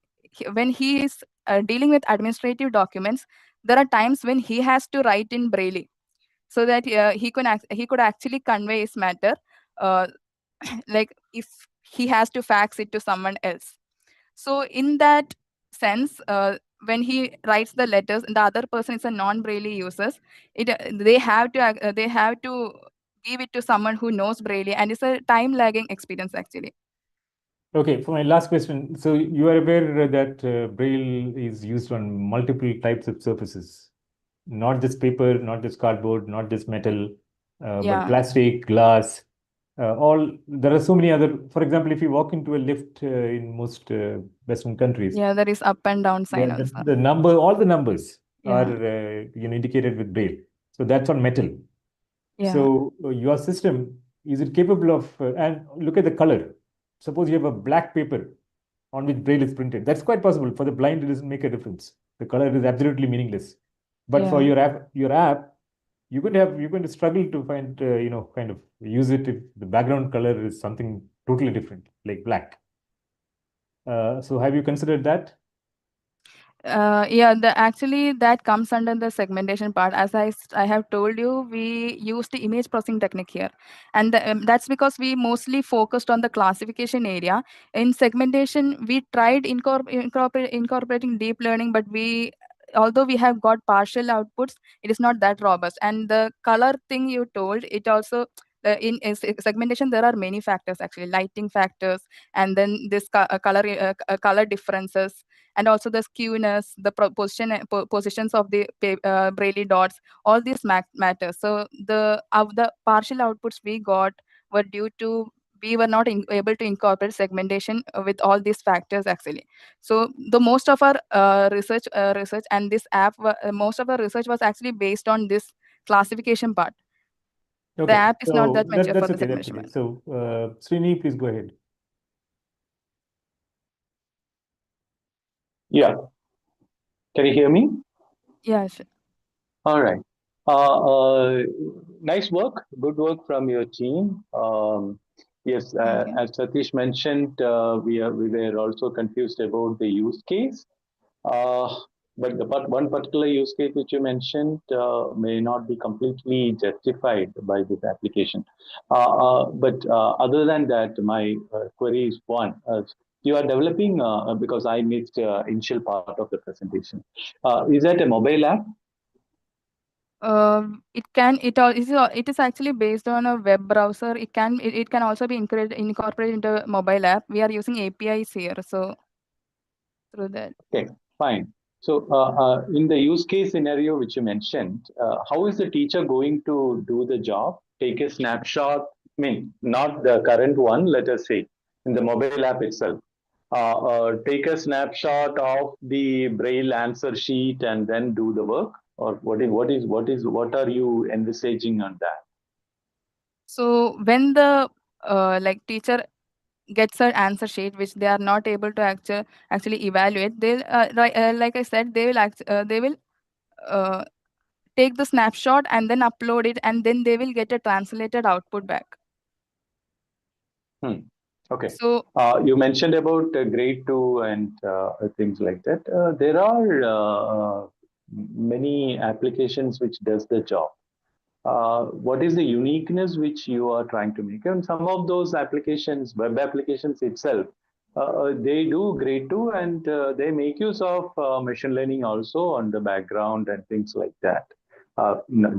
he is dealing with administrative documents, there are times when he has to write in braille so that he could actually convey his matter, uh, like if he has to fax it to someone else. So in that sense, when he writes the letters and the other person is a non-braille users, they have to give it to someone who knows braille, and it's a time lagging experience actually. Okay, for my last question, so you are aware that Braille is used on multiple types of surfaces, not just paper, not just cardboard, not just metal, but Yeah. plastic, glass, there are so many other. For example, if you walk into a lift in most Western countries, Yeah, there is up and down sign also. the number, all the numbers Yeah. are indicated with Braille. So that's on metal. Yeah. So your system, is it capable of, and look at the color. Suppose you have a black paper on which Braille is printed. That's quite possible. For the blind, it doesn't make a difference. The color is absolutely meaningless. But for Yeah. your app, you're going to struggle to find, kind of use it if the background color is something totally different, like black. So have you considered that? Yeah, actually that comes under the segmentation part. As I have told you, we use the image processing technique here, and that's because we mostly focused on the classification area. In segmentation, we tried incorporating deep learning, but although we have got partial outputs, it is not that robust. And the color thing you told, it also in segmentation there are many factors actually, lighting factors, and then this color differences, and also the skewness, the positions of the Braille dots, all these matters. So the partial outputs we got were due to we were not able to incorporate segmentation with all these factors actually. So the most of our research and this app, most of our research was actually based on this classification part. Okay. The app is not So that mature for that's the okay. That's segmentation. okay. So Srini, please go ahead. Yeah. Can you hear me? Yeah, sure. All right. Nice work. Good work from your team. Yes, Thank you. as Satish mentioned, we were also confused about the use case. But one particular use case which you mentioned may not be completely justified by this application. But other than that, my query is one. You are developing, because I missed initial part of the presentation. Is that a mobile app? It is actually based on a web browser. It can also be incorporated into a mobile app. We are using APIs here, so through that. Okay, fine. So in the use case scenario which you mentioned, how is the teacher going to do the job? Take a snapshot, I mean, not the current one, let us say, in the mobile app itself. Take a snapshot of the Braille answer sheet and then do the work? Or what are you envisaging on that? So when the teacher gets an answer sheet which they are not able to actually evaluate, they'll like I said, they will uh, take the snapshot and then upload it, and then they will get a translated output back. Okay. So You mentioned about grade 2 and things like that. There are many applications which does the job. What is the uniqueness which you are trying to make? And some of those applications, web applications itself, they do grade 2 and they make use of machine learning also on the background and things like that.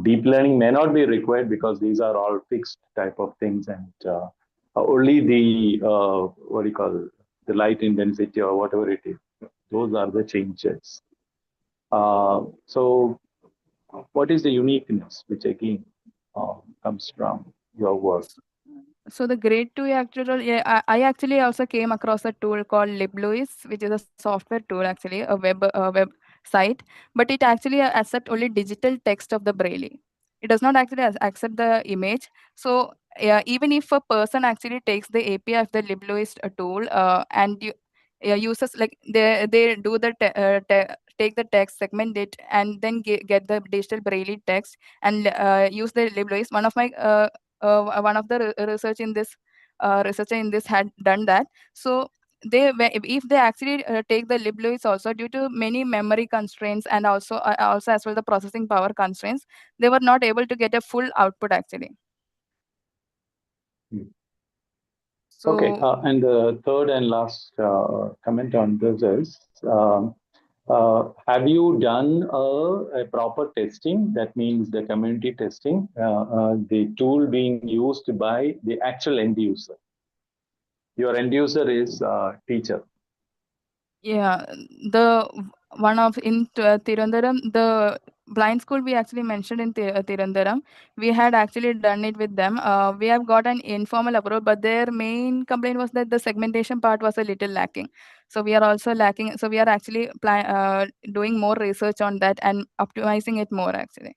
Deep learning may not be required because these are all fixed type of things, and only the what do you call, the light intensity or whatever it is, those are the changes. So what is the uniqueness which again comes from your work? So the grade 2 actual, yeah, I actually also came across a tool called LibLouis, which is a software tool actually, a web site, but it actually accept only digital text of the Braille. It does not actually accept the image. So yeah, even if a person actually takes the API of the LibLouis tool and uses like they do the take the text, segment it, and then get the digital Braille text and use the LibLouis. One of the researcher in this had done that. So if they actually take the LibLouis also, due to many memory constraints and also as well the processing power constraints, they were not able to get a full output actually. Okay, So and the third and last comment on this is, have you done a proper testing? That means the community testing, the tool being used by the actual end user. Your end user is teacher. yeah, the one of in Tirundaram, the blind school we actually mentioned in Tirundaram, we had actually done it with them. We have got an informal approach, but their main complaint was that the segmentation part was a little lacking. So we are also lacking. So we are actually doing more research on that and optimizing it more actually.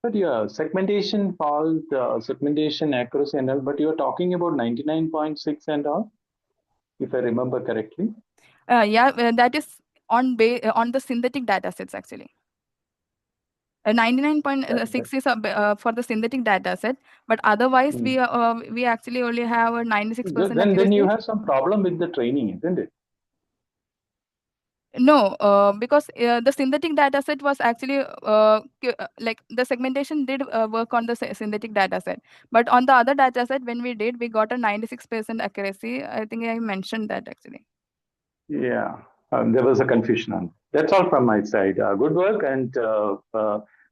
But yeah, segmentation fault, segmentation accuracy and all, but you're talking about 99.6 and all, if I remember correctly. Yeah, that is on the synthetic data sets actually. 99.6 is for the synthetic data set, but otherwise we actually only have a 96% Then accuracy. you have some problem with the training, isn't it? No, because the synthetic data set was actually like the segmentation did work on the synthetic data set, but on the other data set when we did, we got a 96% accuracy. I think I mentioned that actually. Yeah, there was a confusion on. That's all from my side. Good work, and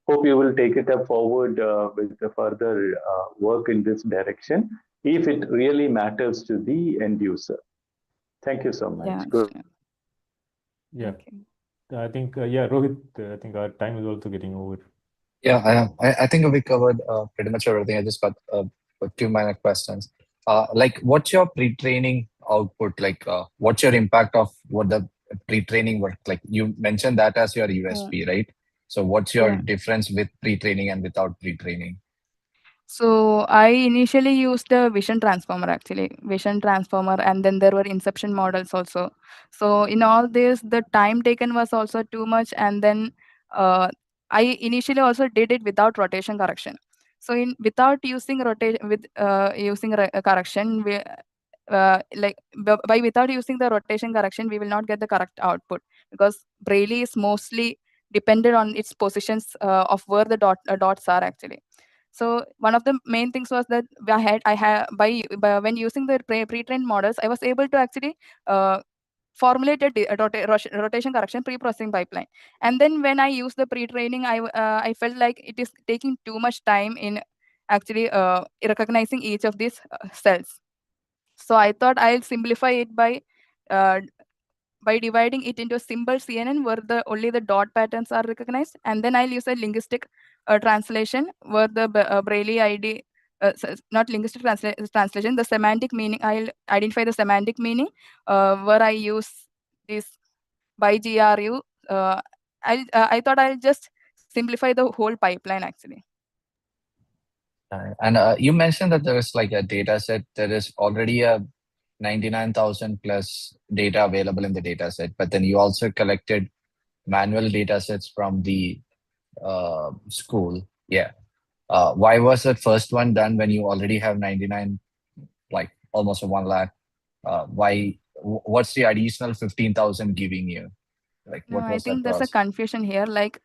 hope you will take it up forward with the further work in this direction if it really matters to the end user. Thank you so much. Yeah, Good. sure. Yeah, I think yeah, Rohit. I think our time is also getting over. Yeah, I think we covered pretty much everything. I just got two minor questions. Like, what's your pre-training output? Like, what's your impact of what the pre-training work? Like, you mentioned that as your USP, right? So, what's your Yeah. difference with pre-training and without pre-training? So I initially used the vision transformer actually, and then there were inception models also. So in all this, the time taken was also too much, and then I initially also did it without rotation correction. So in without using rotation with using correction, we like by without using the rotation correction, we will not get the correct output because Braille is mostly dependent on its positions of where the dots are actually. So one of the main things was that I had by when using the pre-trained models, I was able to actually formulate a rotation correction pre-processing pipeline. And then when I use the pre-training, I felt like it is taking too much time in actually recognizing each of these cells. So I thought I'll simplify it uh, by dividing it into a simple CNN where only the dot patterns are recognized, and then I'll use a linguistic translation where the Braille ID, not linguistic translation, the semantic meaning. I'll identify the semantic meaning where I use this by GRU. I thought I'll just simplify the whole pipeline actually. And you mentioned that there is like a data set. There is already a 99,000 plus data available in the data set, but then you also collected manual data sets from the school. Yeah. Why was that first one done when you already have 99, like almost a 1 lakh? What's the additional 15,000 giving you? Like, No, what I was that think there's a process? confusion here. Like,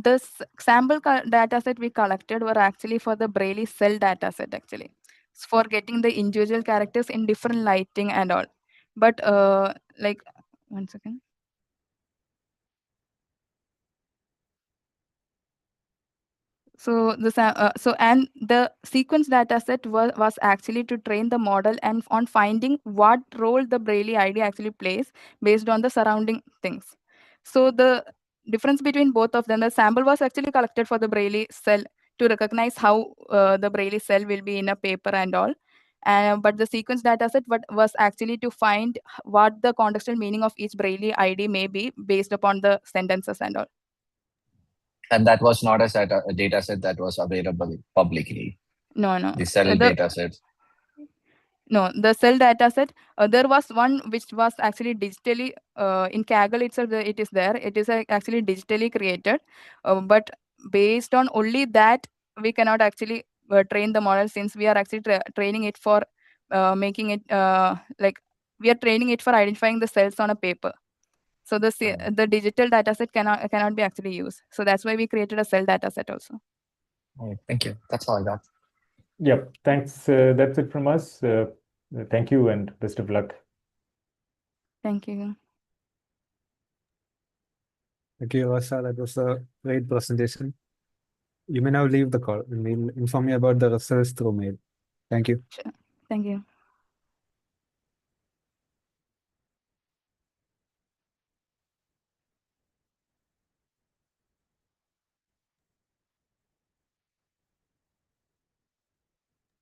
this sample data set we collected were actually for the Braille cell data set, actually. It's for getting the individual characters in different lighting and all. But, like, one second. So and the sequence data set was actually to train the model and on finding what role the Braille ID actually plays based on the surrounding things. So the difference between both of them, the sample was actually collected for the Braille cell to recognize how the Braille cell will be in a paper and all. But the sequence dataset was actually to find what the contextual meaning of each Braille ID may be based upon the sentences and all. And that was not a data set that was available publicly. No. The cell data set. No, the cell dataset, there was one which was actually digitally, in Kaggle itself, it is there. It is actually digitally created. But based on only that, we cannot actually train the model, since we are actually training it for making it, we are training it for identifying the cells on a paper. So the digital dataset cannot be actually used. So that's why we created a cell dataset also. Thank you. That's all I got. Yep. Thanks. That's it from us. Thank you and best of luck. Thank you. Thank you, Varsha. That was a great presentation. You may now leave the call, and we'll inform you about the results through mail. Thank you. Sure. Thank you.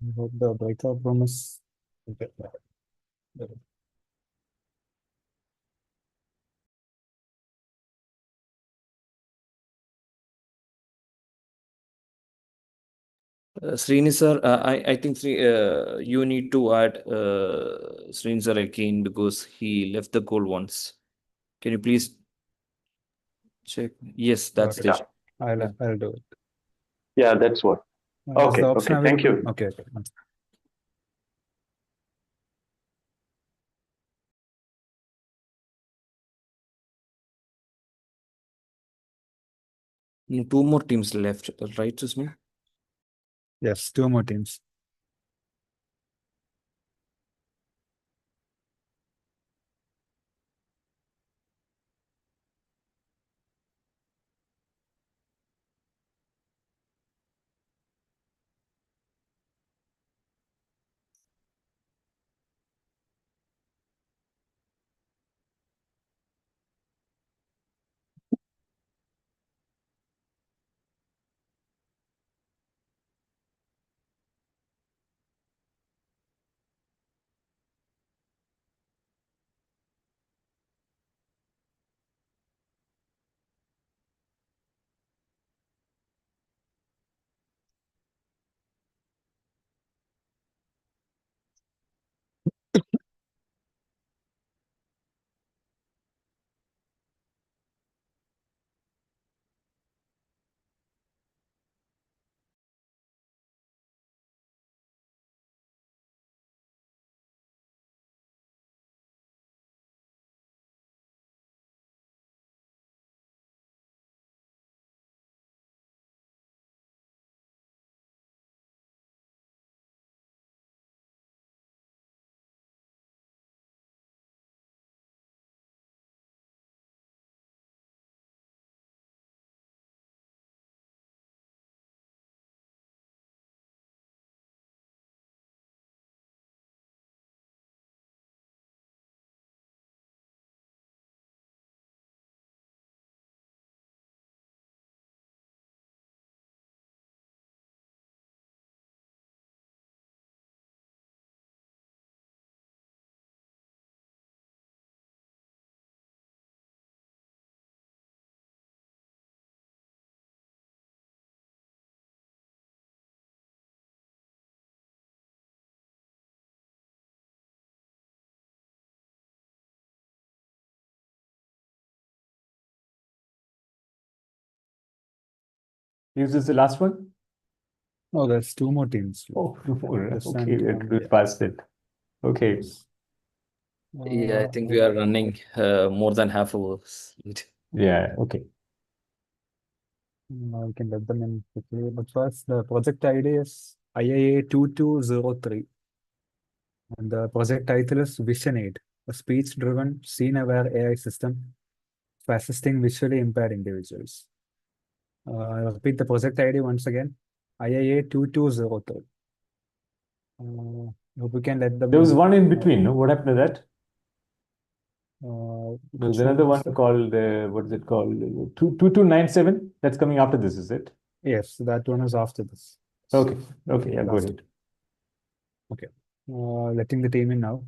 I hope the breakout room is okay. Srini sir, I think you need to add Srini sir again because he left the call once. Can you please check? Yes, that's Okay. it. I'll do it. Yeah, that's what. Is Okay, the option okay, thank available? you. Okay. Two more teams left, right, Susmi? Yes, two more teams. Is this the last one? No, there's two more teams. Oh, two more. This Okay, and we one, are past it. Okay. Yeah, I think we are running more than half hours. Yeah, okay. We can let them in quickly. But first, the project ID is IIA 2203. And the project title is Vision Aid, a speech-driven, scene-aware AI system for assisting visually impaired individuals. I'll repeat the project ID once again, IIA 2203. Hope we can let them There was in. one in between, no? What happened to that? There's Which another one, one sir? called, what is it called? 2297? That's coming after this, is it? Yes, that one is after this. Okay. Okay. Yeah, go Last. ahead. Okay. Letting the team in now.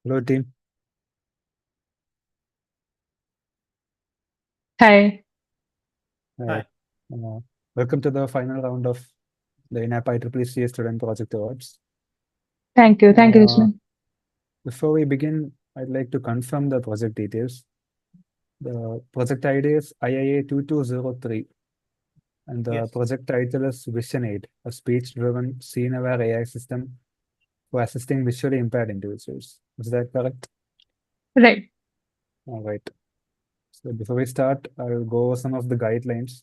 Hello, team. Hi. Hi. Welcome to the final round of the InApp-IEEE Student Project Awards. Thank you. Thank you, Krishna. Before we begin, I'd like to confirm the project details. The project ID is IIA 2203, and the project title is Vision Aid, a speech-driven, scene-aware AI system for assisting visually impaired individuals. Is that correct? Right. All right. So before we start, I'll go over some of the guidelines.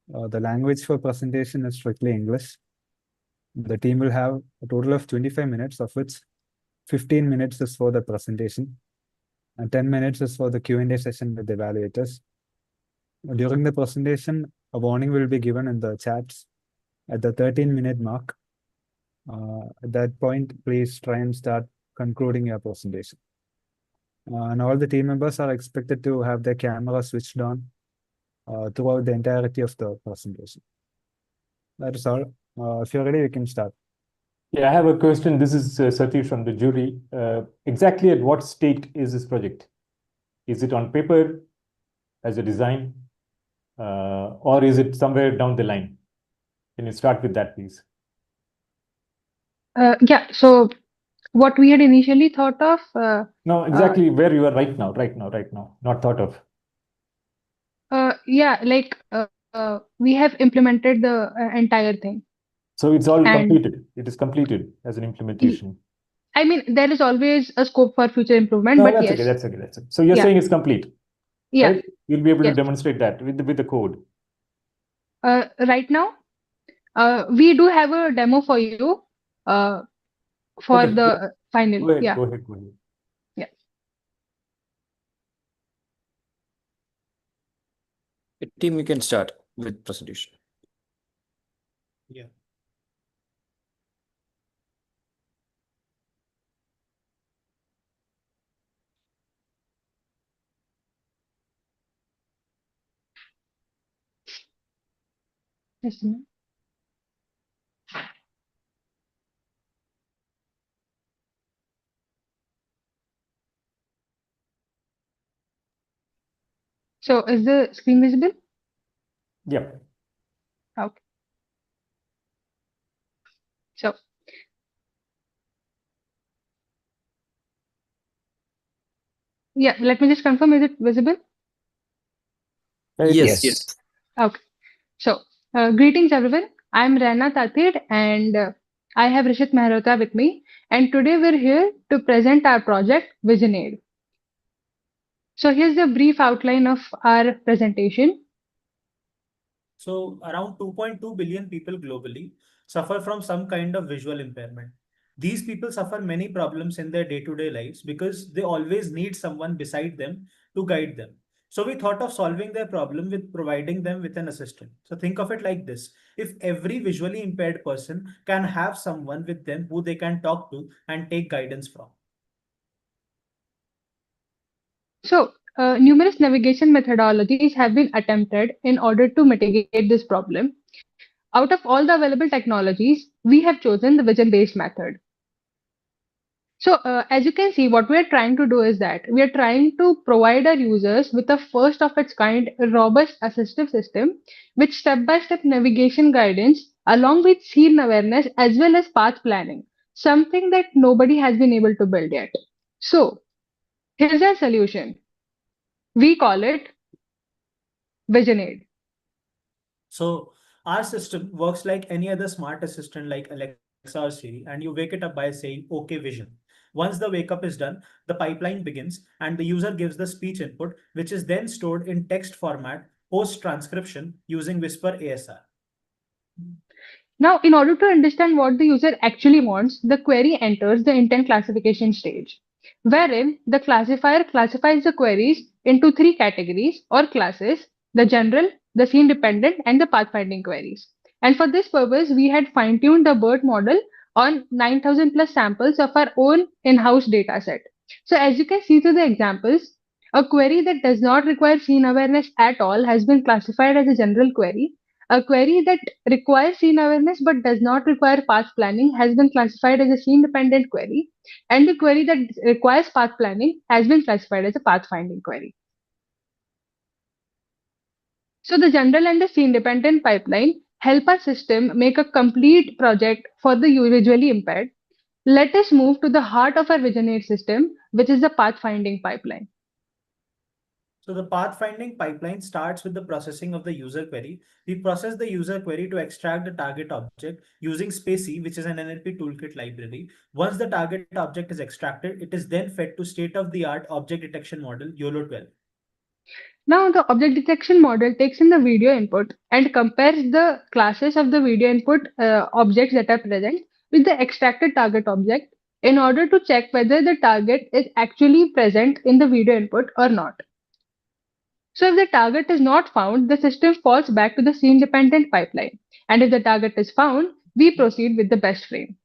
The language for presentation is strictly English. The team will have a total of 25 minutes, of which 15 minutes is for the presentation, and 10 minutes is for the Q&A session with the evaluators. During the presentation, a warning will be given in the chats at the 13-minute mark. At that point, please try and start concluding your presentation. And all the team members are expected to have their camera switched on throughout the entirety of the presentation. That is all. If you're ready, we can start. Yeah, I have a question. This is Satish from the jury. Exactly at what state is this project? Is it on paper as a design, or is it somewhere down the line? Can you start with that, please? Yeah. So what we had initially thought of. No, exactly where you are right now, not thought of. Yeah, like we have implemented the entire thing. So it's all And completed. It is completed as an implementation. I mean, there is always a scope for future improvement, No, but that's yes. okay. That's okay. That's okay. So you're Yeah. saying it's complete. Yeah. Right? You'll be able Yes. to demonstrate that with the code. Right now, we do have a demo for you for Okay. the final. Go ahead. Yeah. Go ahead. Go ahead. Yeah. Team, you can start with presentation. Yeah. Yes, ma'am. So is the screen visible? Yeah. Okay. So yeah, let me just confirm, is it visible? Yes. Okay. So greetings everyone. I'm Rana Tatir and I have Rishit Mehrota with me. And today we're here to present our project Vision Aid. So here's the brief outline of our presentation. So around 2.2 billion people globally suffer from some kind of visual impairment. These people suffer many problems in their day-to-day lives because they always need someone beside them to guide them. So we thought of solving their problem with providing them with an assistant. So think of it like this. If every visually impaired person can have someone with them who they can talk to and take guidance from. So numerous navigation methodologies have been attempted in order to mitigate this problem. Out of all the available technologies, we have chosen the vision-based method. So as you can see, what we are trying to do is that we are trying to provide our users with a first of its kind robust assistive system with step-by-step navigation guidance along with scene awareness as well as path planning, something that nobody has been able to build yet. So here's our solution. We call it Vision Aid. So our system works like any other smart assistant like Alexa or Siri, and you wake it up by saying, "Okay, Vision." Once the wake up is done, the pipeline begins and the user gives the speech input, which is then stored in text format post transcription using Whisper ASR. Now, in order to understand what the user actually wants, the query enters the intent classification stage, wherein the classifier classifies the queries into three categories or classes: the general, the scene dependent, and the pathfinding queries. And for this purpose, we had fine-tuned the BERT model on 9,000 plus samples of our own in-house data set. So as you can see through the examples, a query that does not require scene awareness at all has been classified as a general query. A query that requires scene awareness but does not require path planning has been classified as a scene dependent query. And the query that requires path planning has been classified as a pathfinding query. So the general and the scene dependent pipeline help our system make a complete project for the visually impaired. Let us move to the heart of our vision aid system, which is the pathfinding pipeline. So the pathfinding pipeline starts with the processing of the user query. We process the user query to extract the target object using Spacey, which is an NLP toolkit library. Once the target object is extracted, it is then fed to state-of-the-art object detection model YOLO 12. Now the object detection model takes in the video input and compares the classes of the video input objects that are present with the extracted target object in order to check whether the target is actually present in the video input or not. So if the target is not found, the system falls back to the scene dependent pipeline. And if the target is found, we proceed with the best frame.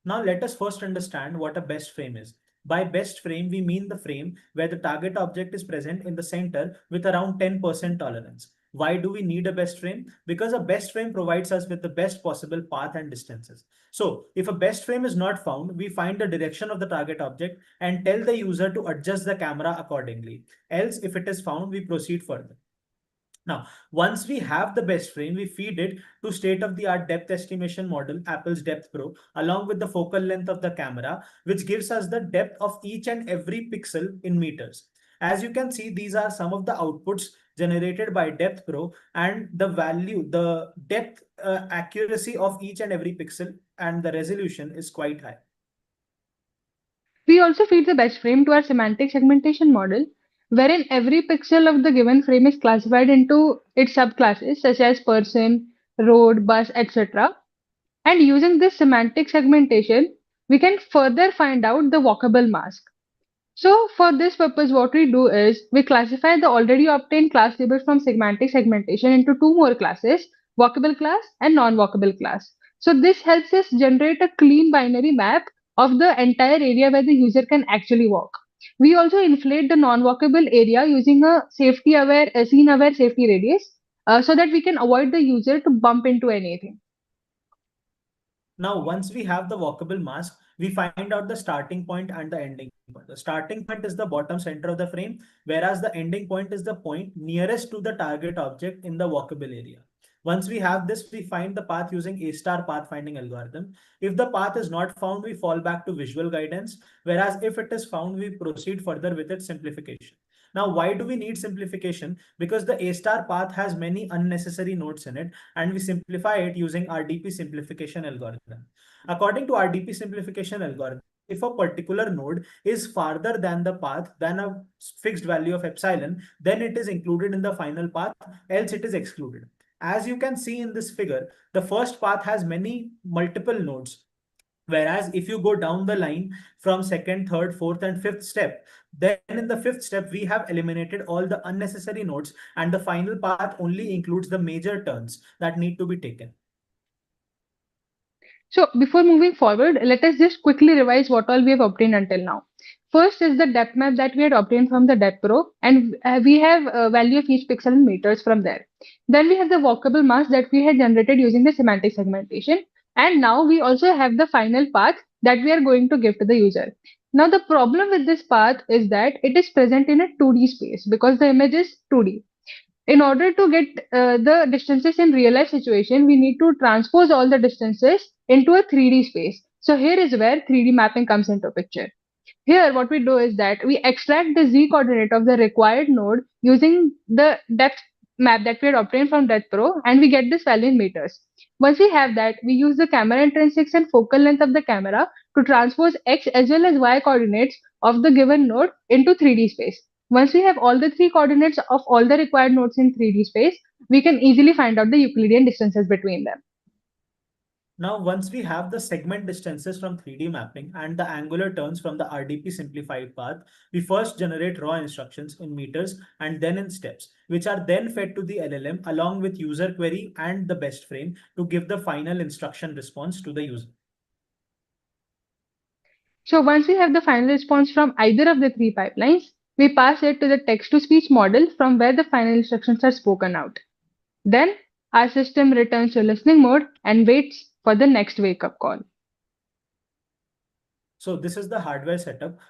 Now let us first understand what a best frame is. By best frame, we mean the frame where the target object is present in the center with around 10% tolerance. Why do we need a best frame? Because a best frame provides us with the best possible path and distances. So if a best frame is not found, we find the direction of the target object and tell the user to adjust the camera accordingly. Else, if it is found, we proceed further. Now, once we have the best frame, we feed it to state-of-the-art depth estimation model, Apple's Depth Pro, along with the focal length of the camera, which gives us the depth of each and every pixel in meters. As you can see, these are some of the outputs generated by Depth Pro, and the value, the depth accuracy of each and every pixel and the resolution is quite high. We also feed the best frame to our semantic segmentation model, wherein every pixel of the given frame is classified into its subclasses such as person, road, bus, etc. And using this semantic segmentation, we can further find out the walkable mask. So for this purpose, what we do is we classify the already obtained class labels from semantic segmentation into two more classes, walkable class and non-walkable class. So this helps us generate a clean binary map of the entire area where the user can actually walk. We also inflate the non-walkable area using a scene-aware safety radius so that we can avoid the user to bump into anything. Now, once we have the walkable mask, we find out the starting point and the ending point. The starting point is the bottom center of the frame, whereas the ending point is the point nearest to the target object in the walkable area. Once we have this, we find the path using A-star pathfinding algorithm. If the path is not found, we fall back to visual guidance, whereas if it is found, we proceed further with its simplification. Now, why do we need simplification? Because the A-star path has many unnecessary nodes in it, and we simplify it using RDP simplification algorithm. According to RDP simplification algorithm, if a particular node is farther than the path than a fixed value of epsilon, then it is included in the final path, else it is excluded. As you can see in this figure, the first path has many multiple nodes. Whereas if you go down the line from second, third, fourth, and fifth step, then in the fifth step, we have eliminated all the unnecessary nodes, and the final path only includes the major turns that need to be taken. So before moving forward, let us just quickly revise what all we have obtained until now. First is the depth map that we had obtained from the Depth Pro, and we have a value of each pixel in meters from there. Then we have the walkable mask that we had generated using the semantic segmentation. And now we also have the final path that we are going to give to the user. Now the problem with this path is that it is present in a 2D space because the image is 2D. In order to get the distances in real life situation, we need to transpose all the distances into a 3D space. So here is where 3D mapping comes into picture. Here, what we do is that we extract the z coordinate of the required node using the depth map that we had obtained from Depth Pro, and we get this value in meters. Once we have that, we use the camera intrinsics and focal length of the camera to transpose x as well as y coordinates of the given node into 3D space. Once we have all the three coordinates of all the required nodes in 3D space, we can easily find out the Euclidean distances between them. Now, once we have the segment distances from 3D mapping and the angular turns from the RDP simplified path, we first generate raw instructions in meters and then in steps, which are then fed to the LLM along with user query and the best frame to give the final instruction response to the user. So once we have the final response from either of the three pipelines, we pass it to the text-to-speech model from where the final instructions are spoken out. Then our system returns to listening mode and waits for the next wake-up call. So this is the hardware setup.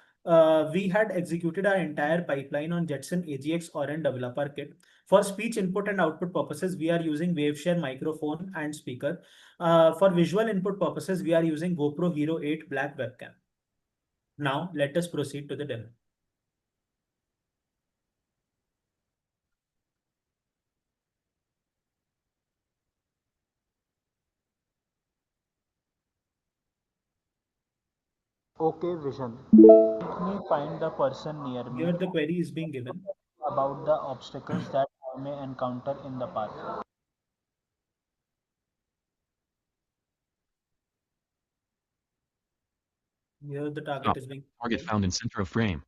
We had executed our entire pipeline on Jetson AGX Orin developer kit. For speech input and output purposes, we are using Waveshare microphone and speaker. For visual input purposes, we are using GoPro Hero 8 Black webcam. Now let us proceed to the demo. Okay, Vision. Let me find the person near me. Here the query is being given about the obstacles that I may encounter in the path. Here the target is being Target found in center of frame.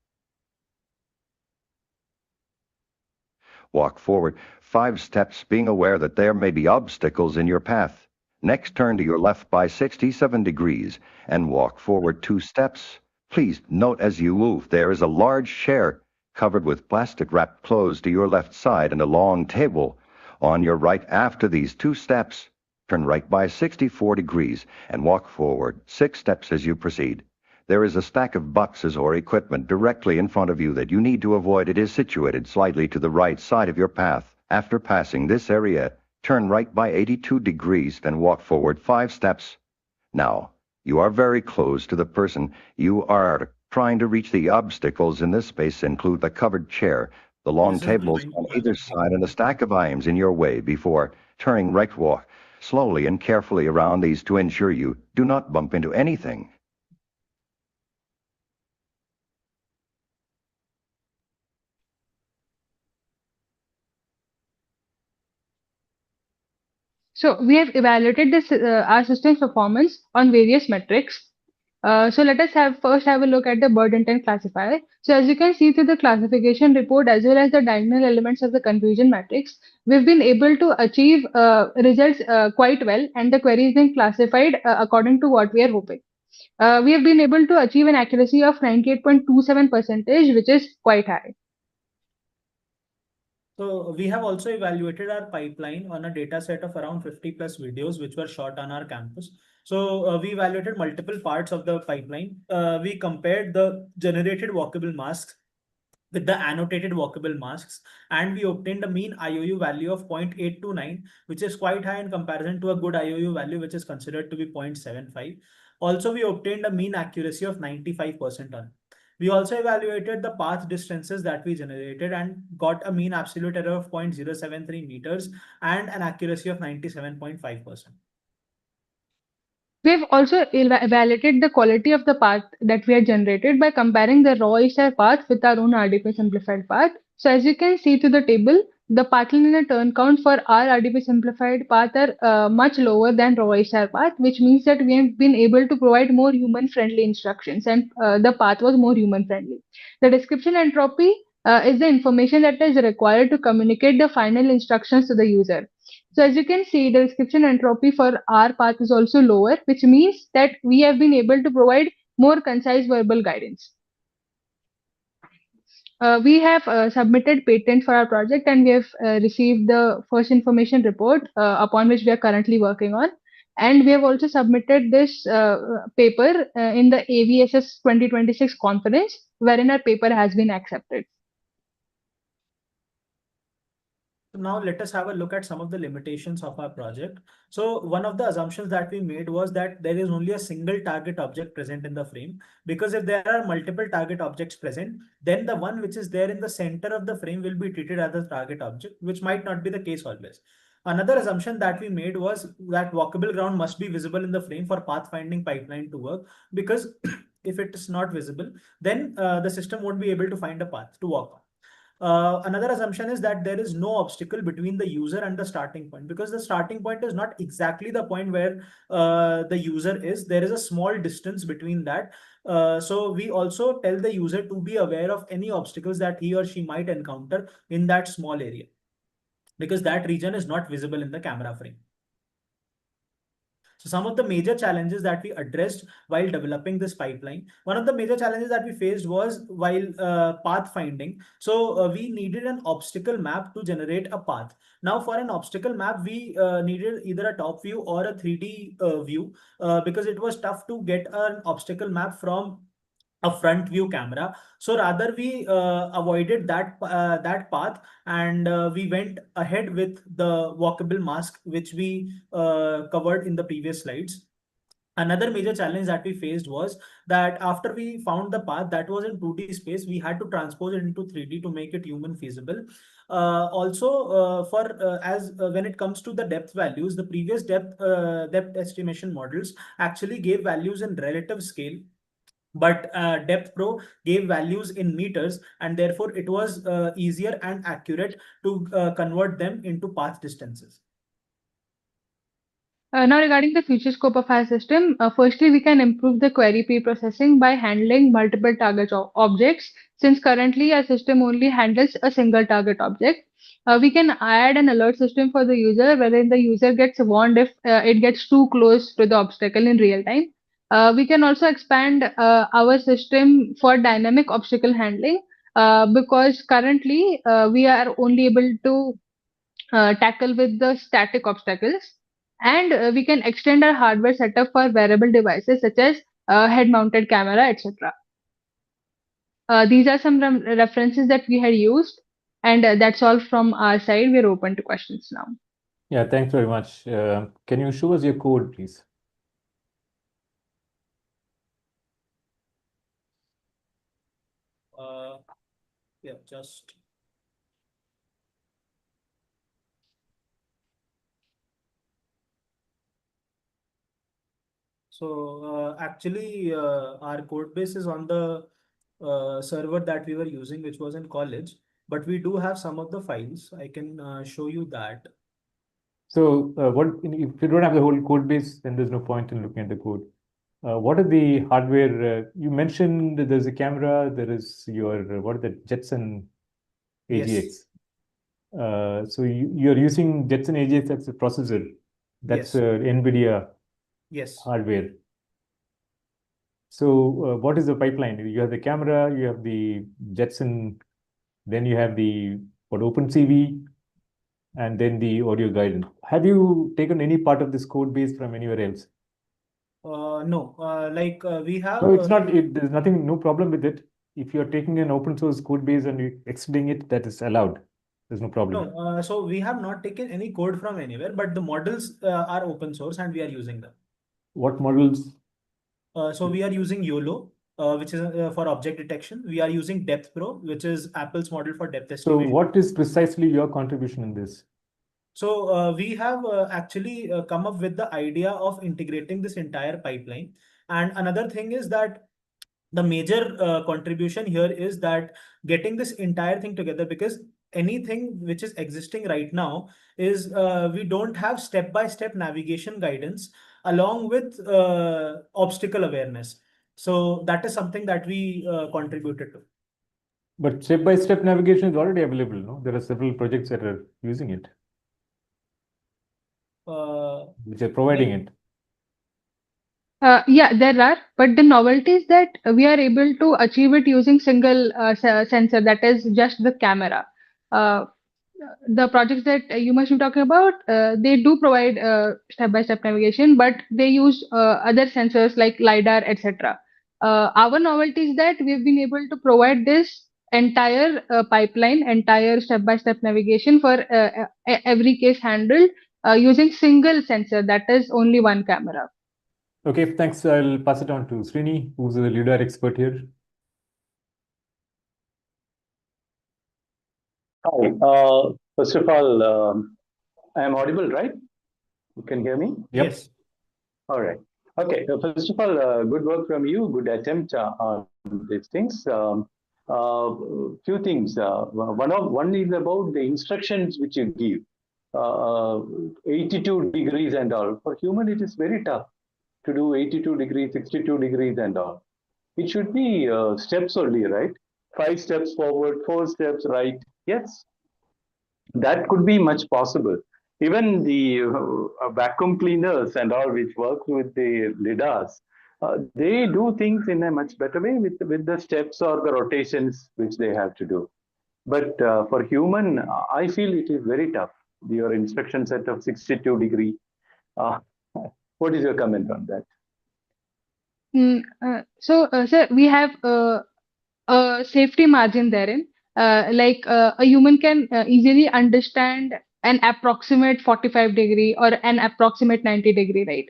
Walk forward 5 steps, being aware that there may be obstacles in your path. Next, turn to your left by 67 degrees and walk forward 2 steps. Please note as you move, there is a large chair covered with plastic wrapped clothes to your left side and a long table. On your right after these 2 steps, turn right by 64 degrees and walk forward 6 steps as you proceed. There is a stack of boxes or equipment directly in front of you that you need to avoid. It is situated slightly to the right side of your path. After passing this area, turn right by 82 degrees, then walk forward 5 steps. Now, you are very close to the person. You are trying to reach. The obstacles in this space include the covered chair, the long tables on either side, and a stack of items in your way. Before turning right, walk slowly and carefully around these to ensure you do not bump into anything. So we have evaluated this our system's performance on various metrics. So let us first have a look at the bird intent classifier. So as you can see through the classification report as well as the diagonal elements of the confusion matrix, we've been able to achieve results quite well, and the query is being classified according to what we are hoping. We have been able to achieve an accuracy of 98.27%, which is quite high. So we have also evaluated our pipeline on a data set of around 50 plus videos which were shot on our campus. So we evaluated multiple parts of the pipeline. We compared the generated walkable masks with the annotated walkable masks, and we obtained a mean IOU value of 0.829, which is quite high in comparison to a good IOU value, which is considered to be 0.75. Also, we obtained a mean accuracy of 95% on it. We also evaluated the path distances that we generated and got a mean absolute error of 0.073 meters and an accuracy of 97.5%. We have also evaluated the quality of the path that we had generated by comparing the raw HR path with our own RDP simplified path. So as you can see to the table, the path linear turn count for our RDP simplified path are much lower than raw HR path, which means that we have been able to provide more human-friendly instructions, and the path was more human-friendly. The description entropy is the information that is required to communicate the final instructions to the user. So as you can see, the description entropy for our path is also lower, which means that we have been able to provide more concise verbal guidance. We have submitted patent for our project, and we have received the first information report upon which we are currently working on. And we have also submitted this paper in the AVSS 2026 conference, wherein our paper has been accepted. So now let us have a look at some of the limitations of our project. So one of the assumptions that we made was that there is only a single target object present in the frame, because if there are multiple target objects present, then the one which is there in the center of the frame will be treated as a target object, which might not be the case always. Another assumption that we made was that walkable ground must be visible in the frame for pathfinding pipeline to work, because if it is not visible, then the system won't be able to find a path to walk on. Another assumption is that there is no obstacle between the user and the starting point, because the starting point is not exactly the point where the user is. There is a small distance between that. So we also tell the user to be aware of any obstacles that he or she might encounter in that small area, because that region is not visible in the camera frame. So some of the major challenges that we addressed while developing this pipeline, one of the major challenges that we faced was while path finding. So we needed an obstacle map to generate a path. Now for an obstacle map, we needed either a top view or a 3D view because it was tough to get an obstacle map from a front view camera. So rather we avoided that path, and we went ahead with the walkable mask, which we covered in the previous slides. Another major challenge that we faced was that after we found the path that was in 2D space, we had to transpose it into 3D to make it human feasible. Also, for as when it comes to the depth values, the previous depth estimation models actually gave values in relative scale, but Depth Pro gave values in meters, and therefore it was easier and accurate to convert them into path distances. Now, regarding the future scope of our system, firstly, we can improve the query pre-processing by handling multiple target objects. Since currently our system only handles a single target object, we can add an alert system for the user, wherein the user gets warned if it gets too close to the obstacle in real time. We can also expand our system for dynamic obstacle handling, because currently we are only able to tackle with the static obstacles, and we can extend our hardware setup for wearable devices such as head mounted camera, etc. These are some references that we had used, and that's all from our side. We're open to questions now. Yeah, thanks very much. Can you show us your code, please? Yeah, just. So actually, our code base is on the server that we were using, which was in college, but we do have some of the files. I can show you that. So if you don't have the whole code base, then there's no point in looking at the code. What are the hardware? You mentioned that there's a camera, there is your, what is that, Jetson AGX. Yes. So you're using Jetson AGX, that's a processor. That's Yes. NVIDIA Yes. hardware. So what is the pipeline? You have the camera, you have the Jetson, then you have the OpenCV, and then the audio guidance. Have you taken any part of this code base from anywhere else? No, we have. No, it's not. There's nothing, no problem with it. If you're taking an open source code base and you extending it, that is allowed. There's no problem. No, so we have not taken any code from anywhere, but the models are open source and we are using them. What models? So we are using YOLO, which is for object detection. We are using Depth Pro, which is Apple's model for depth So estimation. what is precisely your contribution in this? So we have actually come up with the idea of integrating this entire pipeline. And another thing is that the major contribution here is that getting this entire thing together, because anything which is existing right now is we don't have step-by-step navigation guidance along with obstacle awareness. So that is something that we contributed to. But step-by-step navigation is already available, no? There are several projects that are using it, which are providing it. Yeah, there are, but the novelty is that we are able to achieve it using single sensor, that is just the camera. The projects that you must be talking about, they do provide step-by-step navigation, but they use other sensors like LiDAR, etc. Our novelty is that we've been able to provide this entire pipeline, entire step-by-step navigation for every case handled using single sensor, that is only one camera. Okay, thanks. I'll pass it on to Srini, who's the LiDAR expert here. Hi. First of all, I am audible, right? You can hear me? Yep. Yes. All right. Okay. First of all, good work from you. Good attempt on these things. Few things. One is about the instructions which you give. 82 degrees and all. For human, it is very tough to do 82 degrees, 62 degrees and all. It should be steps only, right? 5 steps forward, 4 steps right. Yes, that could be much possible. Even the vacuum cleaners and all, which work with the lidars, they do things in a much better way with the steps or the rotations which they have to do. But for human, I feel it is very tough. Your inspection set of 62-degree. What is your comment on that? Sir, we have a safety margin therein. A human can easily understand an approximate 45-degree or an approximate 90-degree, right?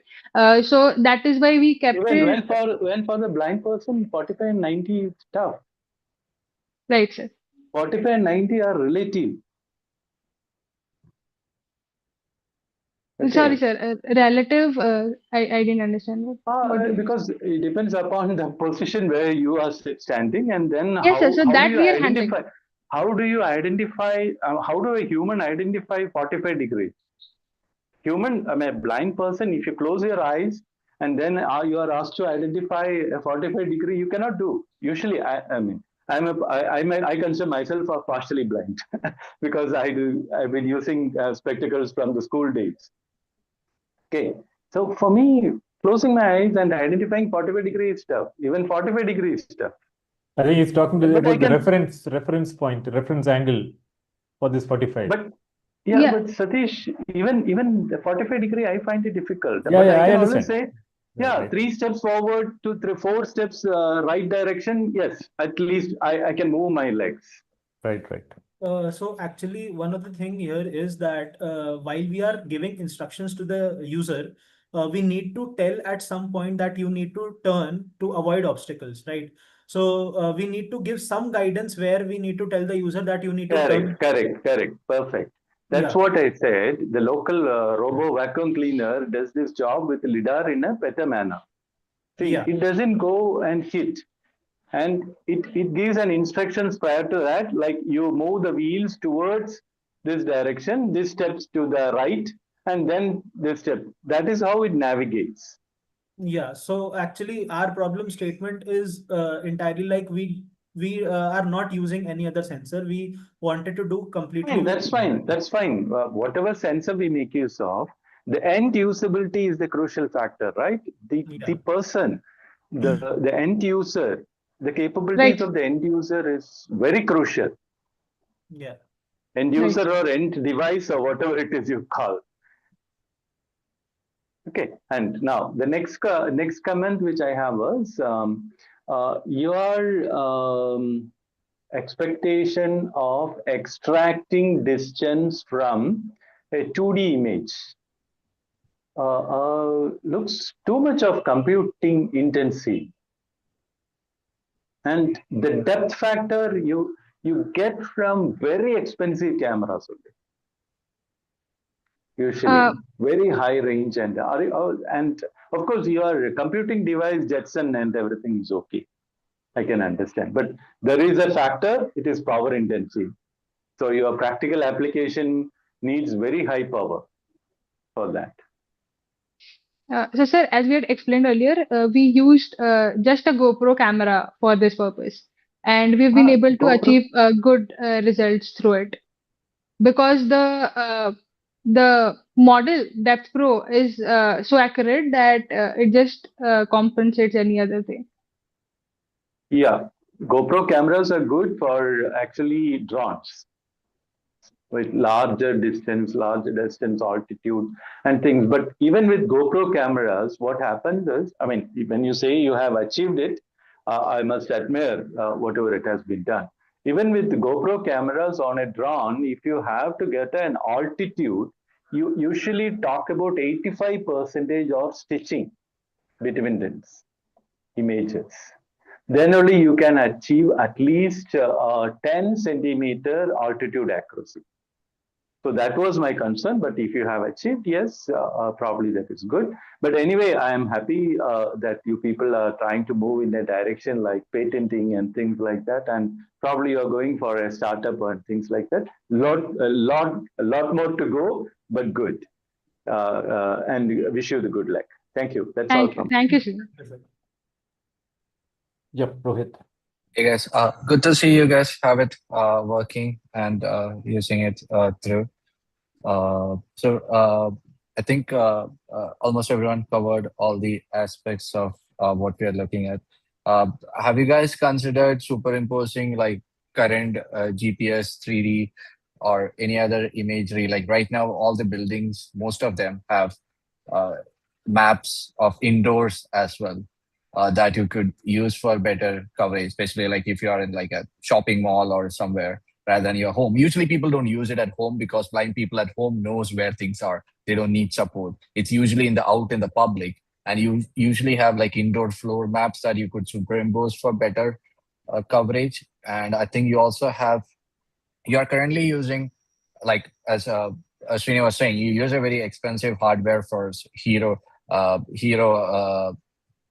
So that is why we kept Even it. when for the blind person, 45 and 90 is tough. Right, sir. 45 and 90 are relative. Okay. Sorry, sir. Relative, I didn't understand what because it depends upon the position where you are standing, and then yes, sir. So how do that you we are handling. identify? How do you identify? How do a human identify 45 degrees? Human, I mean, a blind person, if you close your eyes and then you are asked to identify a 45-degree, you cannot do. Usually, I consider myself a partially blind because I've been using spectacles from the school days. Okay, so for me, closing my eyes and identifying 45 degrees is tough. Even 45 degrees is tough. I think he's talking about the reference point, reference angle for this 45. But but Satish, even the 45 degree, I find it difficult. Yeah, But yeah, I can I always understand. say, Right. 3 steps forward, 4 steps right direction. Yes, at least I can move my legs. Right. So actually, one of the thing here is that while we are giving instructions to the user, we need to tell at some point that you need to turn to avoid obstacles, right? So we need to give some guidance where we need to tell the user that you need to turn. Correct. Perfect. That's what I said. The local robo vacuum cleaner does this job with lidar in a better manner. See, it doesn't go and hit. And it gives an instructions prior to that, like you move the wheels towards this direction, this steps to the right, and then this step. That is how it navigates. Yeah, so actually our problem statement is entirely like we are not using any other sensor. We wanted to do completely. That's fine. Whatever sensor we make use of, the end usability is the crucial factor, right? The person, the end user, the capabilities of the end user is very crucial. Yeah. End user or end device or whatever it is you call. Okay, and now the next comment which I have was your expectation of extracting distance from a 2D image looks too much of computing intensive, and the depth factor you get from very expensive cameras only. Usually very high range, and of course your computing device Jetson and everything is okay. I can understand, but there is a factor, it is power intensive. So your practical application needs very high power for that. So, sir, as we had explained earlier, we used just a GoPro camera for this purpose, and we've been able to achieve good results through it because the model Depth Pro is so accurate that it just compensates any other thing. Yeah, GoPro cameras are good for actually drones with larger distance altitude and things. But even with GoPro cameras, what happens is, I mean, when you say you have achieved it, I must admire whatever it has been done. Even with the GoPro cameras on a drone, if you have to get an altitude, you usually talk about 85% of stitching between these images. Then only you can achieve at least 10 centimeter altitude accuracy. So that was my concern, but if you have achieved, yes, probably that is good. But anyway, I am happy that you people are trying to move in a direction like patenting and things like that, and probably you're going for a startup and things like that. A lot more to go, but good. And wish you the good luck. Thank you. That's all from me. Thank you, sir. Yep, Rohit. Hey guys, good to see you guys have it working and using it through. I think almost everyone covered all the aspects of what we are looking at. Have you guys considered superimposing like current GPS 3D or any other imagery? Like right now, all the buildings, most of them have uh, maps of indoors as well that you could use for better coverage, especially like if you are in like a shopping mall or somewhere rather than your home. Usually people don't use it at home because blind people at home knows where things are. They don't need support. It's usually in the out in the public, and you usually have like indoor floor maps that you could superimpose for better coverage. And I think you are currently using like as Srini was saying, you use a very expensive hardware for Hero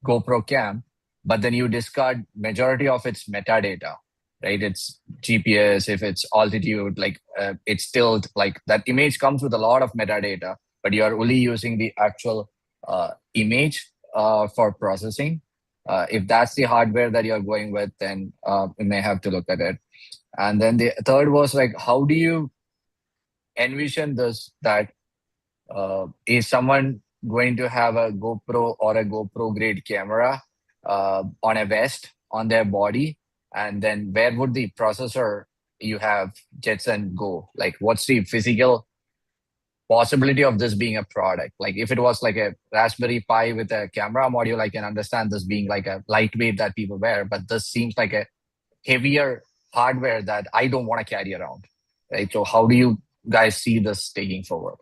GoPro cam, but then you discard majority of its metadata, right? It's GPS, if it's altitude, like it's still like that image comes with a lot of metadata, but you are only using the actual image for processing. If that's the hardware that you're going with, then you may have to look at it. And then the third was like, how do you envision this that is someone going to have a GoPro or a GoPro grade camera on a vest on their body? And then where would the processor you have Jetson go? Like, what's the physical possibility of this being a product? Like, if it was like a Raspberry Pi with a camera module, I can understand this being like a lightweight that people wear, but this seems like a heavier hardware that I don't want to carry around, right? So, how do you guys see this taking forward?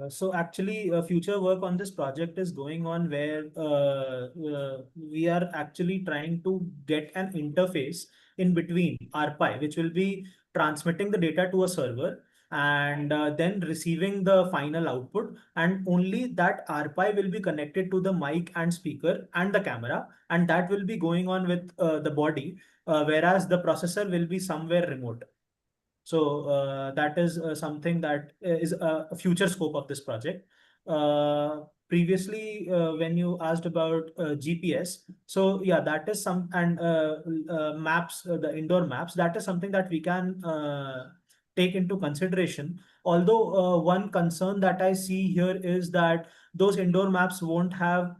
So actually, future work on this project is going on where we are actually trying to get an interface in between RPi, which will be transmitting the data to a server and then receiving the final output. And only that RPi will be connected to the mic and speaker and the camera, and that will be going on with the body, whereas the processor will be somewhere remote. So that is something that is a future scope of this project. Previously, when you asked about GPS, so yeah, that is some and maps, the indoor maps, that is something that we can take into consideration. Although one concern that I see here is that those indoor maps won't have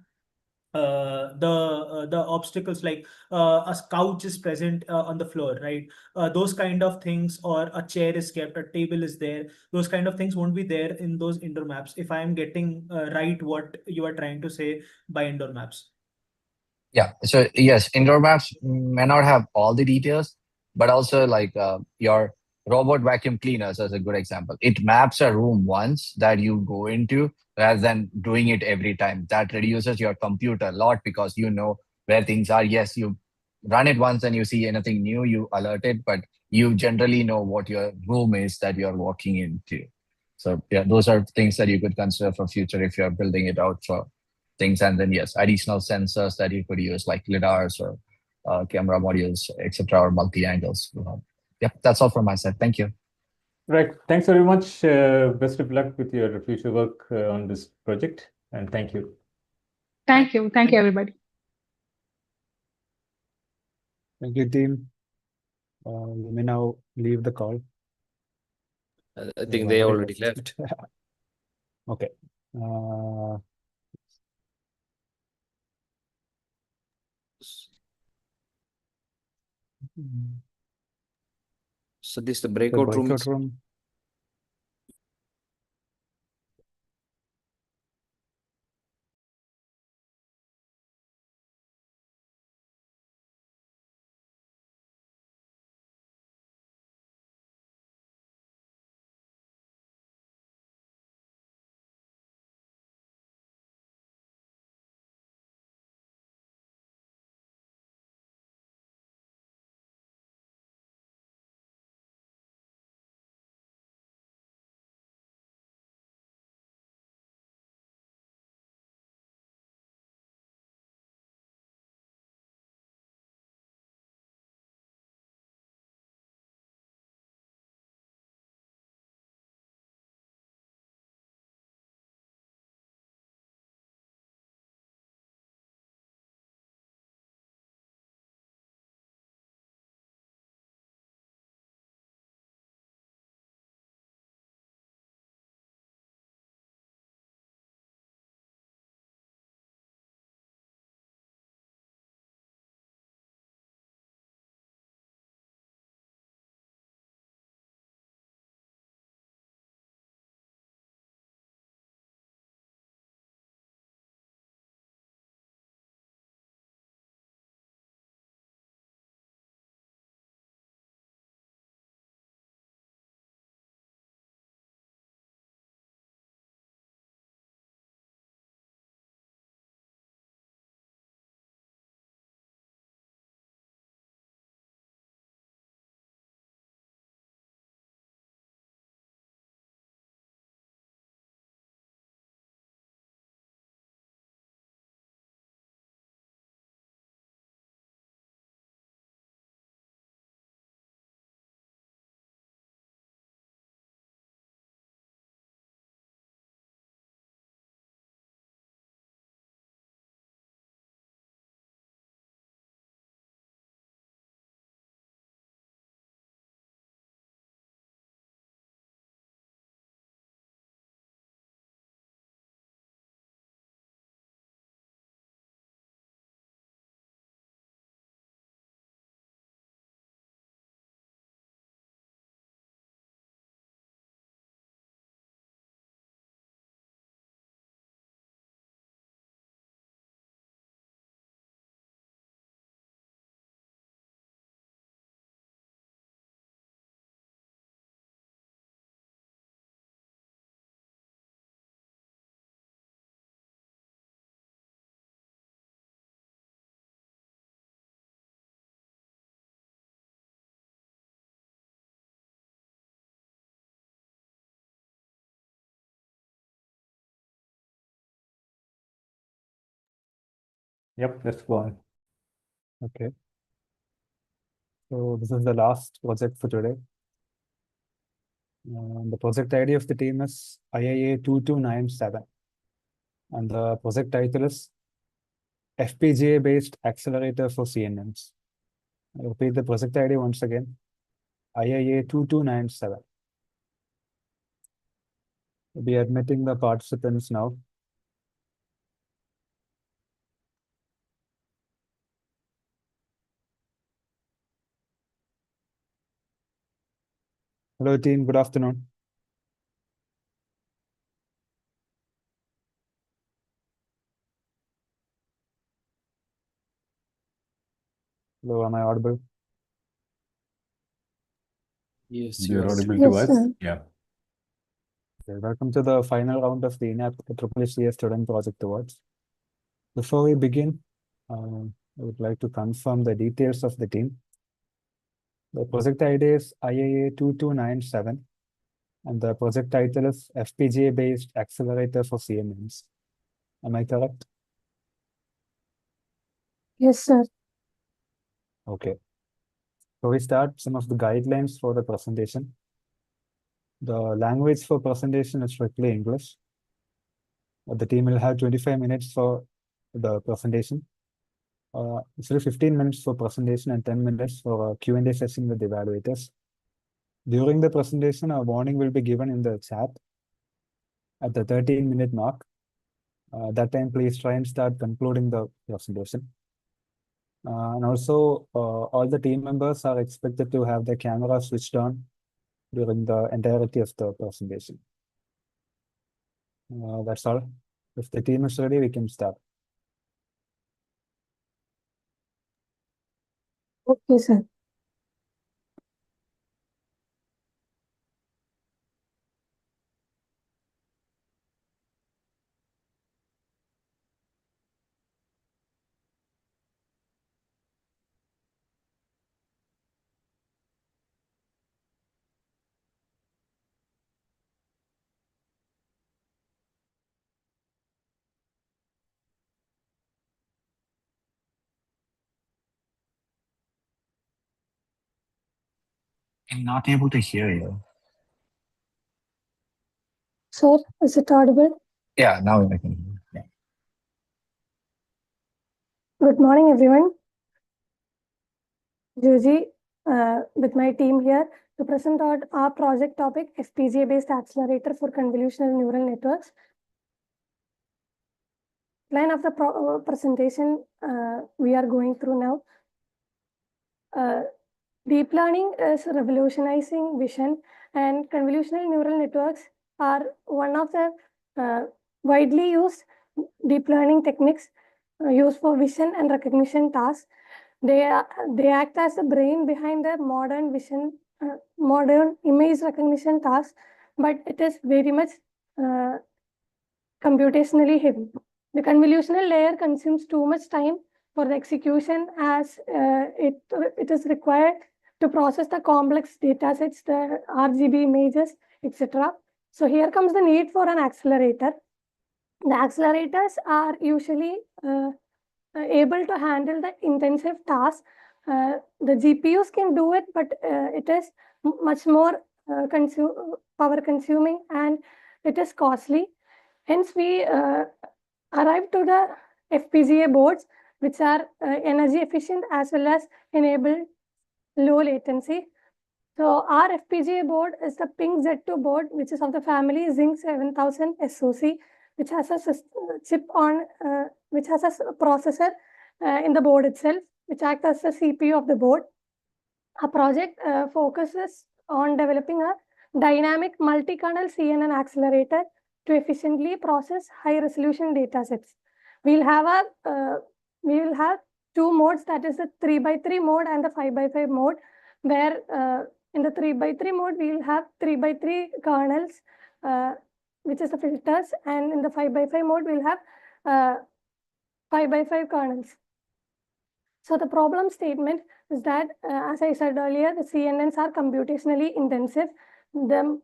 the obstacles like a couch is present on the floor, right? Those kind of things, or a chair is kept, a table is there. Those kind of things won't be there in those indoor maps, if I am getting right what you are trying to say by indoor maps. Yeah. So yes, indoor maps may not have all the details, but also like your robot vacuum cleaners as a good example. It maps a room once that you go into rather than doing it every time. That reduces your computer a lot because you know where things are. Yes, you run it once and you see anything new, you alert it, but you generally know what your room is that you're walking into. So yeah, those are things that you could consider for future if you're building it out for things. And then yes, additional sensors that you could use like lidars or camera modules, etc., or multi-angles. Yep, that's all from my side. Thank you. Right. Thanks very much. Best of luck with your future work on this project. And thank you. Thank you. Thank you, everybody. Thank you, team. You may now leave the call. I think they already left. Okay. So this is the breakout room. Yep, let's go on. Okay. So this is the last project for today. The project ID of the team is IIA 2297. And the project title is FPGA-based accelerator for CNNs. I repeat the project ID once again, IIA 2297. We'll be admitting the participants now. Hello team, good afternoon. Hello, am I audible? Yes, You're yes. audible to us. Yeah. Okay, welcome to the final round of the InApp-IEEE Student Project Awards. Before we begin, I would like to confirm the details of the team. The project ID is IIA 2297, and the project title is FPGA-based accelerator for CNNs. Am I correct? Yes, sir. Okay. So we start some of the guidelines for the presentation. The language for presentation is strictly English. The team will have 25 minutes for the presentation. Actually 15 minutes for presentation and 10 minutes for a Q&A session with the evaluators. During the presentation, a warning will be given in the chat at the 13-minute mark. That time, please try and start concluding the presentation. And also, all the team members are expected to have their camera switched on during the entirety of the presentation. That's all. If the team is ready, we can start. Okay, sir. I'm not able to hear you. Sir, is it audible? Yeah, now I can hear you. Yeah. Good morning, everyone. Joji, with my team here to present our project topic, FPGA-based accelerator for convolutional neural networks. Line of the presentation we are going through now. Deep learning is revolutionizing vision, and convolutional neural networks are one of the widely used deep learning techniques used for vision and recognition tasks. They act as the brain behind the modern image recognition tasks, but it is very much computationally heavy. The convolutional layer consumes too much time for the execution as it is required to process the complex data sets, the RGB images, etc. So here comes the need for an accelerator. The accelerators are usually able to handle the intensive tasks. The GPUs can do it, but it is much more power consuming and it is costly. Hence, we arrived to the FPGA boards, which are energy efficient as well as enable low latency. So our FPGA board is the Pink Z2 board, which is of the family Zinc 7000 SoC, which has a chip on, which has a processor in the board itself, which acts as the CPU of the board. Our project focuses on developing a dynamic multi-kernel CNN accelerator to efficiently process high-resolution data sets. We will have two modes, that is the 3x3 mode and the 5x5 mode, where in the 3x3 mode, we will have 3x3 kernels, which is the filters, and in the 5x5 mode, we'll have 5x5 kernels. So the problem statement is that, as I said earlier, the CNNs are computationally intensive. The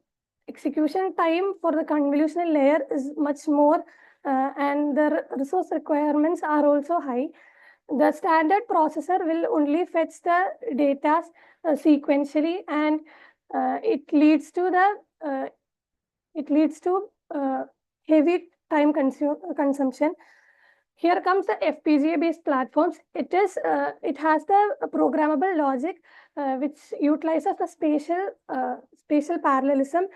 execution time for the convolutional layer is much more and the resource requirements are also high. The standard processor will only fetch the data sequentially, and it leads to heavy time consumption. Here comes the FPGA-based platforms. It has the programmable logic which utilizes the spatial parallelism,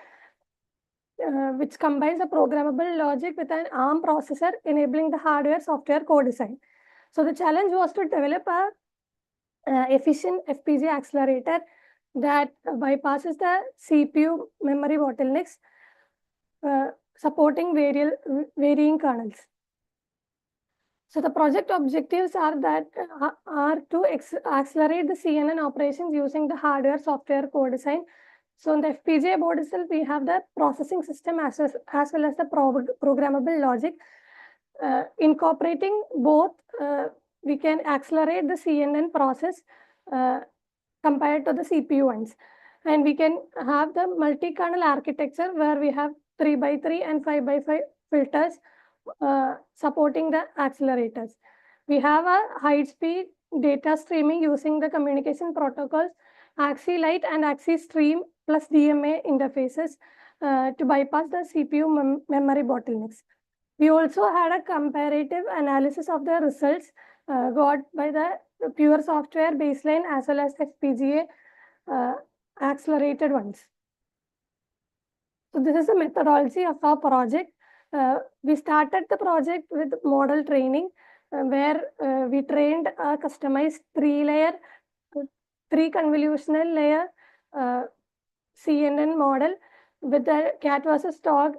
which combines a programmable logic with an ARM processor, enabling the hardware-software co-design. So the challenge was to develop a efficient FPGA accelerator that bypasses the CPU memory bottlenecks, supporting varying kernels. So the project objectives are to accelerate the CNN operations using the hardware-software co-design. So in the FPGA board itself, we have the processing system as well as the programmable logic. Incorporating both, we can accelerate the CNN process compared to the CPU ones. And we can have the multi-kernel architecture where we have 3x3 and 5x5 filters supporting the accelerators. We have a high-speed data streaming using the communication protocols AXI-Lite and AXI-Stream plus DMA interfaces to bypass the CPU memory bottlenecks. We also had a comparative analysis of the results got by the pure software baseline as well as FPGA accelerated ones. So this is the methodology of our project. We started the project with model training, where we trained a customized three convolutional layer CNN model with the cat versus dog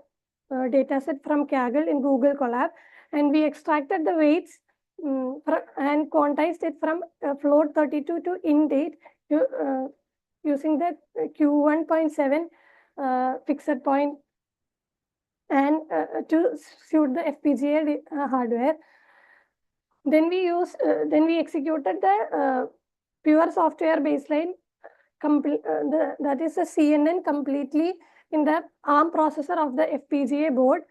dataset from Kaggle in Google Colab, and we extracted the weights and quantized it from float 32 to in date using the Q1.7 fixed point and to suit the FPGA hardware. Then we executed the pure software baseline that is a CNN completely in the ARM processor of the FPGA board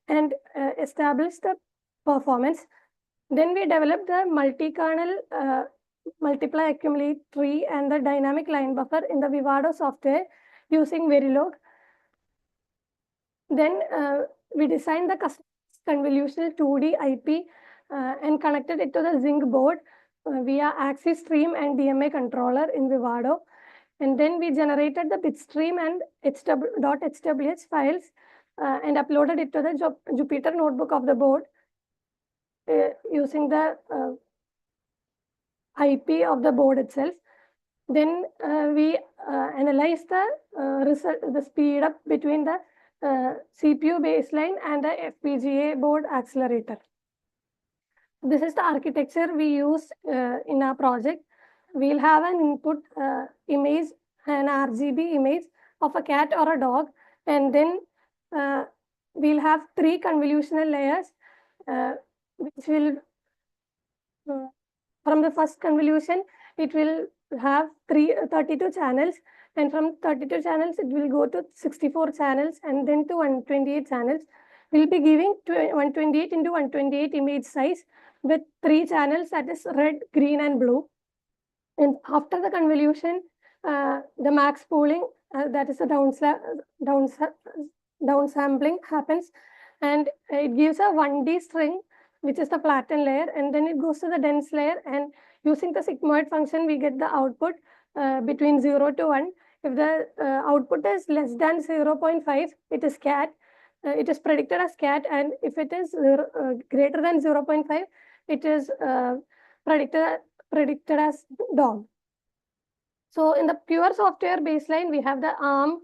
and established the performance. Then we developed the multi-kernel multiply accumulate tree and the dynamic line buffer in the Vivado software using Verilog. Then we designed the custom convolutional 2D IP and connected it to the Zinc board via AXI-Stream and DMA controller in Vivado. And then we generated the bitstream and .hwh files and uploaded it to the Jupyter notebook of the board using the IP of the board itself. Then we analyzed the result, the speed up between the CPU baseline and the FPGA board accelerator. This is the architecture we used in our project. We'll have an input image, an RGB image of a cat or a dog, and then we'll have 3 convolutional layers, which will, from the first convolution, it will have 32 channels, and from 32 channels, it will go to 64 channels, and then to 128 channels. We'll be giving 128 into 128 image size with 3 channels, that is red, green, and blue. And after the convolution, the max pooling, that is the downsampling happens, and it gives a 1D string, which is the flattened layer, and then it goes to the dense layer, and using the sigmoid function, we get the output between 0 to 1. If the output is less than 0.5, it is cat. It is predicted as cat, and if it is greater than 0.5, it is predicted as dog. So in the pure software baseline, we have the ARM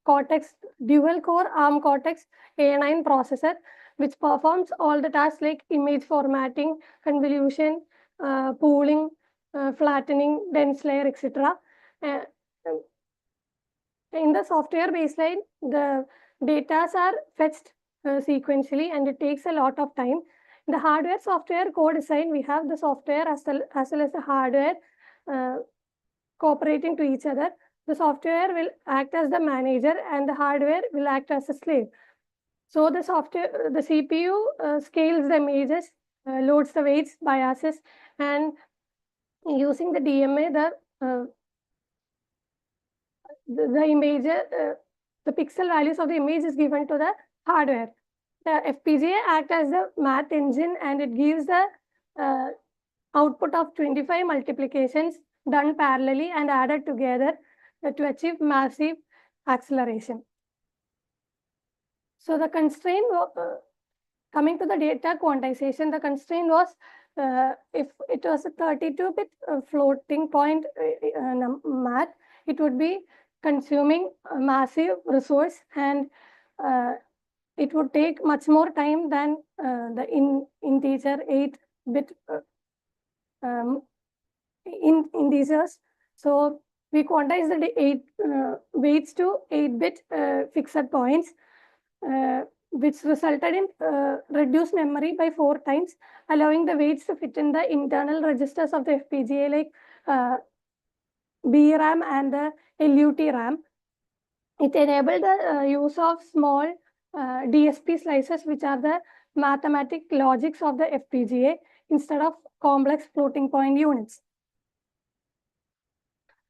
Cortex, dual core ARM Cortex A9 processor, which performs all the tasks like image formatting, convolution, pooling, flattening, dense layer, etc. In the software baseline, the data are fetched sequentially, and it takes a lot of time. In the hardware software co-design, we have the software as well as the hardware cooperating to each other. The software will act as the manager and the hardware will act as a slave. So the software, the CPU scales the images, loads the weights, biases, and using the DMA, the image, the pixel values of the image is given to the hardware. The FPGA acts as the math engine, and it gives the output of 25 multiplications done parallelly and added together to achieve massive acceleration. So the constraint, coming to the data quantization, the constraint was if it was a 32-bit floating point math, it would be consuming a massive resource, and it would take much more time than the integer 8-bit integers. So we quantize the weights to 8-bit fixed points, which resulted in reduced memory by 4 times, allowing the weights to fit in the internal registers of the FPGA, like BRAM and the LUT RAM. It enabled the use of small DSP slices, which are the mathematic logics of the FPGA, instead of complex floating point units.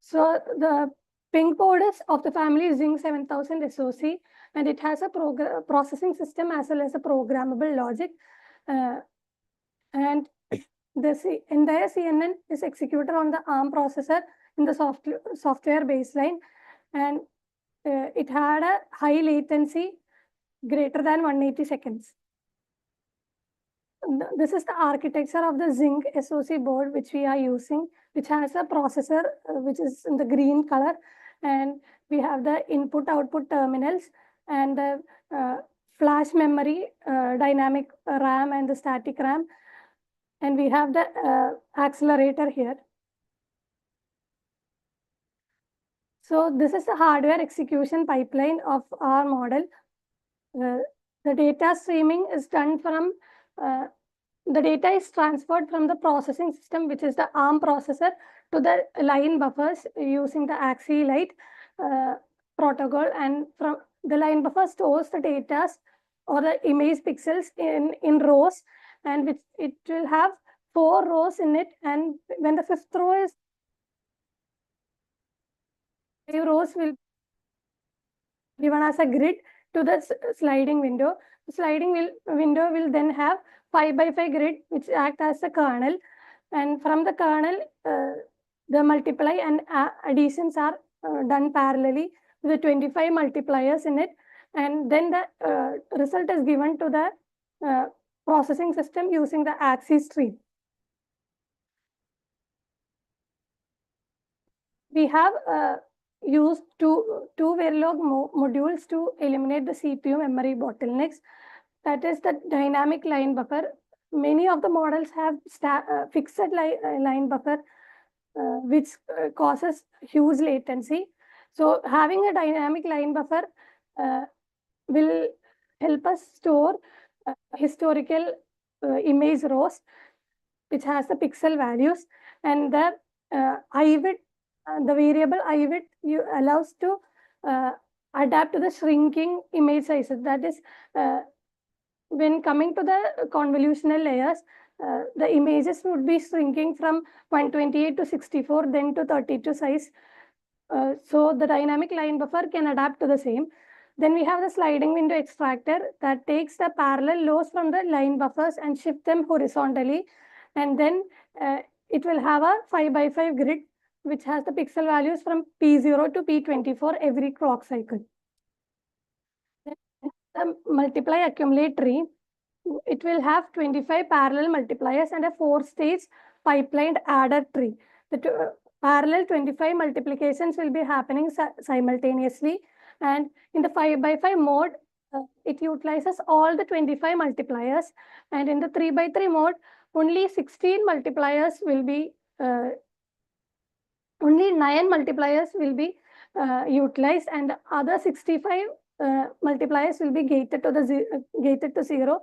So the ping code is of the family Zing 7000 SoC, and it has a processing system as well as a programmable logic. And the entire CNN is executed on the ARM processor in the software baseline, and it had a high latency greater than 180 seconds. This is the architecture of the Zing SoC board which we are using, which has a processor which is in the green color, and we have the input-output terminals and the flash memory, dynamic RAM and the static RAM, and we have the accelerator here. So this is the hardware execution pipeline of our model. The data streaming is done from the data is transferred from the processing system, which is the ARM processor, to the line buffers using the AXI-Lite protocol, and from the line buffer stores the data or the image pixels in rows, and which it will have 4 rows in it, and when the 5th row is 5 rows will given as a grid to the sliding window. The sliding window will then have 5 by 5 grid, which act as a kernel, and from the kernel, the multiply and additions are done parallelly with the 25 multipliers in it, and then the result is given to the processing system using the axis tree. We have used two Verilog modules to eliminate the CPU memory bottlenecks. That is the dynamic line buffer. Many of the models have fixed line buffer, which causes huge latency. So having a dynamic line buffer will help us store historical image rows, which has the pixel values, and the I width, the variable I width allows to adapt to the shrinking image sizes. That is, when coming to the convolutional layers, the images would be shrinking from 128 to 64, then to 32 size. So the dynamic line buffer can adapt to the same. Then we have the sliding window extractor that takes the parallel lows from the line buffers and shift them horizontally. And then it will have a 5 by 5 grid, which has the pixel values from P0 to P24 every clock cycle. The multiply accumulate tree, it will have 25 parallel multipliers and a 4-stage pipelined adder tree. The parallel 25 multiplications will be happening simultaneously, and in the 5 by 5 mode, it utilizes all the 25 multipliers, and in the 3 by 3 mode, only 16 multipliers will be only 9 multipliers will be utilized, and the other 65 multipliers will be gated to 0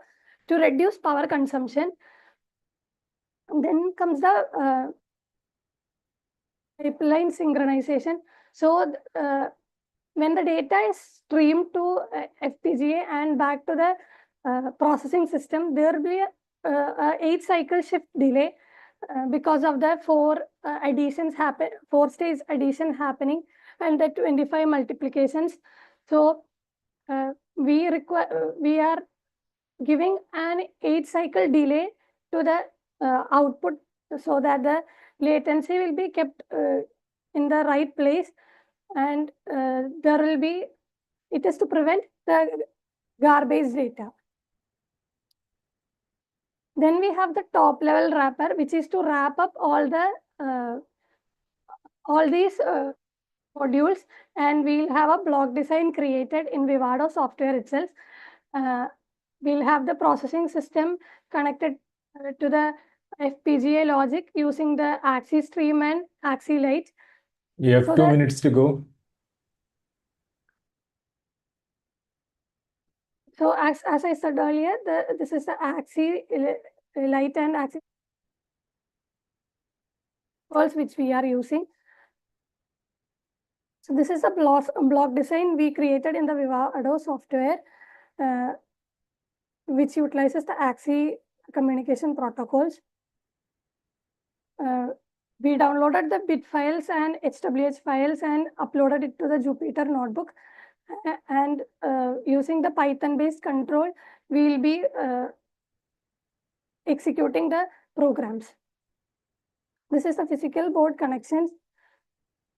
to reduce power consumption. And then comes the pipeline synchronization. So when the data is streamed to FPGA and back to the processing system, there will be a 8 cycle shift delay because of the 4 stage addition happening and the 25 multiplications. So we are giving an 8 cycle delay to the output so that the latency will be kept in the right place, and there will be, it is to prevent the garbage data. Then we have the top level wrapper, which is to wrap up all these modules, and we'll have a block design created in Vivado software itself. We'll have the processing system connected to the FPGA logic using the AXI stream and AXI light. You have So 2 minutes to go. So as I said earlier, this is the AXI light and AXI which we are using. So this is a block design we created in the Vivado software, which utilizes the AXI communication protocols. We downloaded the bit files and HWH files and uploaded it to the Jupyter notebook. And using the Python-based control, we will be executing the programs. This is the physical board connections,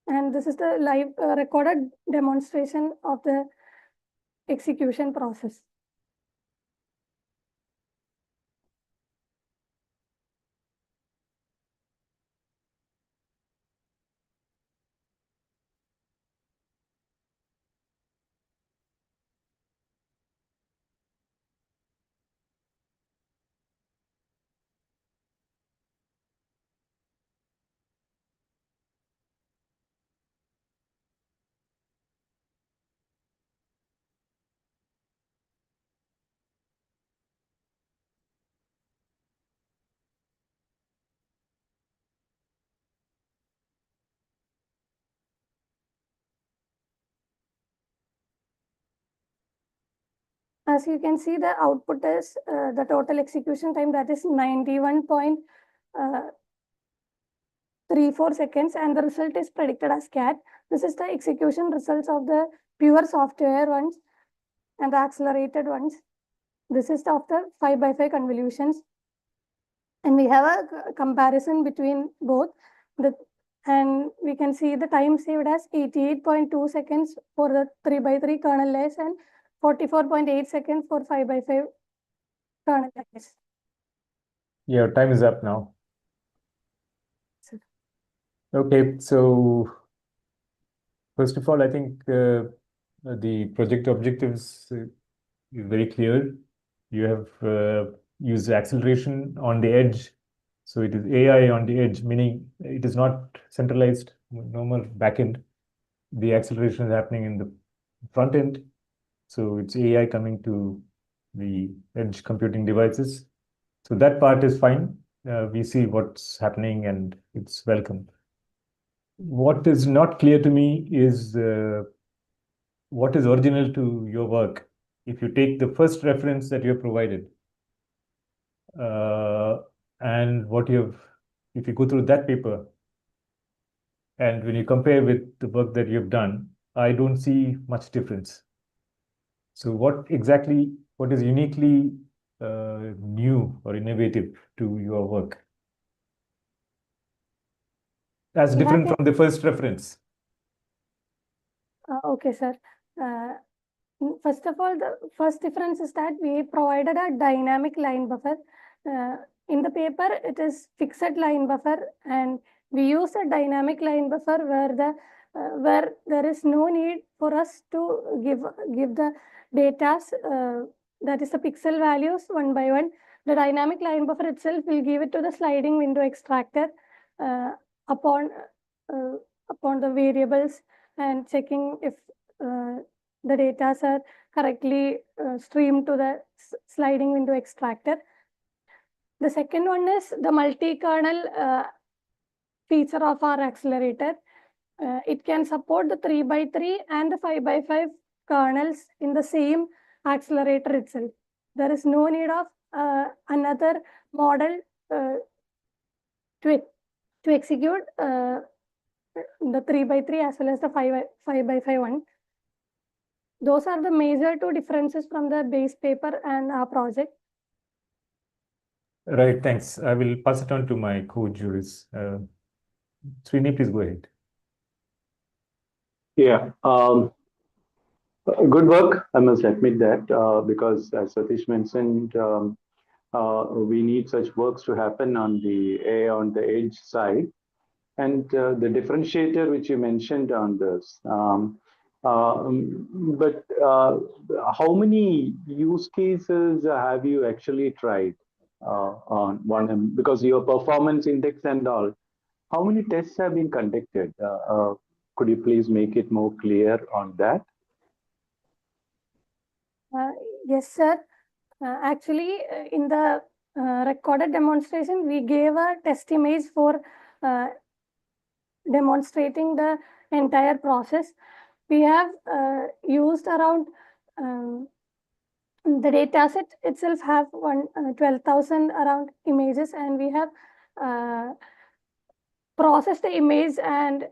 and this is the live recorded demonstration of the execution process. As you can see, the output is the total execution time, that is 91.34 seconds, and the result is predicted as CAT. This is the execution results of the pure software ones and the accelerated ones. This is of the 5x5 convolutions. And we have a comparison between both. And we can see the time saved as 88.2 seconds for the 3x3 kernel layers and 44.8 seconds for 5x5 kernel layers. Yeah, time is up now. Okay, so first of all, I think the project objectives is very clear. You have used acceleration on the edge. So it is AI on the edge, meaning it is not centralized, no more backend. The acceleration is happening in the front end. So it's AI coming to the edge computing devices. So that part is fine. We see what's happening and it's welcome. What is not clear to me is what is original to your work. If you take the first reference that you have provided, and what you have, if you go through that paper, and when you compare with the work that you've done, I don't see much difference. So what is uniquely new or innovative to your work? As different from the first reference. Okay, sir. First of all, the first difference is that we provided a dynamic line buffer. In the paper, it is fixed line buffer, and we use a dynamic line buffer where there is no need for us to give the data, that is the pixel values one by one. The dynamic line buffer itself will give it to the sliding window extractor upon the variables and checking if the data are correctly streamed to the sliding window extractor. The second one is the multi-kernel feature of our accelerator. it can support the 3x3 and the 5x5 kernels in the same accelerator itself. There is no need of another model to execute the 3x3 as well as the 5x5 one. Those are the major two differences from the base paper and our project. Right, thanks. I will pass it on to my co-jurors. Srini, please go ahead. Yeah, good work. I must admit that because, as Satish mentioned, we need such works to happen on the edge side, and the differentiator which you mentioned on this. But how many use cases have you actually tried on one? Because your performance index and all, how many tests have been conducted? Could you please make it more clear on that? Yes, sir. Actually, in the recorded demonstration, we gave a test image for demonstrating the entire process. We have used around the data set itself have 12,000 around images, and we have processed the image and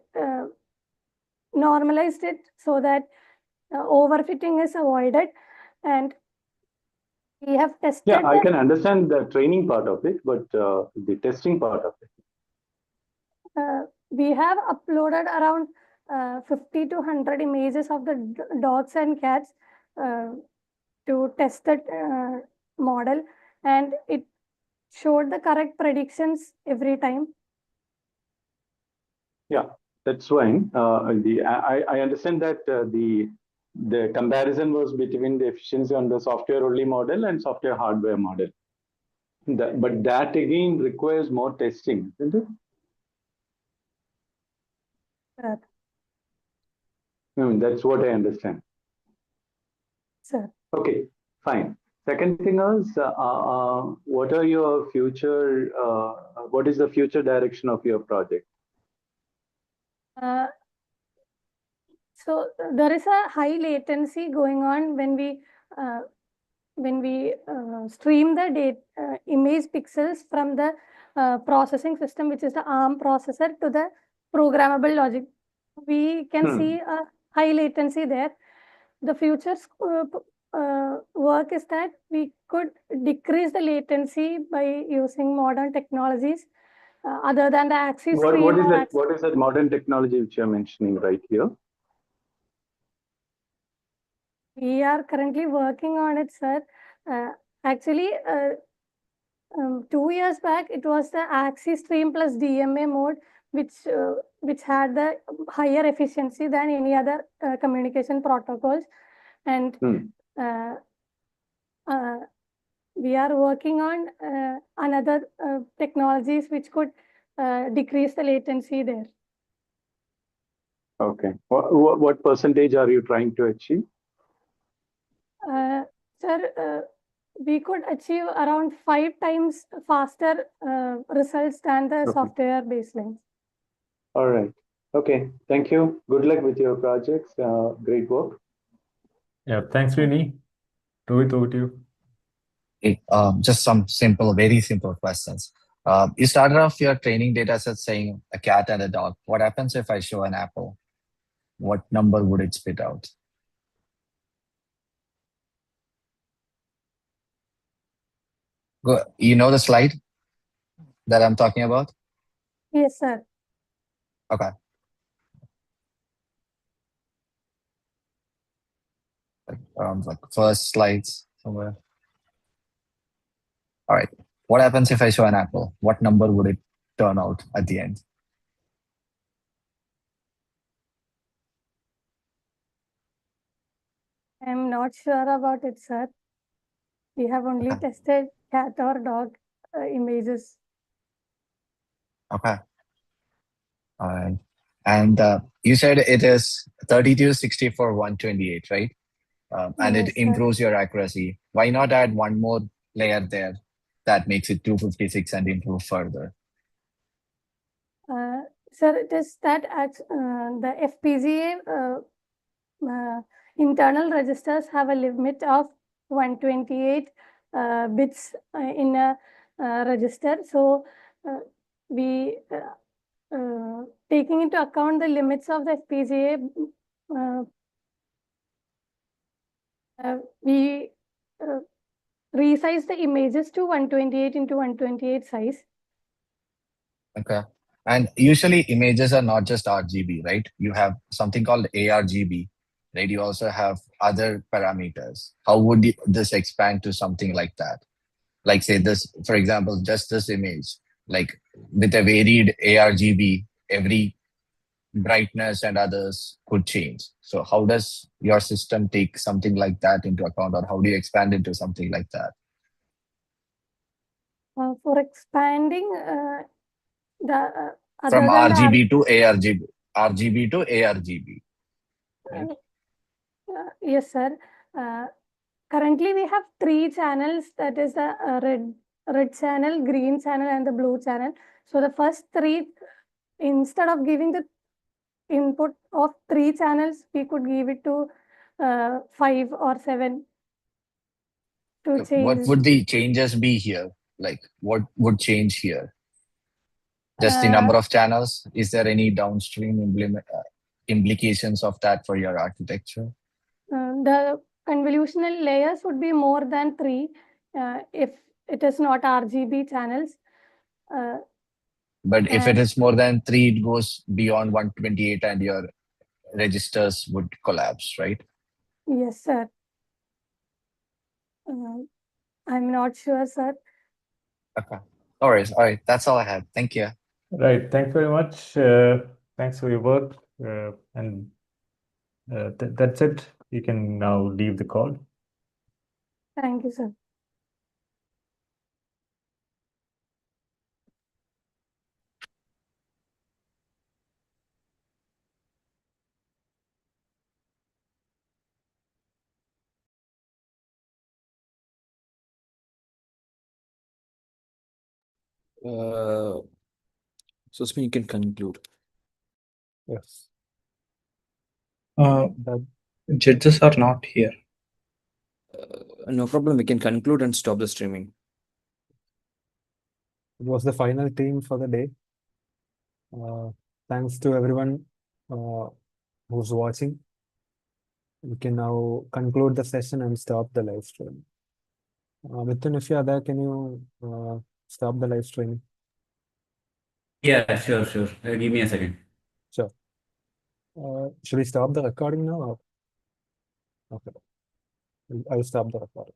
normalized it so that overfitting is avoided, and we have tested. Yeah, I can understand the training part of it, but the testing part of it. We have uploaded around 50 to 100 images of the dogs and cats to test the model, and it showed the correct predictions every time. Yeah, that's fine. I understand that the comparison was between the efficiency on the software only model and software hardware model. But that again requires more testing, isn't it? That's what I understand. Sir. Okay, fine. Second thing is, what are your future? What is the future direction of your project? So there is a high latency going on when we stream the data, image pixels from the processing system, which is the ARM processor, to the programmable logic. We can see a high latency there. The future work is that we could decrease the latency by using modern technologies other than the axis stream. What is that modern technology which you are mentioning right here? We are currently working on it, sir. Actually, 2 years back, it was the axis stream plus DMA mode, which had the higher efficiency than any other communication protocols, and we are working on another technologies which could decrease the latency there. Okay. What percentage are you trying to achieve? Sir, we could achieve around 5 times faster results than the software baselines. All right. Okay. Thank you. Good luck with your projects. Great work. Yeah. Thanks, Rini. Rohit, over to you. Just some very simple questions. You started off your training data set saying a cat and a dog. What happens if I show an apple? What number would it spit out? You know the slide that I'm talking about? Yes, sir. Okay. Like first slides somewhere. All right. What happens if I show an apple? What number would it turn out at the end? I'm not sure about it, sir. We have only tested cat or dog images. Okay. All right. And you said it is 32, 64, 128, right? And Yes, it improves your accuracy. Why not add one more layer there that makes it 256 and improve further? Sir, it is that the FPGA internal registers have a limit of 128 bits in a register. So we taking into account the limits of the FPGA, we resize the images to 128 into 128 size. Okay. And usually images are not just RGB, right? You have something called ARGB, right? You also have other parameters. How would this expand to something like that? Like say this, for example, just this image, like with a varied ARGB, every brightness and others could change. So how does your system take something like that into account, or how do you expand into something like that? For expanding the From other than RGB to ARGB, RGB to ARGB. Right? Yes, sir. Currently, we have 3 channels. That is the red channel, green channel, and the blue channel. So the first 3, instead of giving the input of 3 channels, we could give it to 5 or 7 to change. What would the changes be here? Like what would change here? Just the number of channels? Is there any downstream implications of that for your architecture? The convolutional layers would be more than 3 if it is not RGB channels. But if it is more than 3, it goes beyond 128 and your registers would collapse, right? Yes, sir. I'm not sure, sir. Okay. All right. That's all I had. Thank you. Right. Thanks very much. Thanks for your work. And that's it. You can now leave the call. Thank you, sir. So Smith, you can conclude. Yes. The judges are not here. No problem. We can conclude and stop the streaming. It was the final team for the day. Thanks to everyone who's watching. We can now conclude the session and stop the live stream. Mithun, if you are there, can you stop the live stream? Yeah, sure. Give me a second. Sure. Should we stop the recording now? Okay. I'll stop the recording.